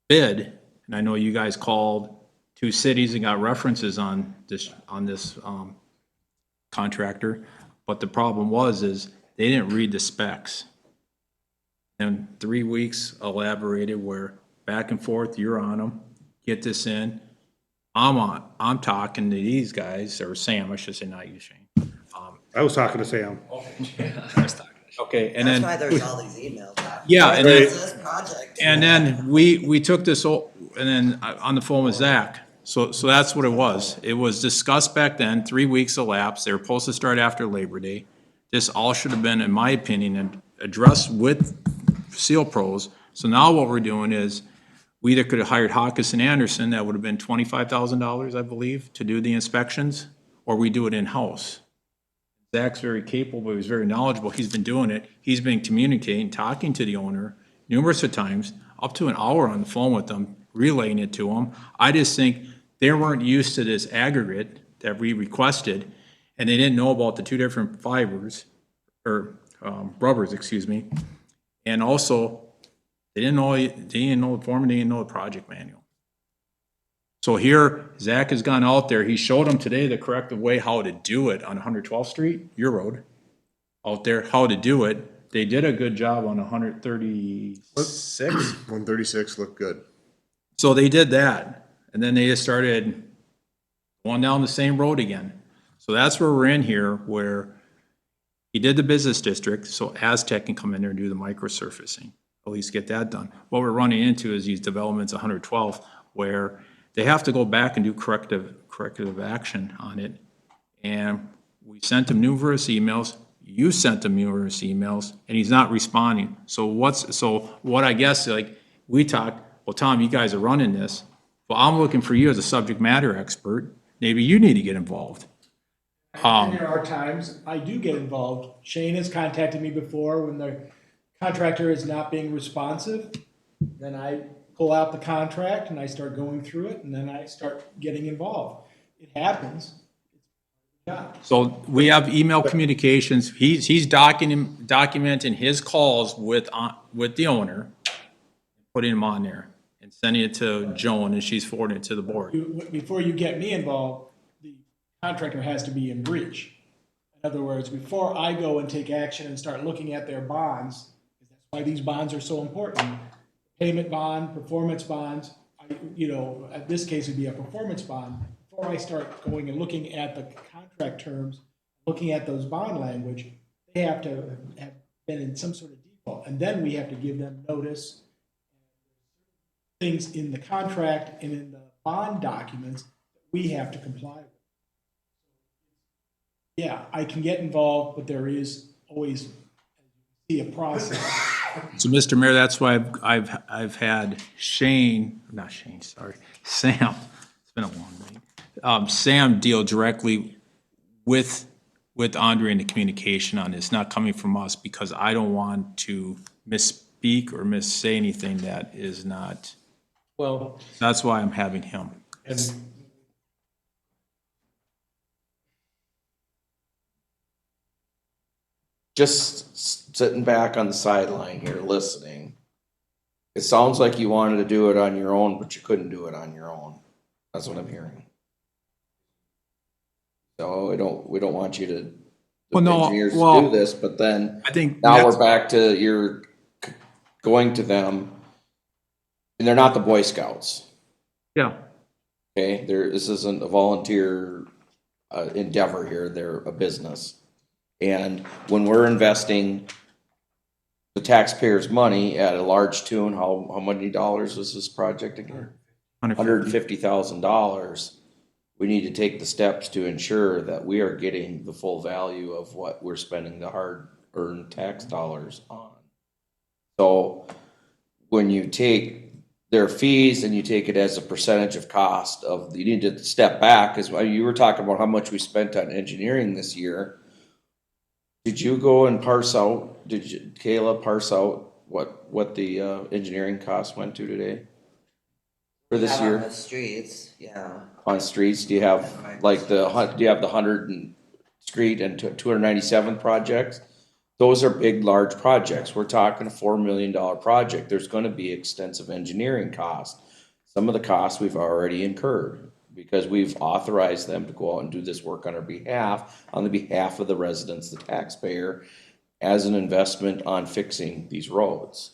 bid, and I know you guys called 2 cities and got references on this contractor, but the problem is they didn't read the specs. And 3 weeks elaborated where back and forth, you're on them, get this in. I'm talking to these guys, or Sam, I should say, not you, Shane. I was talking to Sam. Okay, and That's then. why there's all these emails. Yeah, and then, This project. and then we took this, and then on the phone with Zach. So that's what it was. It was discussed back then, 3 weeks elapsed. They were supposed to start after Labor Day. This all should have been, in my opinion, addressed with Seal Pros. So now what we're doing is, we either could have hired Hawkins and Anderson, that would have been $25,000, I believe, to do the inspections, or we do it in-house. Zach's very capable, he's very knowledgeable, he's been doing it, he's been communicating, talking to the owner numerous of times, up to an hour on the phone with them, relaying it to them. I just think they weren't used to this aggregate that we requested, and they didn't know about the 2 different fibers, or rubbers, excuse me. And also, they didn't know the form, and they didn't know the project manual. So here, Zach has gone out there, he showed them today the corrective way how to do it on 112th Street, your road, out there, how to do it. They did a good job on 136. 136 looked good. So they did that, and then they just started going down the same road again. So that's where we're in here, where he did the business district, so Aztec can come in there and do the microsurfacing, at least get that done. What we're running into is these developments 112th, where they have to go back and do corrective action on it. And we sent him numerous emails, you sent him numerous emails, and he's not responding. So what I guess, like, we talked, well, Tom, you guys are running this. Well, I'm looking for you as a subject matter expert. Maybe you need to get involved. And there are times I do get involved. Shane has contacted me before when the contractor is not being responsive. Then I pull out the contract and I start going through it, and then I start getting involved. It happens. Yeah. So we have email communications. He's documenting his calls with the owner, putting them on there and sending it to Joan, and she's forwarding it to the board. Before you get me involved, the contractor has to be in breach. In other words, before I go and take action and start looking at their bonds, that's why these bonds are so important. Payment bond, performance bonds, at this case it'd be a performance bond. Before I start going and looking at the contract terms, looking at those bond language, they have to have been in some sort of default. And then we have to give them notice, things in the contract and in the bond documents that we have to comply with. Yeah, I can get involved, but there is always a process. So, Mr. Mayor, that's why I've had Sam, it's been a long night. Sam deal directly with Andre in the communication on this, not coming from us, because I don't want to misspeak or say anything that is not. Well, That's why I'm having him. and Just sitting back on the sideline here, listening. It sounds like you wanted to do it on your own, but you couldn't do it on your own. That's what I'm hearing. So we don't want you to, Well, no, engineers to well, do this, but then I think now that's- we're back to you're going to them, and they're not the Boy Scouts. Yeah. Okay, this isn't a volunteer endeavor here, they're a business. And when we're investing the taxpayers' money at a large tune, how many dollars was this project again? $150,000. We need to take the steps to ensure that we are getting the full value of what we're spending the hard earn tax dollars on. So when you take their fees and you take it as a percentage of cost you need to step back, because you were talking about how much we spent on engineering this year. Did you go and parse out, Kayla parse out what the engineering cost went to today? For this Out on year? the streets, yeah. On streets, do you have like do you have the 100 street and 297th projects? Those are big, large projects. We're talking a $4 million project. There's gonna be extensive engineering costs. Some of the costs we've already incurred because we've authorized them to go out and do this work on the behalf of the residents, the taxpayer, as an investment on fixing these roads.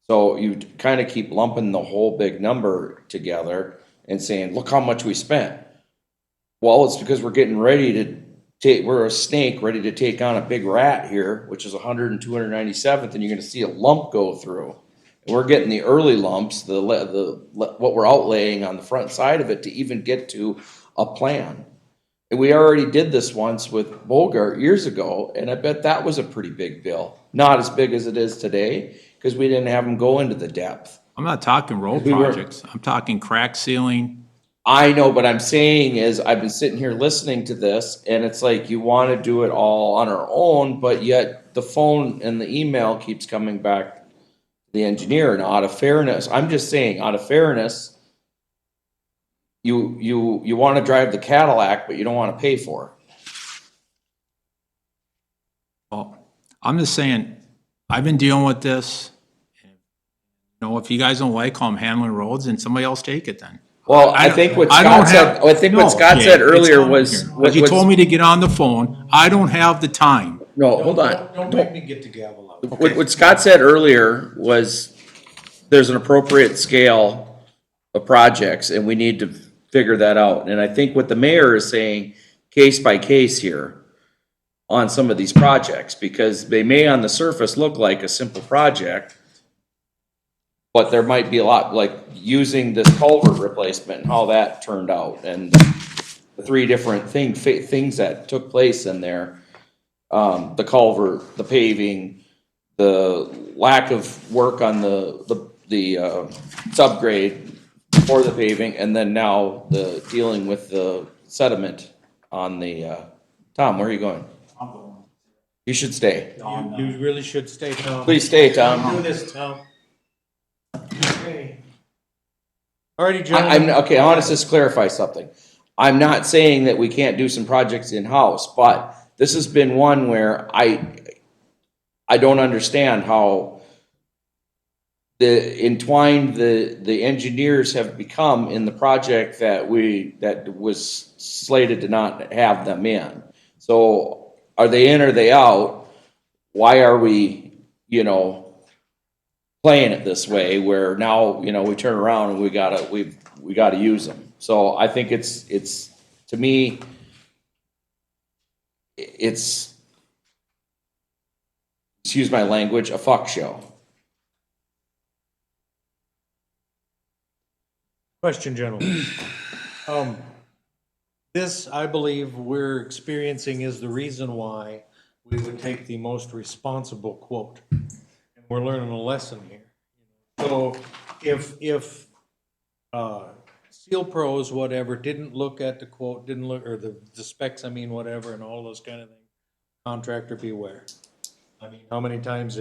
So you kind of keep lumping the whole big number together and saying, look how much we spent. Well, it's because we're getting ready to we're a snake ready to take on a big rat here, which is 100 and 297th, and you're gonna see a lump go through. And we're getting the early lumps, what we're outlaying on the front side of it to even get to a plan. And we already did this once with Bogart years ago, and I bet that was a pretty big bill. Not as big as it is today, because we didn't have them go into the depth. I'm not talking road We were- projects. I'm talking crack sealing. I know, but I'm saying is, I've been sitting here listening to this, and it's like you want to do it all on our own, but yet the phone and the email keeps coming back to the engineer. And out of fairness, I'm just saying, out of fairness, you want to drive the Cadillac, but you don't want to pay for it. Well, I'm just saying, I've been dealing with this. You know, if you guys don't like how I'm handling roads, then somebody else take it then. Well, I think what I don't Scott said, have- I think no, what Scott Jay, said it's earlier coming was. here. Like you told me to get on the phone. I don't have the time. No, hold on. Don't make me get the gavel out. What Scott said earlier was, there's an appropriate scale of projects, and we need to figure that out. And I think what the mayor is saying, case by case here, on some of these projects, because they may on the surface look like a simple project, but there might be a lot, like using this culvert replacement and how that turned out, and the three different things that took place in there. The culvert, the paving, the lack of work on the subgrade for the paving, and then now the dealing with the sediment on the, Tom, where are you going? You should stay. You really should stay, Tom. Please stay, Don't Tom. do this, Tom. Okay. Alrighty, I'm, gentlemen. okay, I want to just clarify something. I'm not saying that we can't do some projects in-house, but this has been one where I don't understand how entwined the engineers have become in the project that was slated to not have them in. So are they in or are they out? Why are we, playing it this way where now, we turn around and we gotta use them. So I think it's to me, it's, excuse my language, a fuck show. Question, gentlemen. This, I believe, we're experiencing is the reason why we would take the most responsible quote. And we're learning a lesson here. So if Steel Pros, whatever, didn't look at the quote, or the specs, whatever, and all those kind of things, contractor beware. How many times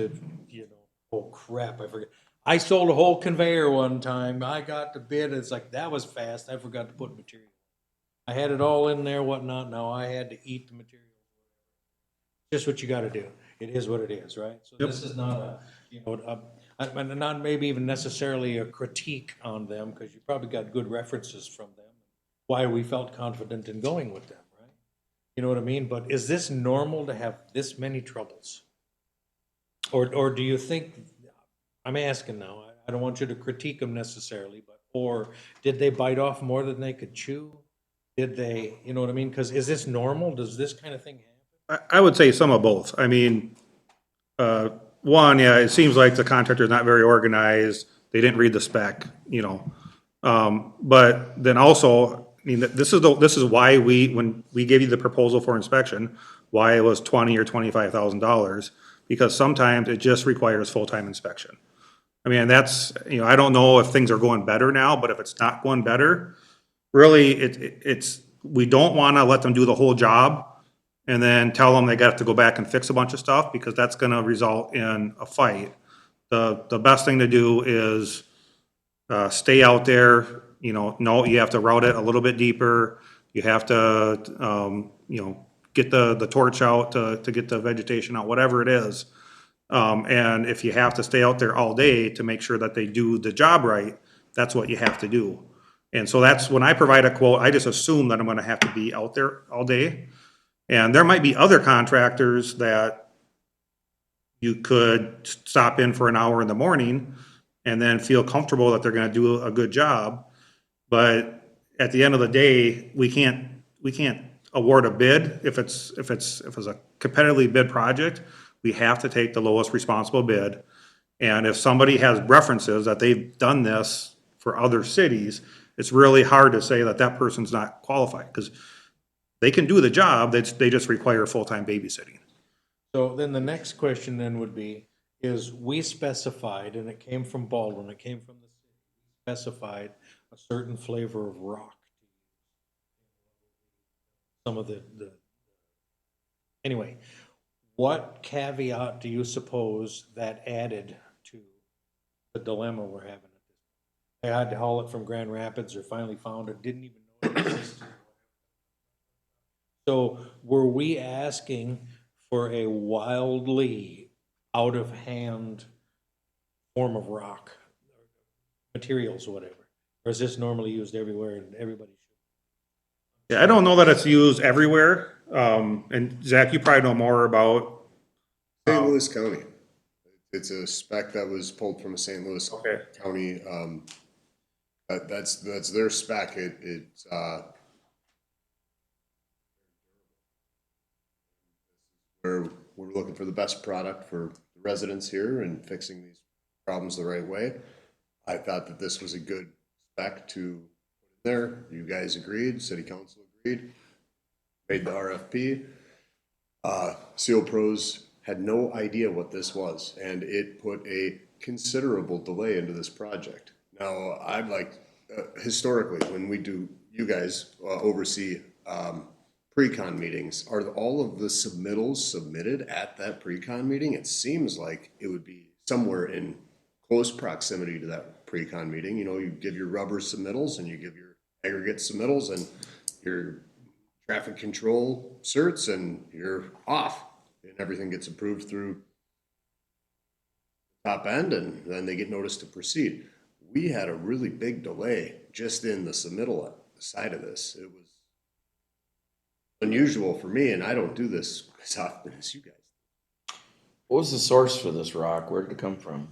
oh crap, I forget. I sold a whole conveyor one time. I got the bid. It's like, that was fast. I forgot to put material. I had it all in there, whatnot. Now I had to eat the material. Just what you got to do. It is what it is, right? So this is not not maybe even necessarily a critique on them, because you probably got good references from them. Why we felt confident in going with them, right? You know what I mean? But is this normal to have this many troubles? Or do you think, I'm asking now, I don't want you to critique them necessarily, or did they bite off more than they could chew? Did they, you know what I mean? Because is this normal? Does this kind of thing happen? I would say some of both. One, yeah, it seems like the contractor's not very organized. They didn't read the spec, But then also, this is why when we gave you the proposal for inspection, why it was $20,000 or $25,000, because sometimes it just requires full-time inspection. I mean, that's, I don't know if things are going better now, but if it's not going better, really, it's, we don't wanna let them do the whole job and then tell them they got to go back and fix a bunch of stuff, because that's gonna result in a fight. The best thing to do is, stay out there, no, you have to route it a little bit deeper. You have to, get the torch out to get the vegetation out, whatever it is. And if you have to stay out there all day to make sure that they do the job right, that's what you have to do. And so that's, when I provide a quote, I just assume that I'm gonna have to be out there all day. And there might be other contractors that you could stop in for an hour in the morning and then feel comfortable that they're gonna do a good job. But at the end of the day, we can't award a bid if it's a competitively bid project. We have to take the lowest responsible bid. And if somebody has references that they've done this for other cities, it's really hard to say that that person's not qualified, because they can do the job, they just require full-time babysitting. So then the next question then would be, is we specified, and it came from Baldwin, it came from the city, specified a certain flavor of rock. Some of the anyway, what caveat do you suppose that added to the dilemma we're having? They had to haul it from Grand Rapids, or finally found it, didn't even know it existed. So were we asking for a wildly out of hand form of rock, materials, or whatever? Or is this normally used everywhere and everybody should? Yeah, I don't know that it's used everywhere. And Zach, you probably know more about. St. Louis County. It's a spec that was pulled from a St. Louis Okay. County. That's their spec. It's we're looking for the best product for the residents here and fixing these problems the right way. I thought that this was a good spec to put in there. You guys agreed, city council agreed, made the RFP. Seal Pros had no idea what this was, and it put a considerable delay into this project. Now, I'd like, historically, when we do, you guys oversee pre-con meetings, are all of the submittals submitted at that pre-con meeting? It seems like it would be somewhere in close proximity to that pre-con meeting. You give your rubber submittals and you give your aggregate submittals and your traffic control certs, and you're off. And everything gets approved through top end, and then they get notice to proceed. We had a really big delay just in the submittal side of this. It was unusual for me, and I don't do this as often as you guys. What was the source for this rock? Where did it come from?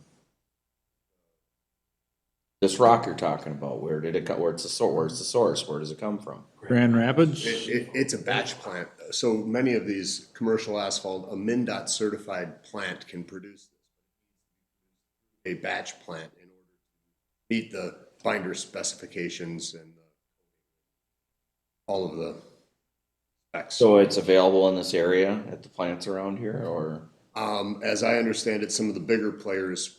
This rock you're talking about, where did it come? Where's the source? Where does it come from? Grand Rapids? It's a batch plant. So many of these commercial asphalt, a MnDOT certified plant can produce a batch plant in order to meet the binder specifications and all of the specs. So it's available in this area at the plants around here, or? As I understand it, some of the bigger players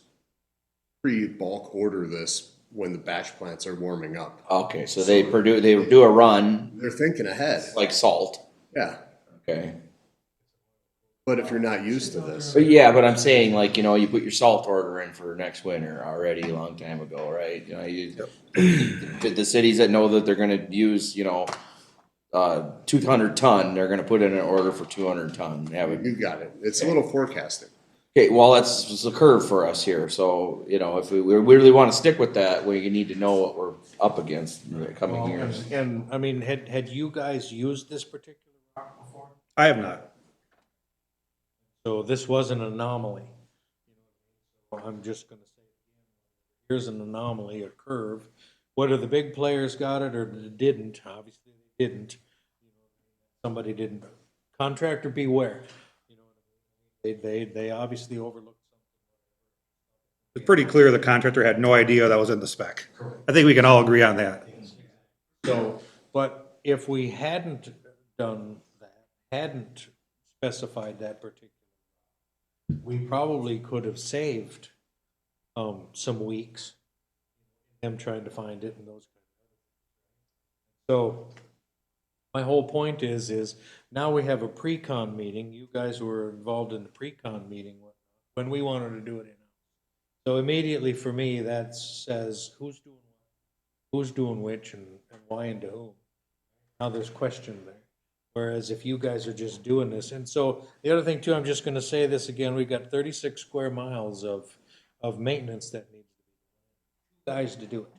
pre-bulk order this when the batch plants are warming up. Okay, so they do a run. They're thinking ahead. Like salt. Yeah. Okay. But if you're not used to this. But yeah, but I'm saying, like, you put your salt order in for next winter already a long time ago, right? The cities that know that they're gonna use, 200 ton, they're gonna put in an order for 200 ton. You got it. It's a little forecasting. Okay, well, that's the curve for us here, so, if we really wanna stick with that, we need to know what we're up against in the coming years. And, I mean, had you guys used this particular rock before? I have not. So this was an anomaly. So I'm just gonna say, here's an anomaly, a curve. Whether the big players got it or didn't, obviously they didn't. Somebody didn't. Contractor beware. They obviously overlooked something. It's pretty clear the contractor had no idea that was in the spec. I think we can all agree on that. So, but if we hadn't done that, hadn't specified that particular, we probably could have saved, some weeks, them trying to find it and those kind of. So, my whole point is now we have a pre-con meeting, you guys were involved in the pre-con meeting when we wanted to do it in. So immediately for me, that says who's doing what, who's doing which, and why and to whom. Now there's question there. Whereas if you guys are just doing this, and so the other thing too, I'm just gonna say this again, we've got 36 square miles of maintenance that needs guys to do it.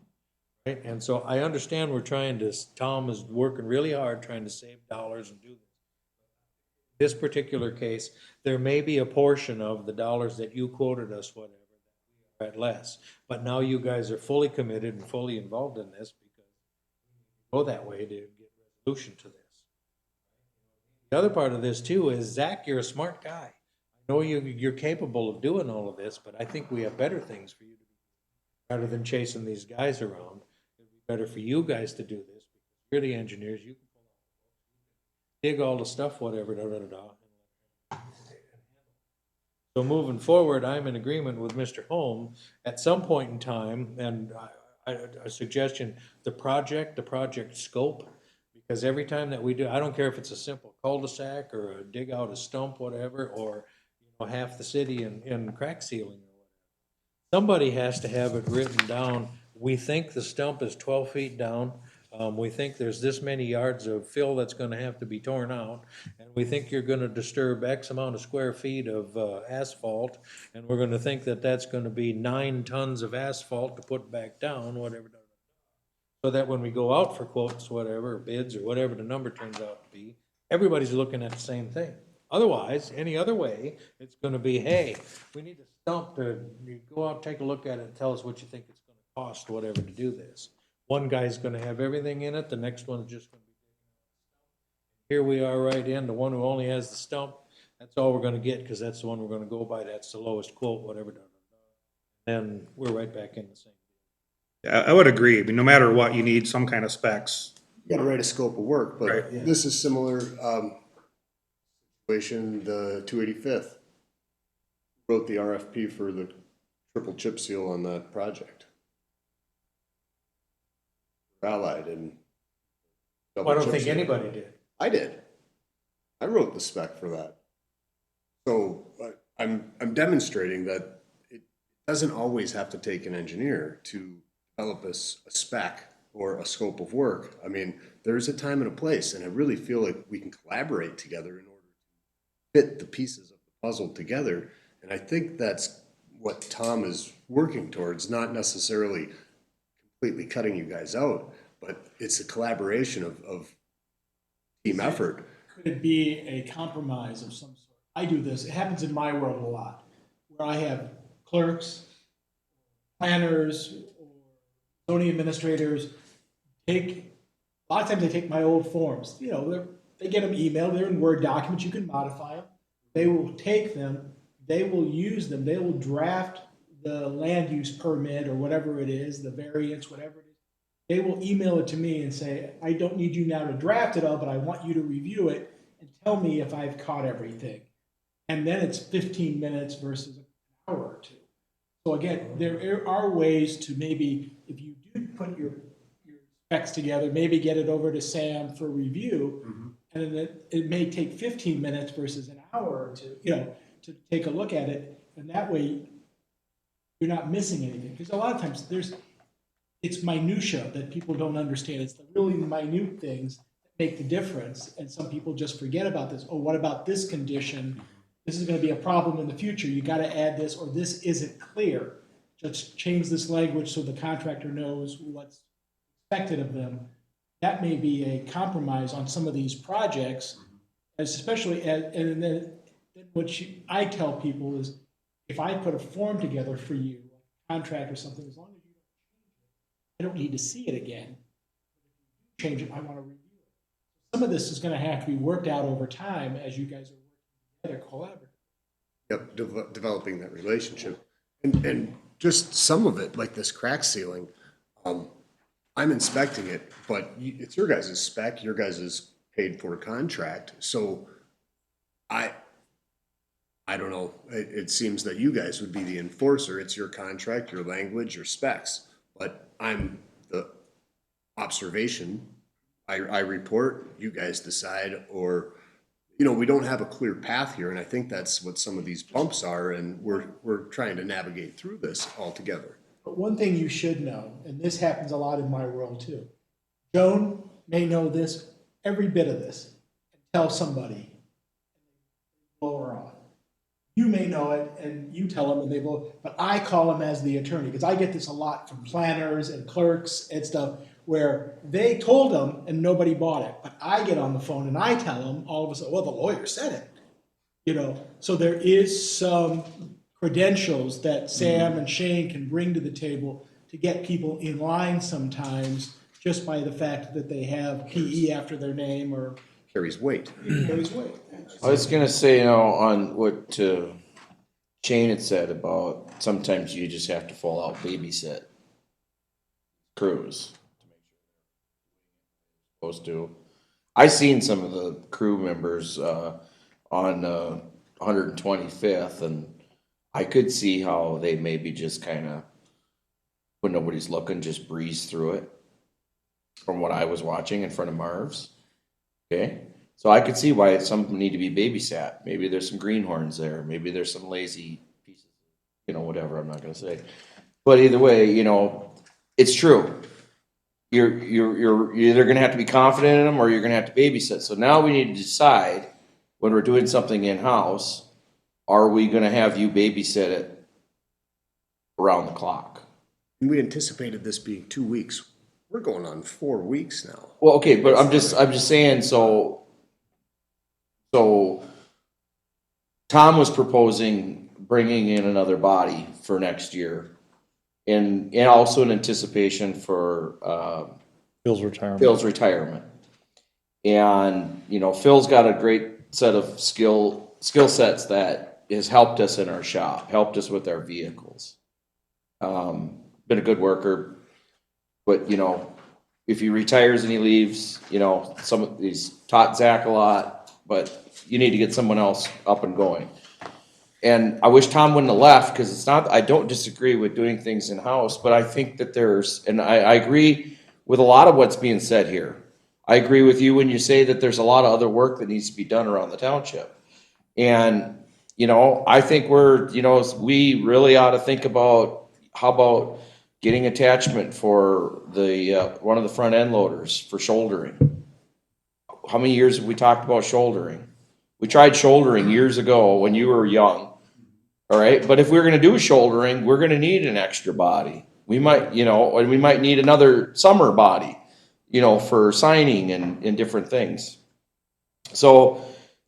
Right? And so I understand we're trying to, Tom is working really hard trying to save dollars and do this. This particular case, there may be a portion of the dollars that you quoted us, whatever, that we are at less. But now you guys are fully committed and fully involved in this because we go that way to get resolution to this. The other part of this too is, Zach, you're a smart guy. I know you're capable of doing all of this, but I think we have better things for you to do. Rather than chasing these guys around, it'd be better for you guys to do this because you're the engineers, you can dig all the stuff, whatever, So moving forward, I'm in agreement with Mr. Holm. At some point in time, and a suggestion, the project scope, because every time that we do, I don't care if it's a simple cul-de-sac or a dig out a stump, whatever, or half the city in crack sealing or whatever. Somebody has to have it written down. We think the stump is 12 feet down. We think there's this many yards of fill that's gonna have to be torn out, and we think you're gonna disturb X amount of square feet of asphalt, and we're gonna think that that's gonna be 9 tons of asphalt to put back down, whatever. So that when we go out for quotes, whatever, bids, or whatever the number turns out to be, everybody's looking at the same thing. Otherwise, any other way, it's gonna be, hey, we need a stump to, you go out, take a look at it, and tell us what you think it's gonna cost, whatever, to do this. One guy's gonna have everything in it, the next one's just gonna be. Here we are right in, the one who only has the stump, that's all we're gonna get, because that's the one we're gonna go by, that's the lowest quote, whatever. Then we're right back in the same. Yeah, I would agree. I mean, no matter what, you need some kind of specs. You gotta write a scope of work, but Right. this is similar, situation, the 285th. Wrote the RFP for the triple chip seal on that project. Allied and. Well, I don't think anybody did. I did. I wrote the spec for that. So I'm demonstrating that it doesn't always have to take an engineer to develop a spec or a scope of work. I mean, there's a time and a place, and I really feel like we can collaborate together in order to fit the pieces of the puzzle together. And I think that's what Tom is working towards, not necessarily completely cutting you guys out, but it's a collaboration of team effort. Could it be a compromise of some sort? I do this, it happens in my world a lot, where I have clerks, planners, or zoning administrators a lot of times they take my old forms, they get them emailed, they're in Word documents, you can modify them. They will take them, they will use them, they will draft the land use permit or whatever it is, the variance, whatever it is. They will email it to me and say, I don't need you now to draft it all, but I want you to review it and tell me if I've caught everything. And then it's 15 minutes versus an hour or two. So again, there are ways to maybe, if you do put your specs together, maybe get it over to Sam for review, and then it may take 15 minutes versus an hour or two, to take a look at it, and that way you're not missing anything. Because a lot of times it's minutia that people don't understand. It's the really minute things that make the difference, and some people just forget about this. Oh, what about this condition? This is going to be a problem in the future. You got to add this, or this isn't clear. Just change this language so the contractor knows what's expected of them. That may be a compromise on some of these projects, especially and then what I tell people is, if I put a form together for you, a contract or something, as long as you don't change it, I don't need to see it again. If you change it, I want to review it. Some of this is going to have to be worked out over time as you guys are working together collaboratively. Yep, developing that relationship. And just some of it, like this crack sealing, I'm inspecting it, but it's your guys' spec, your guys' paid for contract. So I don't know, it seems that you guys would be the enforcer. It's your contract, your language, your specs. But I'm the observation. I report, you guys decide, or, you know, we don't have a clear path here, and I think that's what some of these bumps are, and we're trying to navigate through this all together. But one thing you should know, and this happens a lot in my world too, Joan may know this, every bit of this, and tell somebody, blow her off. You may know it, and you tell them, and they blow, but I call them as the attorney, because I get this a lot from planners and clerks and stuff, where they told them and nobody bought it, but I get on the phone and I tell them, all of a sudden, well, the lawyer said it. You know, so there is some credentials that Sam and Shane can bring to the table to get people in line sometimes, just by the fact that they have PE after their name or Carries weight. carries weight. I was gonna say, you know, on what Shane had said about sometimes you just have to full out babysit crews. Supposed to. I seen some of the crew members on 125th, and I could see how they maybe just kind of, when nobody's looking, just breeze through it. From what I was watching in front of Marv's. Okay, so I could see why some need to be babysat. Maybe there's some greenhorns there. Maybe there's some lazy pieces, you know, whatever. I'm not gonna say, but either way, you know, it's true. You're either gonna have to be confident in them or you're gonna have to babysit. So now we need to decide when we're doing something in house, are we gonna have you babysit it around the clock? We anticipated this being 2 weeks. We're going on 4 weeks now. Well, okay, but I'm just saying, so Tom was proposing bringing in another body for next year. And also in anticipation for, Bill's retirement. Phil's retirement. And, you know, Phil's got a great set of skill sets that has helped us in our shop, helped us with our vehicles. Been a good worker, but, you know, if he retires and he leaves, you know, he's taught Zach a lot, but you need to get someone else up and going. And I wish Tom wouldn't have left, because it's not, I don't disagree with doing things in-house, but I think that and I agree with a lot of what's being said here. I agree with you when you say that there's a lot of other work that needs to be done around the township. And, you know, I think we really ought to think about, how about getting attachment for one of the front end loaders for shouldering? How many years have we talked about shouldering? We tried shouldering years ago when you were young. All right, but if we're gonna do shouldering, we're gonna need an extra body. We might, you know, and we might need another summer body, you know, for signing and different things. So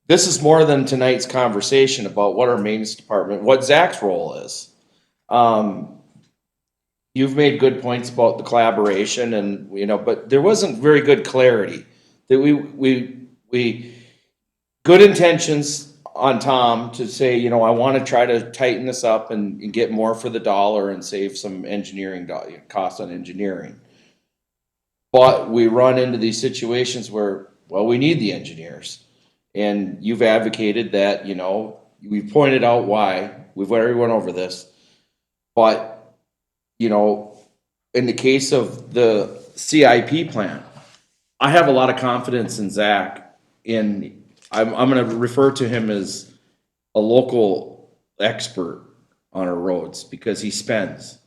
this is more than tonight's conversation about what our maintenance department, what Zach's role is. You've made good points about the collaboration and, you know, but there wasn't very good clarity. That we good intentions on Tom to say, you know, I want to try to tighten this up and get more for the dollar and save some engineering costs on engineering. But we run into these situations where, well, we need the engineers. And you've advocated that, you know, we've pointed out why. We've already went over this. But, you know, in the case of the CIP plan, I have a lot of confidence in Zach. I'm going to refer to him as a local expert on our roads, because he spends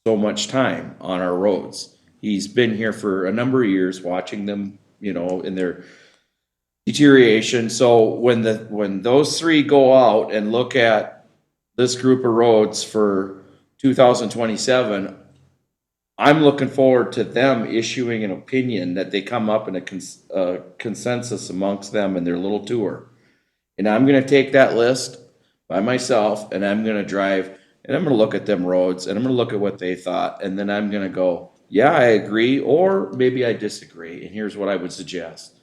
so much time on our roads. He's been here for a number of years watching them, you know, in their deterioration. So when those three go out and look at this group of roads for 2027, I'm looking forward to them issuing an opinion that they come up in a consensus amongst them in their little tour. And I'm going to take that list by myself, and I'm going to drive, and I'm going to look at them roads, and I'm going to look at what they thought, and then I'm going to go, yeah, I agree, or maybe I disagree, and here's what I would suggest.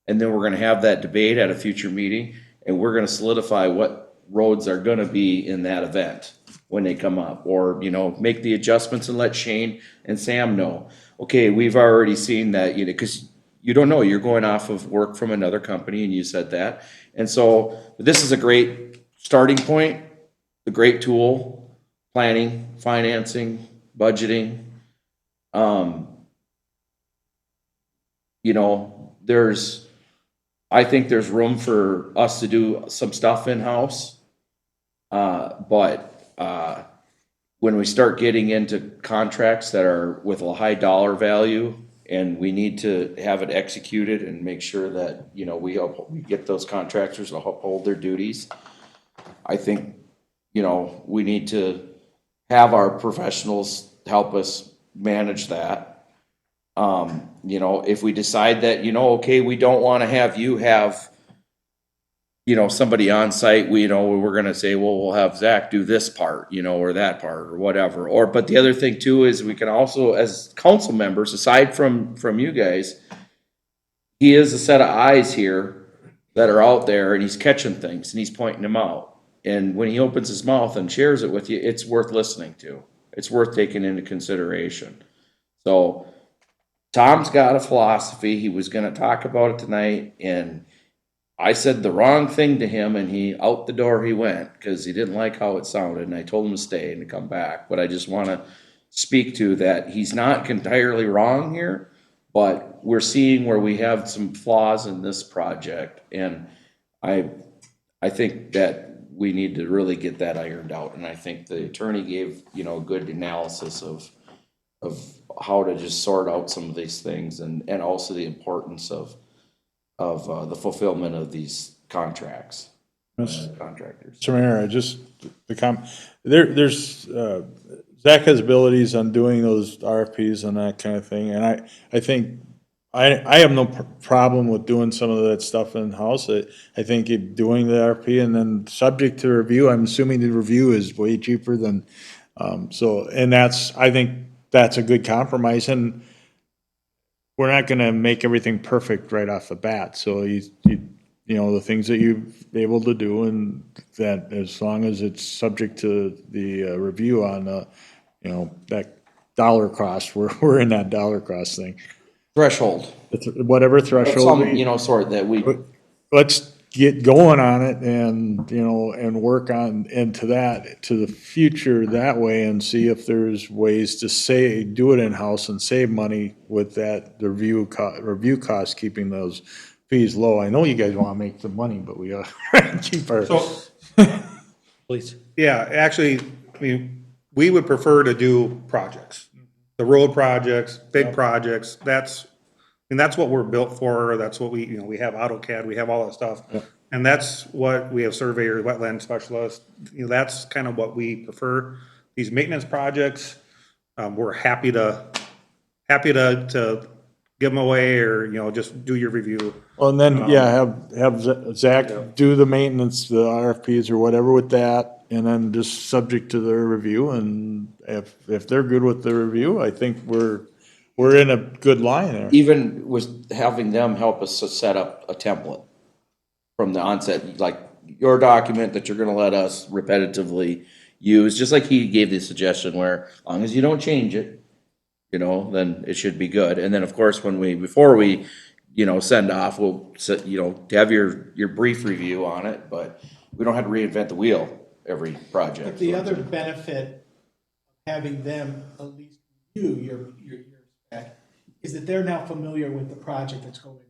And then we're going to have that debate at a future meeting, and we're going to solidify what roads are going to be in that event when they come up, or, you know, make the adjustments and let Shane and Sam know. Okay, we've already seen that, you know, because you don't know, you're going off of work from another company, and you said that. And so this is a great starting point, a great tool, planning, financing, budgeting. You know, I think there's room for us to do some stuff in-house. But when we start getting into contracts that are with a high dollar value and we need to have it executed and make sure that, you know, we get those contractors to uphold their duties, I think, you know, we need to have our professionals help us manage that. You know, if we decide that, you know, okay, we don't want to have you have, you know, somebody on site, we're gonna say, well, we'll have Zach do this part, you know, or that part, or whatever. But the other thing too is we can also, as council members, aside from you guys, he is a set of eyes here that are out there and he's catching things and he's pointing them out. And when he opens his mouth and shares it with you, it's worth listening to. It's worth taking into consideration. So Tom's got a philosophy. He was gonna talk about it tonight, and I said the wrong thing to him, and out the door he went, because he didn't like how it sounded, and I told him to stay and to come back. But I just wanna speak to that, he's not entirely wrong here, but we're seeing where we have some flaws in this project, and I think that we need to really get that ironed out, and I think the attorney gave, you know, a good analysis of how to just sort out some of these things, and also the importance of the fulfillment of these contracts. Contractors. Mr. Mayor, there's, Zach has abilities on doing those RFPs and that kind of thing, and I think, I have no problem with doing some of that stuff in-house. I think doing the RFP and then subject to review, I'm assuming the review is way cheaper than, I think that's a good compromise, and we're not gonna make everything perfect right off the bat, so you know, the things that you're able to do, and that as long as it's subject to the review on, you know, that dollar cost, we're in that dollar cost thing. Threshold. Whatever threshold. Some, you know, sort that Let's get going on it and, you know, and work on into that, to the future that way, and see if there's ways to do it in-house and save money with that review cost, keeping those fees low. I know you guys wanna make the money, but we gotta keep our. Please. Yeah, actually, I mean, we would prefer to do projects. The road projects, big projects, that's what we're built for, that's what we have AutoCAD, we have all that stuff. And that's what, we have surveyors, wetland specialists, that's kind of what we prefer. These maintenance projects, we're happy to give them away, or, just do your review. Well, and then, have Zach do the maintenance, the RFPs or whatever with that, and then just subject to their review, and if they're good with the review, I think we're in a good line there. even was having them help us to set up a template from the onset, like your document that you're gonna let us repetitively use, just like he gave the suggestion where, as long as you don't change it, then it should be good. And then, of course, before we, send off, we'll set, have your brief review on it, but we don't have to reinvent the wheel every project. But the other benefit of having them at least review your spec is that they're now familiar with the project that's going on.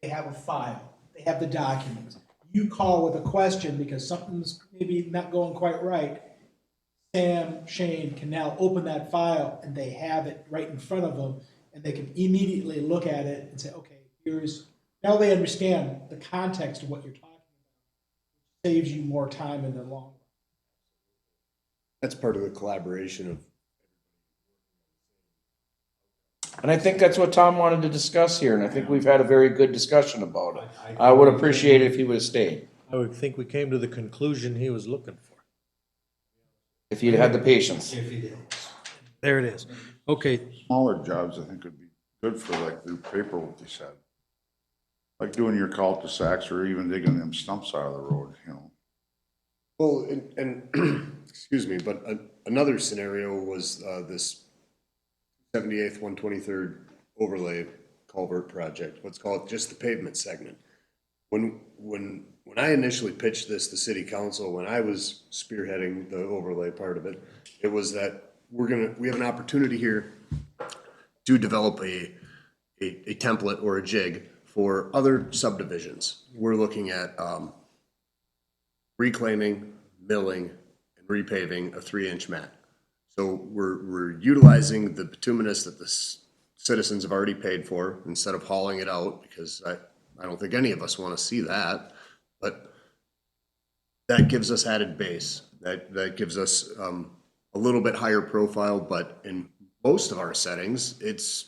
They have a file, they have the documents. You call with a question because something's maybe not going quite right. Sam, Shane can now open that file and they have it right in front of them, and they can immediately look at it and say, okay, now they understand the context of what you're talking about. It saves you more time in the long run. That's part of the collaboration of. And I think that's what Tom wanted to discuss here, and I think we've had a very good discussion about it. I would appreciate it if he would have stayed, I would think we came to the conclusion he was looking for. if he'd had the patience. There it is. Okay, Smaller jobs, I think, would be good for like the paper, what they said. Like doing your cul-de-sacs or even digging them stumps out of the road, Well, and excuse me, but another scenario was this 78th, 123rd overlay culvert project. Let's call it just the pavement segment. when I initially pitched this to city council, when I was spearheading the overlay part of it, it was that we have an opportunity here to develop a template or a jig for other subdivisions. We're looking at, reclaiming, milling, and repaving a 3-inch mat. So we're utilizing the bituminous that the citizens have already paid for instead of hauling it out, because I don't think any of us want to see that. But that gives us added base. That gives us a little bit higher profile, but in most of our settings, it's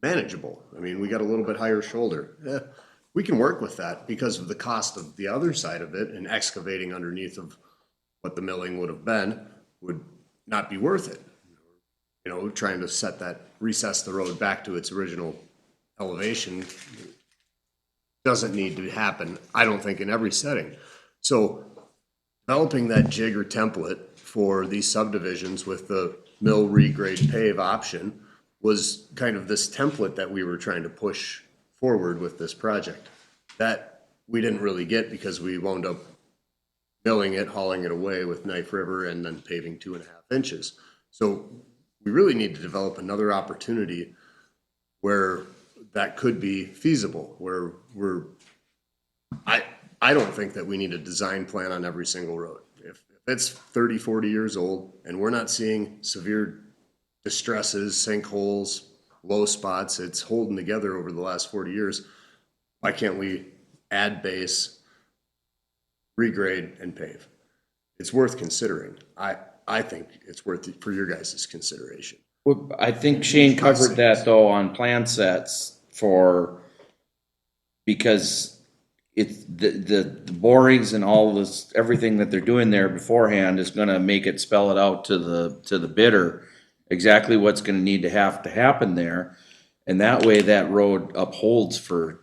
manageable. I mean, we got a little bit higher shoulder. We can work with that because of the cost of the other side of it, and excavating underneath of what the milling would have been would not be worth it. You know, trying to recess the road back to its original elevation doesn't need to happen, I don't think, in every setting. So developing that jig or template for these subdivisions with the mill, regrade, pave option was kind of this template that we were trying to push forward with this project. That we didn't really get because we wound up milling it, hauling it away with Knife River, and then paving 2.5 inches. So we really need to develop another opportunity where that could be feasible, where I don't think that we need a design plan on every single road. If it's 30, 40 years old and we're not seeing severe distresses, sinkholes, low spots, it's holding together over the last 40 years, why can't we add base, regrade, and pave? It's worth considering. I think it's worth it for your guys' consideration. Well, I think Shane covered that though on plan sets because it's the borings and all this, everything that they're doing there beforehand is gonna make it spell it out to the bidder exactly what's gonna need to happen there. And that way that road upholds for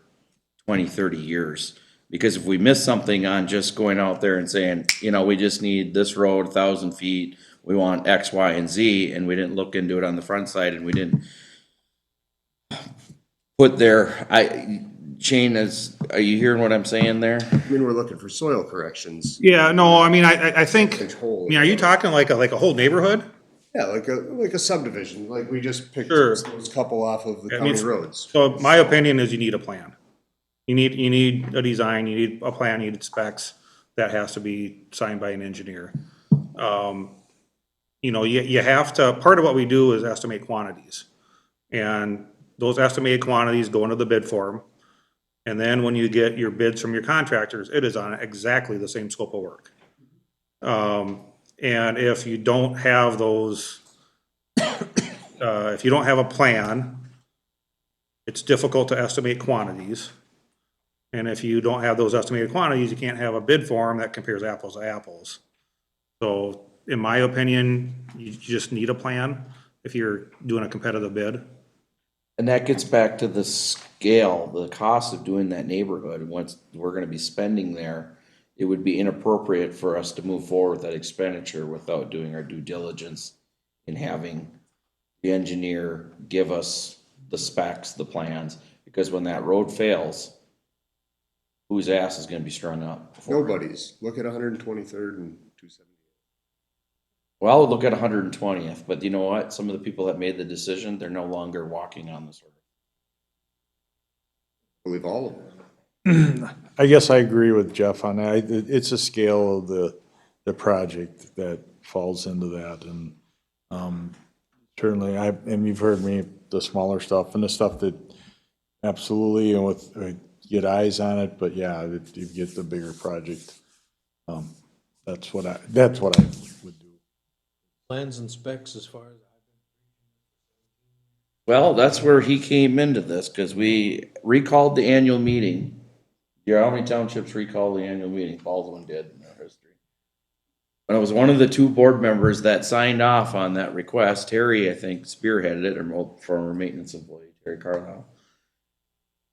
20, 30 years. Because if we miss something on just going out there and saying, you know, we just need this road 1,000 feet, we want X, Y, and Z, and we didn't look into it on the front side, and we didn't put there, Shane, are you hearing what I'm saying there? I mean, we're looking for soil corrections. Yeah, no, I mean, I think, Control. I mean, are you talking like a whole neighborhood? Yeah, like a subdivision, like we just picked Sure. those couple off of the I mean, county roads. So my opinion is you need a plan. You need a design, you need a plan, you need specs that has to be signed by an engineer. You know, you have to, part of what we do is estimate quantities. And those estimated quantities go into the bid form. And then when you get your bids from your contractors, it is on exactly the same scope of work. And if you don't have those, if you don't have a plan, it's difficult to estimate quantities. And if you don't have those estimated quantities, you can't have a bid form that compares apples to apples. So in my opinion, you just need a plan if you're doing a competitive bid. And that gets back to the scale, the cost of doing that neighborhood, and what we're gonna be spending there. It would be inappropriate for us to move forward with that expenditure without doing our due diligence in having the engineer give us the specs, the plans, because when that road fails, whose ass is gonna be strung up? Nobody's. Look at 123rd and 270. Well, look at 120th, but you know what? Some of the people that made the decision, they're no longer walking on this earth. I believe all of them. I guess I agree with Jeff on that. It's a scale of the project that falls into that, and certainly and you've heard me, the smaller stuff and the stuff that absolutely, and with get eyes on it, but yeah, if you get the bigger project, that's what I would do. Plans and specs as far as. Well, that's where he came into this, because we recalled the annual meeting. Yeah, how many townships recalled the annual meeting? Baldwin did in their history. And it was one of the two board members that signed off on that request. Terry, I think, spearheaded it, or former maintenance employee, Terry Carlisle.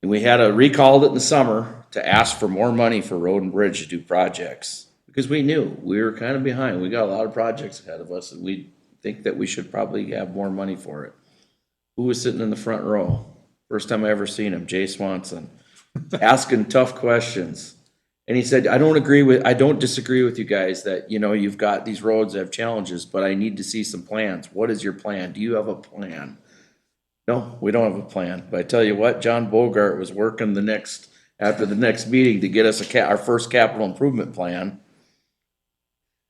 And we had recalled it in the summer to ask for more money for road and bridge to do projects. Because we knew we were kind of behind. We got a lot of projects ahead of us, and we think that we should probably have more money for it. Who was sitting in the front row? First time I ever seen him, Jay Swanson. asking tough questions. And he said, I don't disagree with you guys that, you know, you've got these roads that have challenges, but I need to see some plans. What is your plan? Do you have a plan? No, we don't have a plan. But I tell you what, John Bogart was working after the next meeting to get us our first capital improvement plan.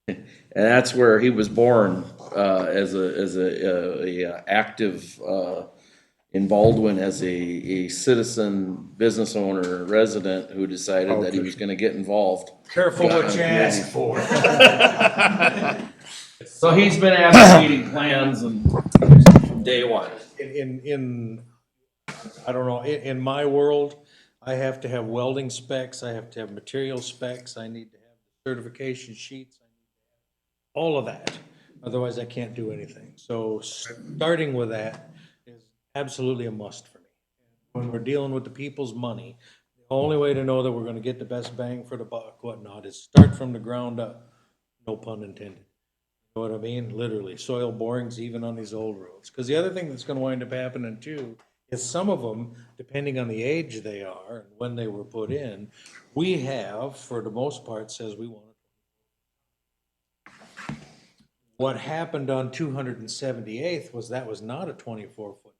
And that's where he was born, as a active, in Baldwin as a citizen, business owner, resident who decided that he was gonna get involved. Careful what you ask for. So he's been advocating plans and from day one. I don't know, in my world, I have to have welding specs, I have to have material specs, I need to have certification sheets, I need to have all of that. Otherwise, I can't do anything. So starting with that is absolutely a must for me. When we're dealing with the people's money, the only way to know that we're gonna get the best bang for the buck, whatnot, is start from the ground up. No pun intended. You know what I mean? Literally, soil borings even on these old roads. Because the other thing that's gonna wind up happening too is some of them, depending on the age they are and when they were put in, we have, for the most part, says we want it. What happened on 278th was that was not a 24-foot top.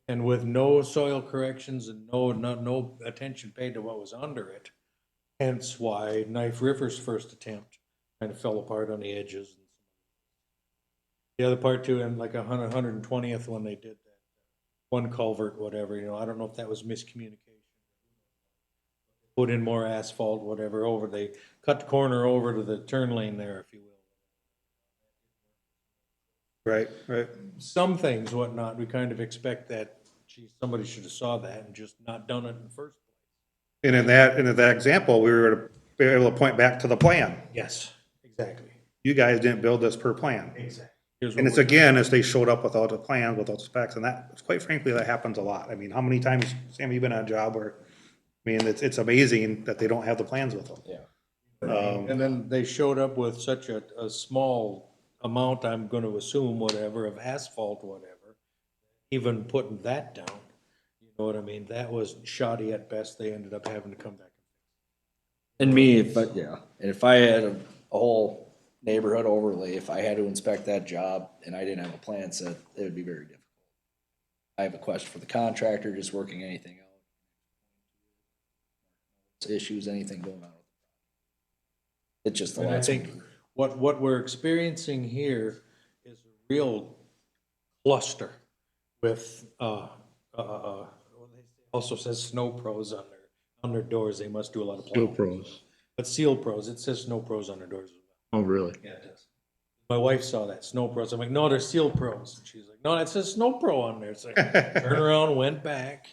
And with no soil corrections and no attention paid to what was under it, hence why Knife River's first attempt kind of fell apart on the edges. The other part too, and like 120th when they did that one culvert, whatever, you know, I don't know if that was miscommunication. Put in more asphalt, whatever, over, they cut the corner over to the turn lane there, if you will. Right, right. Some things, whatnot, we kind of expect that, gee, somebody should have saw that and just not done it in the first place. And in that example, we were able to point back to the plan. Yes, exactly. You guys didn't build this per plan. Exactly. And it's again, as they showed up without a plan, without specs, and that, quite frankly, that happens a lot. I mean, how many times, Sam, you been on a job where, I mean, it's amazing that they don't have the plans with them. Yeah. And then they showed up with such a small amount, I'm gonna assume, whatever, of asphalt, whatever, even putting that down, you know what I mean? That was shoddy at best. They ended up having to come back. And me, if I had a whole neighborhood overlay, if I had to inspect that job and I didn't have a plan set, it would be very difficult. I have a question for the contractor, just working anything out. Issues, anything going on. It's just a And I lot. think what we're experiencing here is a real cluster with, also says Snow Pros on their doors. They must do a lot of plowing. Pros. But Seal Pros, it says Snow Pros on their doors as well. Oh, really? Yeah, it does. My wife saw that, Snow Pros. I'm like, no, they're Seal Pros. And she's like, no, it says Snow Pro on there. It's like, turn around, went back.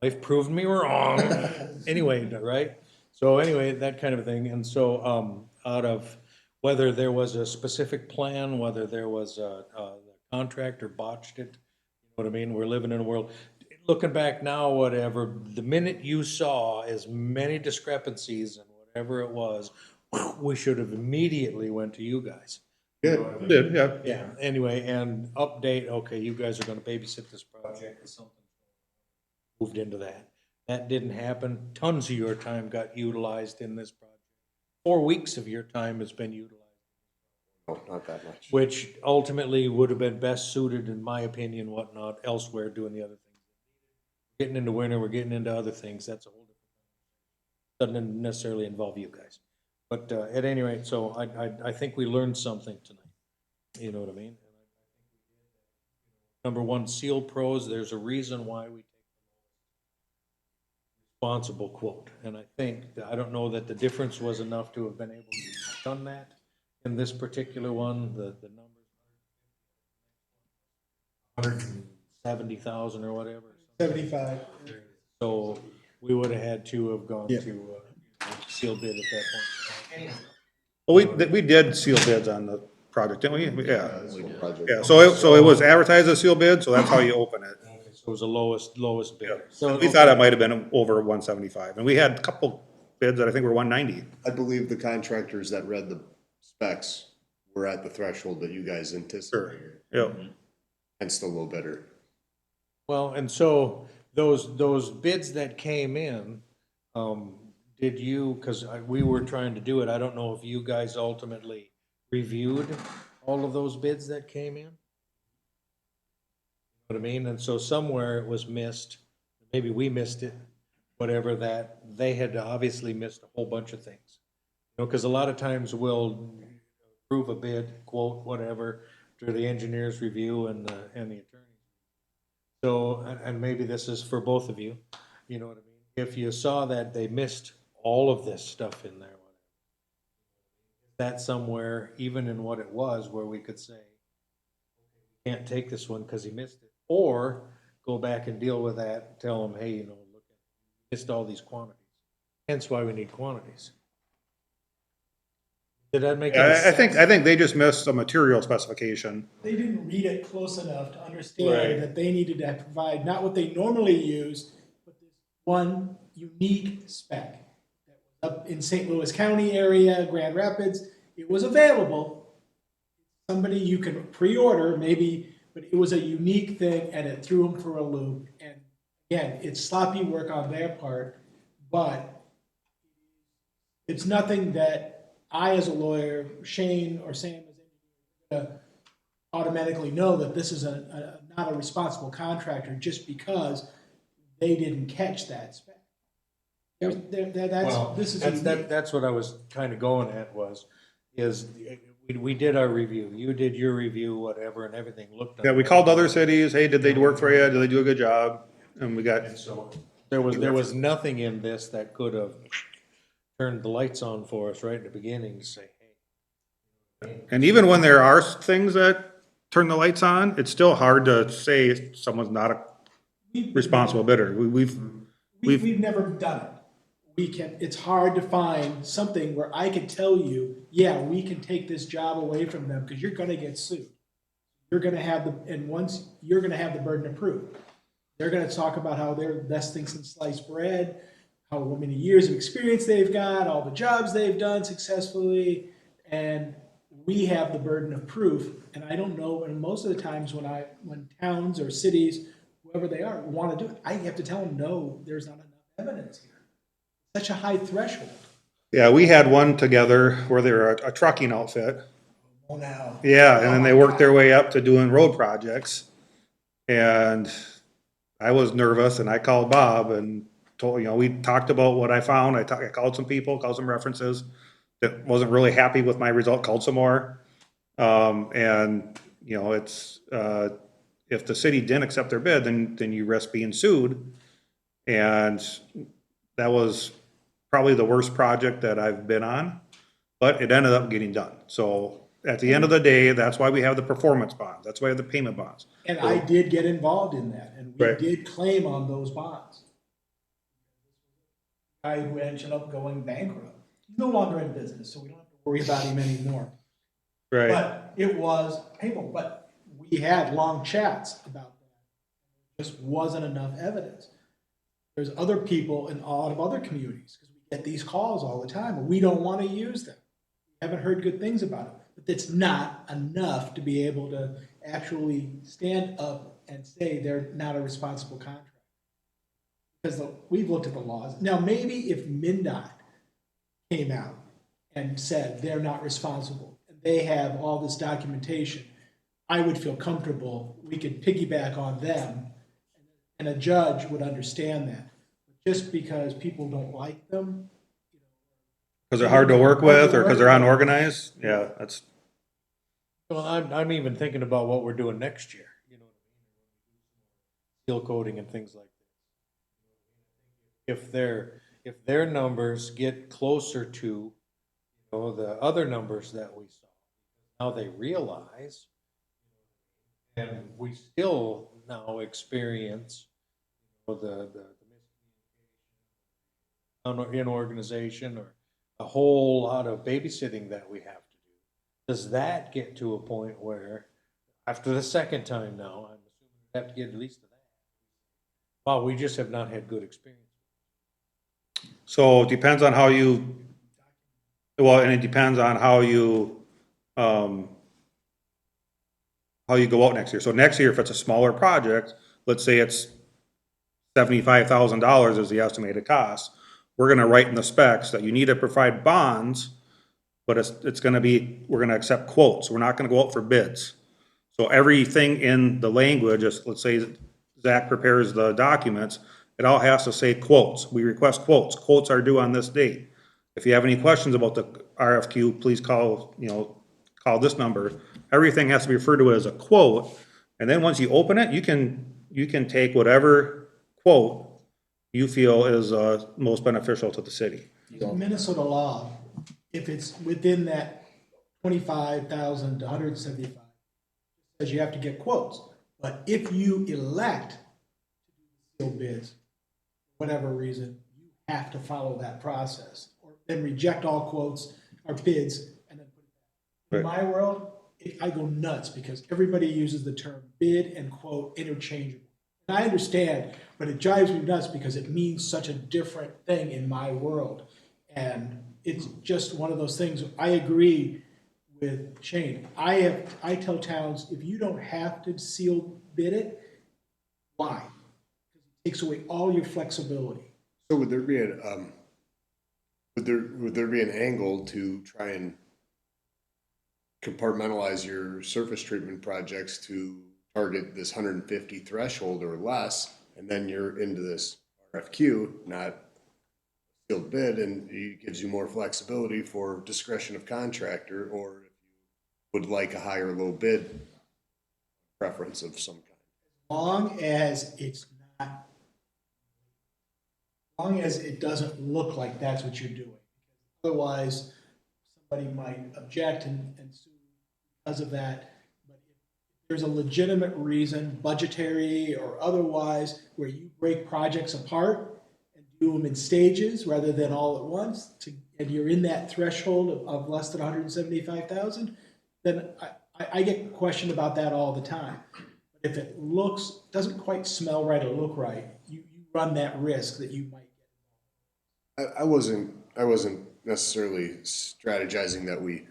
Wife proved me wrong. Anyway, right? So anyway, that kind of thing. And so, out of whether there was a specific plan, whether there was the contractor botched it, you know what I mean? We're living in a world, looking back now, whatever, the minute you saw as many discrepancies and whatever it was, we should have immediately went to you guys. Good, did, yeah. Yeah, anyway, and update, okay, you guys are gonna babysit this project or something. Moved into that. That didn't happen. Tons of your time got utilized in this project. 4 weeks of your time has been utilized. No, not that much. Which ultimately would have been best suited, in my opinion, whatnot, elsewhere doing the other things. Getting into winter, we're getting into other things. That's a whole different. Doesn't necessarily involve you guys. But at any rate, so I think we learned something tonight. You know what I mean? Number one, Seal Pros, there's a reason why we take the responsible quote. And I think, I don't know that the difference was enough to have been able to have done that in this particular one, the numbers. 170,000 or whatever. 75. So we would have had to have gone to seal bid at that point. Well, we did seal bids on the project, didn't we? Yeah. Yeah, so it was advertised as seal bid, so that's how you open it. So it was the lowest bidder. So we thought it might have been over 175, and we had a couple bids that I think were 190. I believe the contractors that read the specs were at the threshold that you guys anticipated, Yep. hence the low bidder. Well, and so those bids that came in, did you, because we were trying to do it, I don't know if you guys ultimately reviewed all of those bids that came in? What I mean, and so somewhere it was missed, maybe we missed it, whatever, that they had obviously missed a whole bunch of things. You know, because a lot of times we'll approve a bid, quote, whatever, through the engineer's review and the attorney. So, and maybe this is for both of you, you know what I mean? If you saw that they missed all of this stuff in there, that somewhere, even in what it was, where we could say, can't take this one because he missed it, or go back and deal with that, tell them, hey, you know, look, missed all these quantities. Hence why we need quantities. Did that make any sense? I think they just missed a material specification. They didn't read it close enough to Right. understand that they needed to provide not what they normally use, but this one unique spec. That was up in St. Louis County area, Grand Rapids, it was available. Somebody you can pre-order maybe, but it was a unique thing and it threw them for a loop. And again, it's sloppy work on their part, but it's nothing that I, as a lawyer, Shane or Sam, as engineer, automatically know that this is not a responsible contractor just because they didn't catch that spec. Well, This is that's what I was kind of going at we did our review, you did your review, whatever, and everything looked. Yeah, we called other cities, hey, did they work for you? Did they do a good job? And we got, And so there was nothing in this that could have turned the lights on for us right at the beginning to say, hey. and even when there are things that turn the lights on, it's still hard to say someone's not a responsible bidder. We've never done it. It's hard to find something where I could tell you, yeah, we can take this job away from them because you're gonna get sued. You're gonna have you're gonna have the burden of proof. They're gonna talk about how they're best thing since sliced bread, how many years of experience they've got, all the jobs they've done successfully, and we have the burden of proof. And I don't know, and most of the times when towns or cities, whoever they are, want to do it, I have to tell them, no, there's not enough evidence here. Such a high threshold. yeah, we had one together where they were a trucking outfit. Oh, now. Yeah, and then they worked their way up to doing road projects. And I was nervous and I called Bob and told, we talked about what I found. I called some people, called some references that wasn't really happy with my result, called some more. It's, if the city didn't accept their bid, then you risk being sued. And that was probably the worst project that I've been on, but it ended up getting done. So at the end of the day, that's why we have the performance bonds. That's why we have the payment bonds. And I did get involved in that, and we Right. did claim on those bonds. Guy who ended up going bankrupt. He's no longer in business, so we don't have to worry about him anymore. Right. But it was painful, but we had long chats about that. There just wasn't enough evidence. There's other people in a lot of other communities, because we get these calls all the time, and we don't want to use them. We haven't heard good things about it, but that's not enough to be able to actually stand up and say they're not a responsible contractor. Because we've looked at the laws. Now, maybe if MnDOT came out and said they're not responsible, and they have all this documentation, I would feel comfortable, we could piggyback on them, and a judge would understand that. Just because people don't like them. Because they're hard to work with or because they're unorganized. Yeah, that's, Well, I'm even thinking about what we're doing next year, seal coating and things like that. If their numbers get closer to, the other numbers that we saw, now they realize, and we still now experience the in organization or a whole lot of babysitting that we have to do. Does that get to a point where, after the second time now, I'm assuming we have to get at least to that? Wow, we just have not had good experience. so it depends on and it depends on how you go out next year. So next year, if it's a smaller project, let's say it's $75,000 is the estimated cost. We're gonna write in the specs that you need to provide bonds, but it's gonna be, we're gonna accept quotes. We're not gonna go out for bids. So everything in the language, let's say Zach prepares the documents, it all has to say quotes. We request quotes. Quotes are due on this date. If you have any questions about the RFQ, please call this number. Everything has to be referred to as a quote. And then once you open it, you can take whatever quote you feel is most beneficial to the city. Minnesota law, if it's within that 25,000 to 175, says you have to get quotes. But if you elect to do sealed bids, for whatever reason, you have to follow that process, or then reject all quotes or bids and then put it back. In my world, I go nuts because everybody uses the term bid and quote interchangeable. And I understand, but it drives me nuts because it means such a different thing in my world. And it's just one of those things. I agree with Shane. I tell towns, if you don't have to seal bid it, why? Because it takes away all your flexibility. So would there be an angle to try and compartmentalize your surface treatment projects to target this 150 threshold or less, and then you're into this RFQ, not sealed bid, and it gives you more flexibility for discretion of contractor, or if you would like a higher low bid preference of some kind. Long as it's not, long as it doesn't look like that's what you're doing. Otherwise, somebody might object and sue because of that. But if there's a legitimate reason, budgetary or otherwise, where you break projects apart and do them in stages rather than all at once, and you're in that threshold of less than 175,000, then I get questioned about that all the time. But if it doesn't quite smell right or look right, you run that risk that you might get. I wasn't necessarily strategizing that we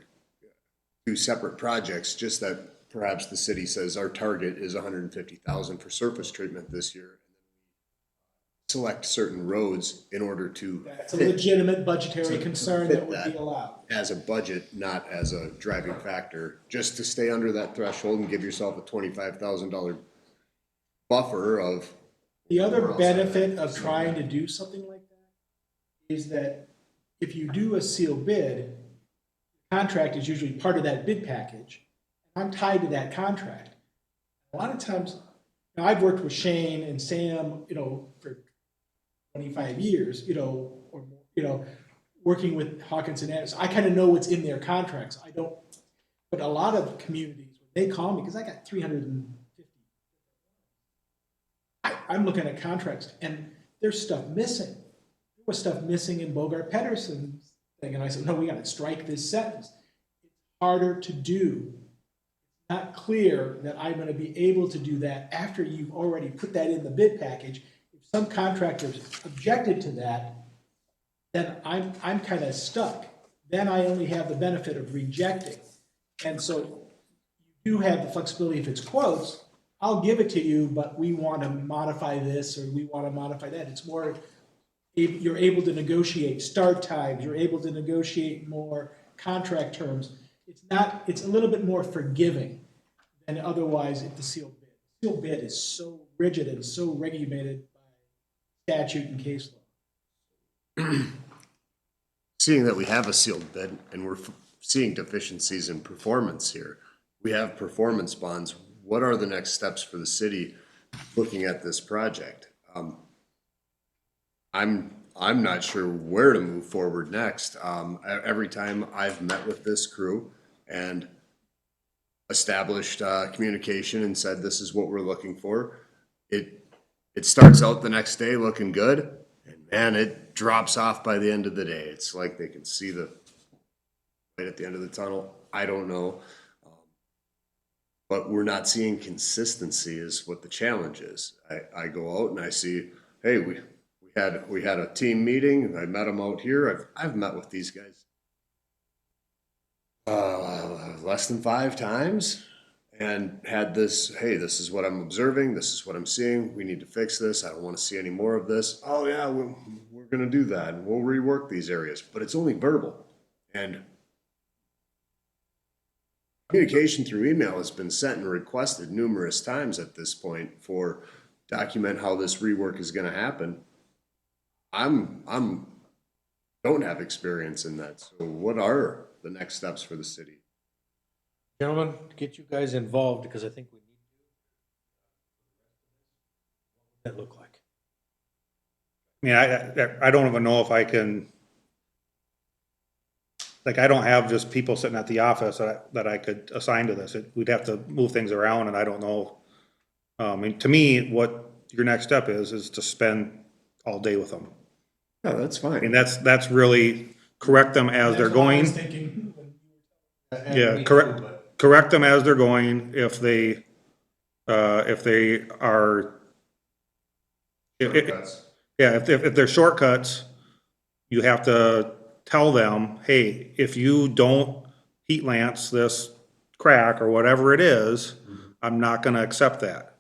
do separate projects, just that perhaps the city says our target is 150,000 for surface treatment this year. Select certain roads in order to. That's a legitimate budgetary concern that would be allowed. As a budget, not as a driving factor, just to stay under that threshold and give yourself a $25,000 buffer of. The other benefit of trying to do something like that is that if you do a sealed bid, the contract is usually part of that bid package. I'm tied to that contract. A lot of times, I've worked with Shane and Sam, for 25 years, or more, working with Hawkins and Anderson. I kind of know what's in their contracts. I don't, but a lot of communities, they call me because I got 350. I'm looking at contracts and there's stuff missing. There was stuff missing in Bogart Pedersen's thing. And I said, no, we got to strike this sentence. It's harder to do. It's not clear that I'm going to be able to do that after you've already put that in the bid package. If some contractors objected to that, then I'm kind of stuck. Then I only have the benefit of rejecting. And so you do have the flexibility if it's quotes, I'll give it to you, but we want to modify this or we want to modify that. It's more, you're able to negotiate start times, you're able to negotiate more contract terms. It's a little bit more forgiving than otherwise if the sealed bid. Sealed bid is so rigid and so regulated by statute and case law. Seeing that we have a sealed bid and we're seeing deficiencies in performance here, we have performance bonds. What are the next steps for the city looking at this project? I'm not sure where to move forward next. Every time I've met with this crew and established communication and said this is what we're looking for, it starts out the next day looking good, and man, it drops off by the end of the day. It's like they can see the light at the end of the tunnel. I don't know. But we're not seeing consistency is what the challenge is. I go out and I see, hey, we had a team meeting. I met them out here. I've met with these guys less than 5 times, and had this, hey, this is what I'm observing, this is what I'm seeing, we need to fix this, I don't wanna see any more of this. Oh yeah, we're gonna do that, and we'll rework these areas, but it's only verbal. And communication through email has been sent and requested numerous times at this point for document how this rework is gonna happen. Don't have experience in that, so what are the next steps for the city? Gentlemen, get you guys involved, because I think we need to. What would that look like? I mean, I don't even know if I can, like, I don't have just people sitting at the office that I could assign to this. We'd have to move things around, and I don't know. I mean, to me, what your next step is to spend all day with them. No, that's I mean, fine. that's really correct them as they're That's what I was going. thinking. Yeah, Me correct, too, but correct them as they're going. If they are, yeah, if they're shortcuts, you have to tell them, hey, if you don't heat lance this crack or whatever it is, I'm not gonna accept that.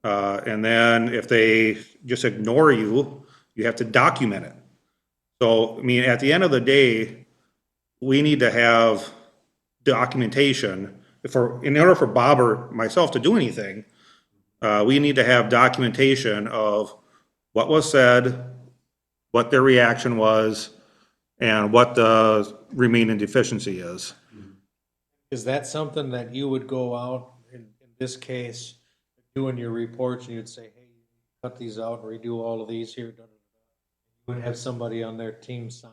And then if they just ignore you, you have to document it. So, I mean, at the end of the day, we need to have documentation. In order for Bob or myself to do anything, we need to have documentation of what was said, what their reaction was, and what the remaining deficiency is. is that something that you would go out, in this case, doing your reports, and you'd say, hey, cut these out and redo all of these here? You would have somebody on their team sign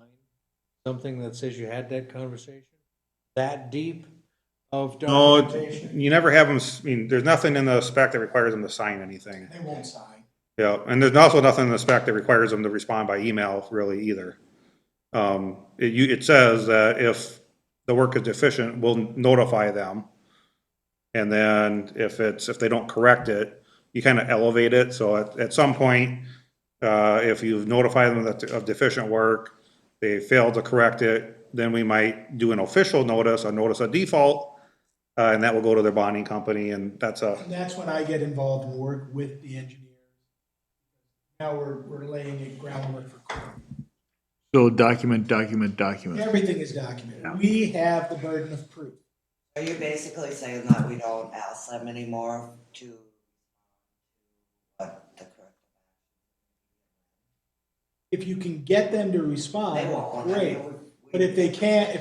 something that says you had that conversation? That deep of No, documentation? you never have them, I mean, there's nothing in the spec that requires them to sign anything. They won't sign. Yeah, and there's also nothing in the spec that requires them to respond by email really either. It says that if the work is deficient, we'll notify them. And then if they don't correct it, you kind of elevate it. So at some point, if you've notified them of deficient work, they failed to correct it, then we might do an official notice, a notice of default, and that will go to their bonding company, and that's And that's when I get involved and work with the engineers. Now we're laying a groundwork for court. So document. Everything is documented. We have the burden of proof. Are you basically saying that we don't ask them anymore to what the correct? If you can get them to respond, They won't. great. But if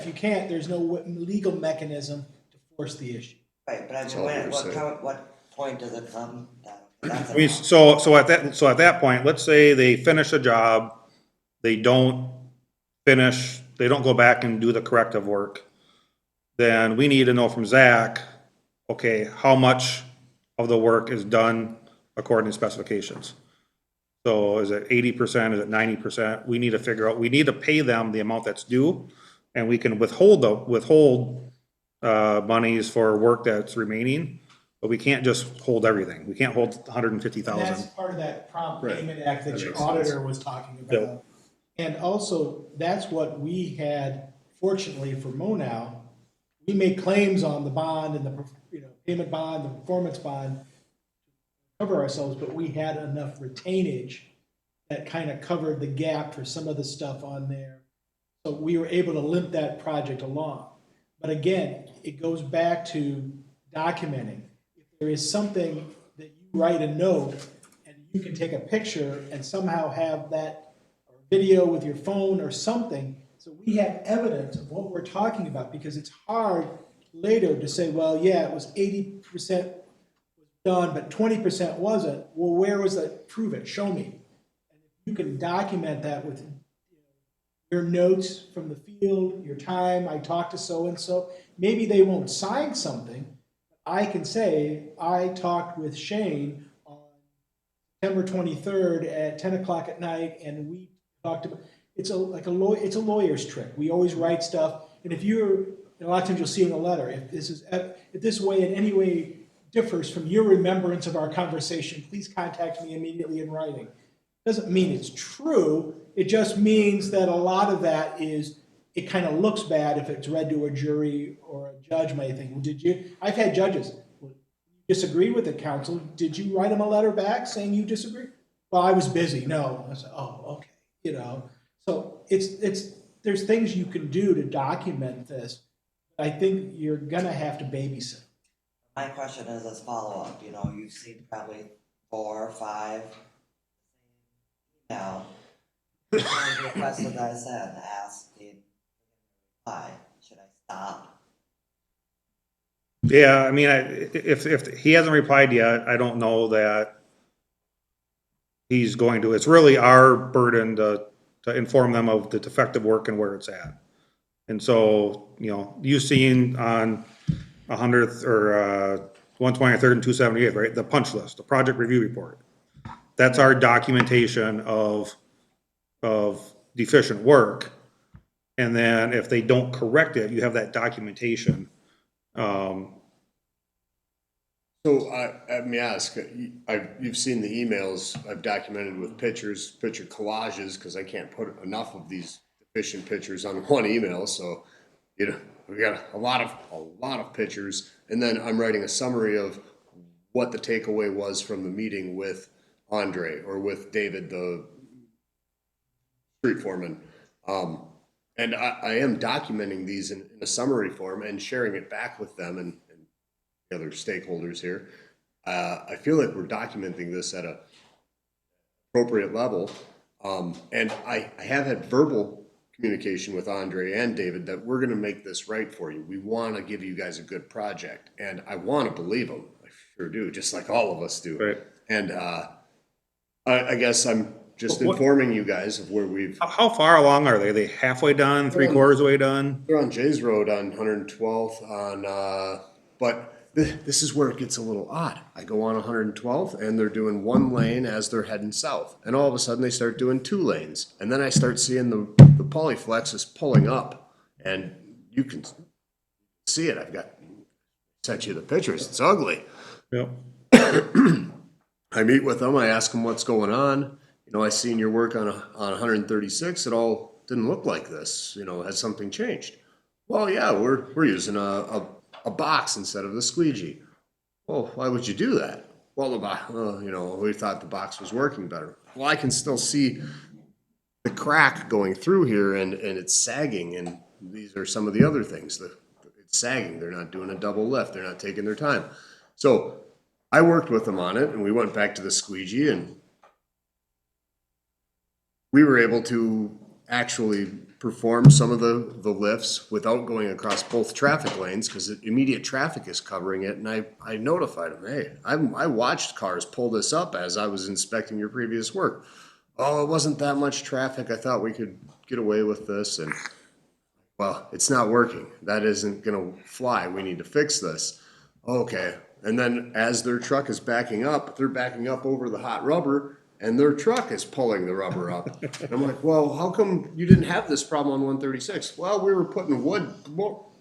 you can't, there's no legal mechanism to force the issue. Right, but I all mean, we're saying. what point does it come down? That's I mean, enough. so at that point, let's say they finish a job, they don't go back and do the corrective work. Then we need to know from Zach, okay, how much of the work is done according to specifications? So is it 80%, is it 90%? We need to figure out, we need to pay them the amount that's due, and we can withhold monies for work that's remaining, but we can't just hold everything. We can't hold And that's 150,000. part of that Prompt Right. Payment Act that That your makes sense. auditor was talking about. And also, that's what we had, fortunately for Monow, we made claims on the bond and the, payment bond, the performance bond, to cover ourselves, but we had enough retainage that kind of covered the gap for some of the stuff on there. So we were able to limp that project along. But again, it goes back to documenting. If there is something that you write a note and you can take a picture and somehow have that or video with your phone or something, so we have evidence of what we're talking about, because it's hard later to say, well, yeah, it was 80% done, but 20% wasn't. Well, where was that? Prove it, show me. And if you can document that with your notes from the field, your time, I talked to so-and-so, maybe they won't sign something. I can say, I talked with Shane on September 23rd at 10 o'clock at night, and we talked about, it's a lawyer's trick. We always write stuff, and a lot of times you'll see in a letter, if this way in any way differs from your remembrance of our conversation, please contact me immediately in writing. Doesn't mean it's true, it just means that a lot of that is, it kind of looks bad if it's read to a jury or a judge might think, well, I've had judges, well, disagreed with the council, did you write them a letter back saying you disagree? Well, I was busy, no. I said, oh, okay, you know, so there's things you can do to document this. I think you're gonna have to babysit. My question is as follow-up, you know, you've seen probably 4 or 5 now. Requested that I said, asking, why, should I stop? Yeah, I mean, if he hasn't replied yet, I don't know that he's going to. It's really our burden to inform them of the defective work and where it's at. And so, you know, you've seen on 100th or 123rd and 278th, right? The punch list, the project review report. That's our documentation of deficient work. And then if they don't correct it, you have that documentation. So let me ask, you've seen the emails I've documented with picture collages, because I can't put enough of these deficient pictures on one email, so, you know, we got a lot of pictures, and then I'm writing a summary of what the takeaway was from the meeting with Andre, or with David, the street foreman. And I am documenting these in a summary form and sharing it back with them and the other stakeholders here. I feel like we're documenting this at a appropriate level. And I have had verbal communication with Andre and David that we're gonna make this right for you. We wanna give you guys a good project, and I wanna believe them. I sure do, just like all of us do. Right. And I guess I'm just informing you guys of where we've. How far along are they? Are they halfway done, 3/4 of the way done? They're on Jay's Road on 112th but this is where it gets a little odd. I go on 112th and they're doing 1 lane as they're heading south. And all of a sudden they start doing 2 lanes. And then I start seeing the polyflex is pulling up, and you can see it. Sent you the pictures. It's ugly. Yep. I meet with them. I ask them what's going on. You know, I seen your work on 136. It all didn't look like this. You know, has something changed? Well, yeah, we're using a box instead of the squeegee. Well, why would you do that? Well, you know, we thought the box was working better. Well, I can still see the crack going through here, and it's sagging. And these are some of the other things. It's sagging. They're not doing a double lift. They're not taking their time. So I worked with them on it, and we went back to the squeegee, and we were able to actually perform some of the lifts without going across both traffic lanes, because immediate traffic is covering it. And I notified them, hey, I watched cars pull this up as I was inspecting your previous work. Oh, it wasn't that much traffic. I thought we could get away with this. And well, it's not working. That isn't going to fly. We need to fix this. Okay. And then as their truck is backing up, they're backing up over the hot rubber, and their truck is pulling the rubber up. And I'm like, well, how come you didn't have this problem on 136? Well, we were putting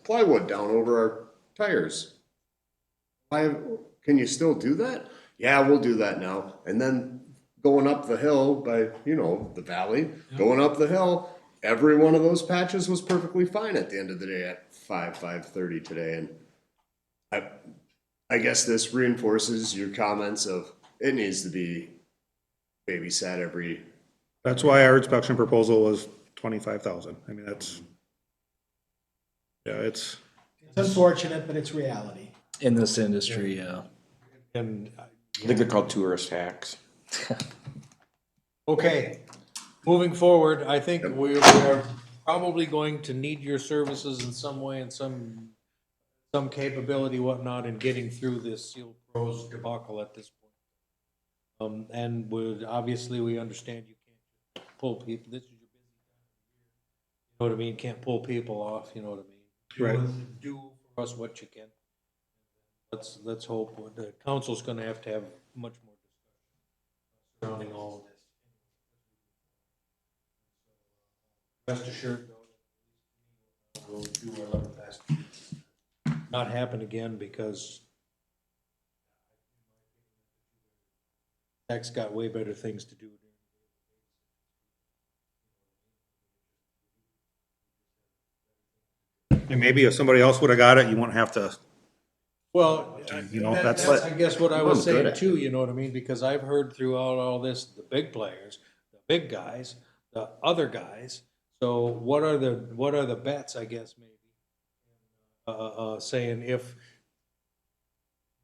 plywood down over our tires. Can you still do that? Yeah, we'll do that now. And then going up the hill by, you know, the valley, going up the hill, every one of those patches was perfectly fine at the end of the day at 5:30 today. And I guess this reinforces your comments of it needs to be babysat every. That's why our inspection proposal was 25,000. I mean, it's It's unfortunate, but it's reality. In this industry, yeah. And, I think they're called tourist hacks. okay, moving forward, I think we are probably going to need your services in some way and some capability, whatnot, in getting through this Seal Pros debacle at this point. And obviously we understand you can't pull people, this is your busy time. You know what I mean? Can't pull people off, you know what I mean? Right. Do for us what you can. Let's hope the council's gonna have to have much more discussion surrounding all of this. Rest assured, though, we'll do our level best to not happen again, because Tech's got way better things to do. And maybe if somebody else would have got it, you wouldn't have to Well, You know, that's, that's- I guess what I was I'm good saying at too, you know what I mean? Because I've heard throughout all this, the big players, the big guys, the other guys. So what are the bets, I guess, maybe? Saying if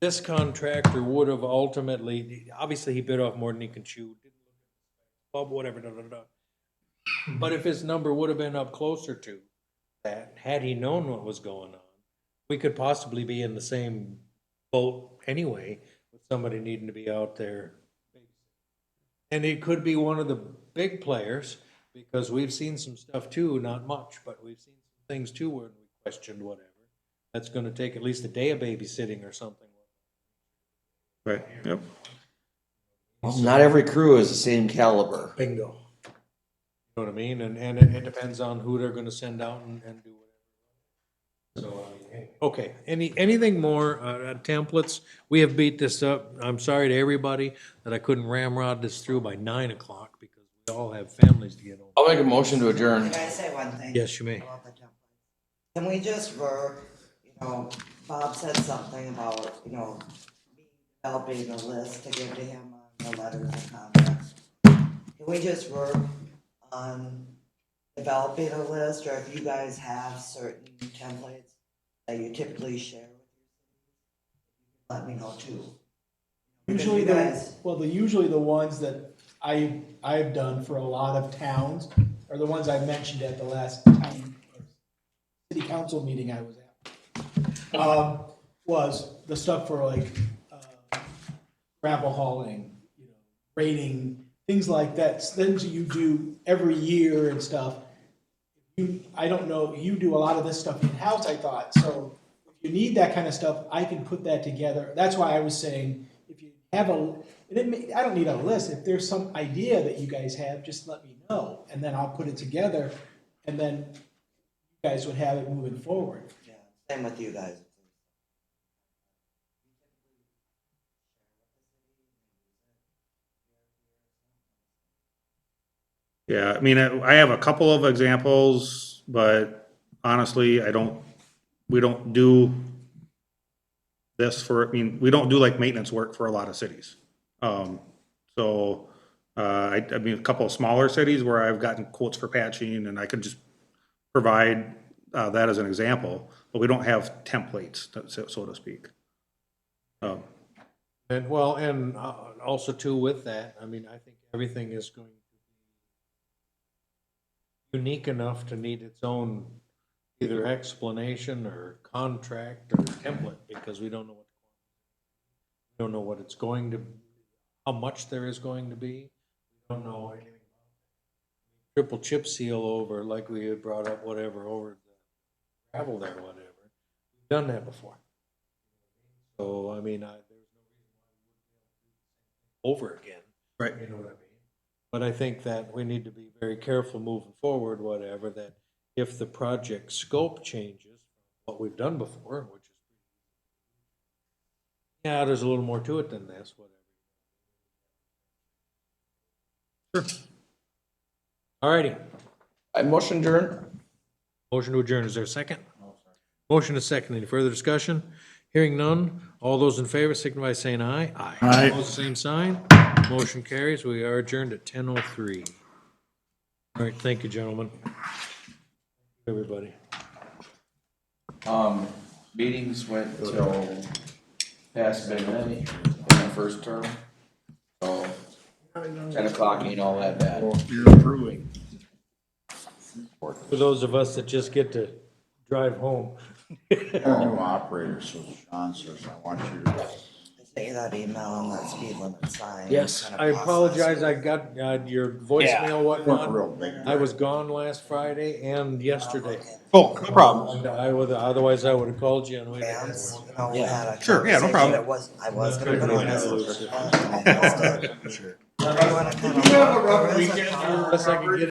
this contractor would have ultimately, obviously he bit off more than he can chew, whatever, da, da, da. But if his number would have been up closer to that, had he known what was going on, we could possibly be in the same boat anyway, with somebody needing to be out there. And it could be one of the big players, because we've seen some stuff too, not much, but we've seen some things too where we questioned whatever. That's gonna take at least a day of babysitting or something. Right, yep. Well, not every crew is the same caliber. Bingo. You know what I mean? And it depends on who they're gonna send out and do whatever. So, okay, anything more, templates? We have beat this up. I'm sorry to everybody that I couldn't ramrod this through by 9 o'clock because we all have families to get home. I'll make a motion to adjourn. Can I say one thing? Yes, you may. About the template? Can we just work, Bob said something about, developing a list to give to him on the letters and contracts. Can we just work on developing a list, or if you guys have certain templates that you typically share with your cities, let me know too. Because Usually you guys- usually the ones that I've done for a lot of towns are the ones I mentioned at the last city council meeting I was at. Was the stuff for like, gravel hauling, grading, things like that, things you do every year and stuff. I don't know, you do a lot of this stuff in-house, I thought, so if you need that kind of stuff, I can put that together. That's why I was saying, if you have I don't need a list, if there's some idea that you guys have, just let me know, and then I'll put it together, and then you guys would have it moving forward. Yeah, same with you guys. Yeah, I mean, I have a couple of examples, but honestly, we don't do this for, we don't do like maintenance work for a lot of cities. So, I mean, a couple of smaller cities where I've gotten quotes for patching and I can just provide, that as an example, but we don't have templates, so to speak. And well, and also too with that, I mean, I think everything is going to be unique enough to need its own either explanation or contract or template, because we don't know what it's going to, how much there is going to be. We don't know anything. Triple chip seal over, like we had brought up, whatever, over the gravel there, whatever. We've done that before. So, I mean, there's no reason why we wouldn't over again. Right. You know what I mean? But I think that we need to be very careful moving forward, whatever, that if the project scope changes, what we've done before, which is, yeah, there's a little more to it than this, whatever. Sure. All righty. I motion adjourn. Motion to adjourn. Is there a second? Motion to second. Any further discussion? Hearing none. All those in favor signify by saying aye. Aye. Aye. Opposed, same sign. Motion carries. We are adjourned at 10:03. All right, thank you, gentlemen. Everybody. Meetings went till past midnight in the first term. So 10 o'clock ain't all that bad. You're approving. For those of us that just get to drive home. New operator, so Sean says, I want you to. I sent you that email on that speed limit sign. Yes. kind of I apologize, process. I got your voicemail, Weren't whatnot. real big. I was gone last Friday and yesterday. Oh, no problem. And otherwise I would have called you and we. Bands, we had a Sure, yeah, no conversation. problem. I was gonna put on this. Sure. Do you wanna kind of? Unless I can get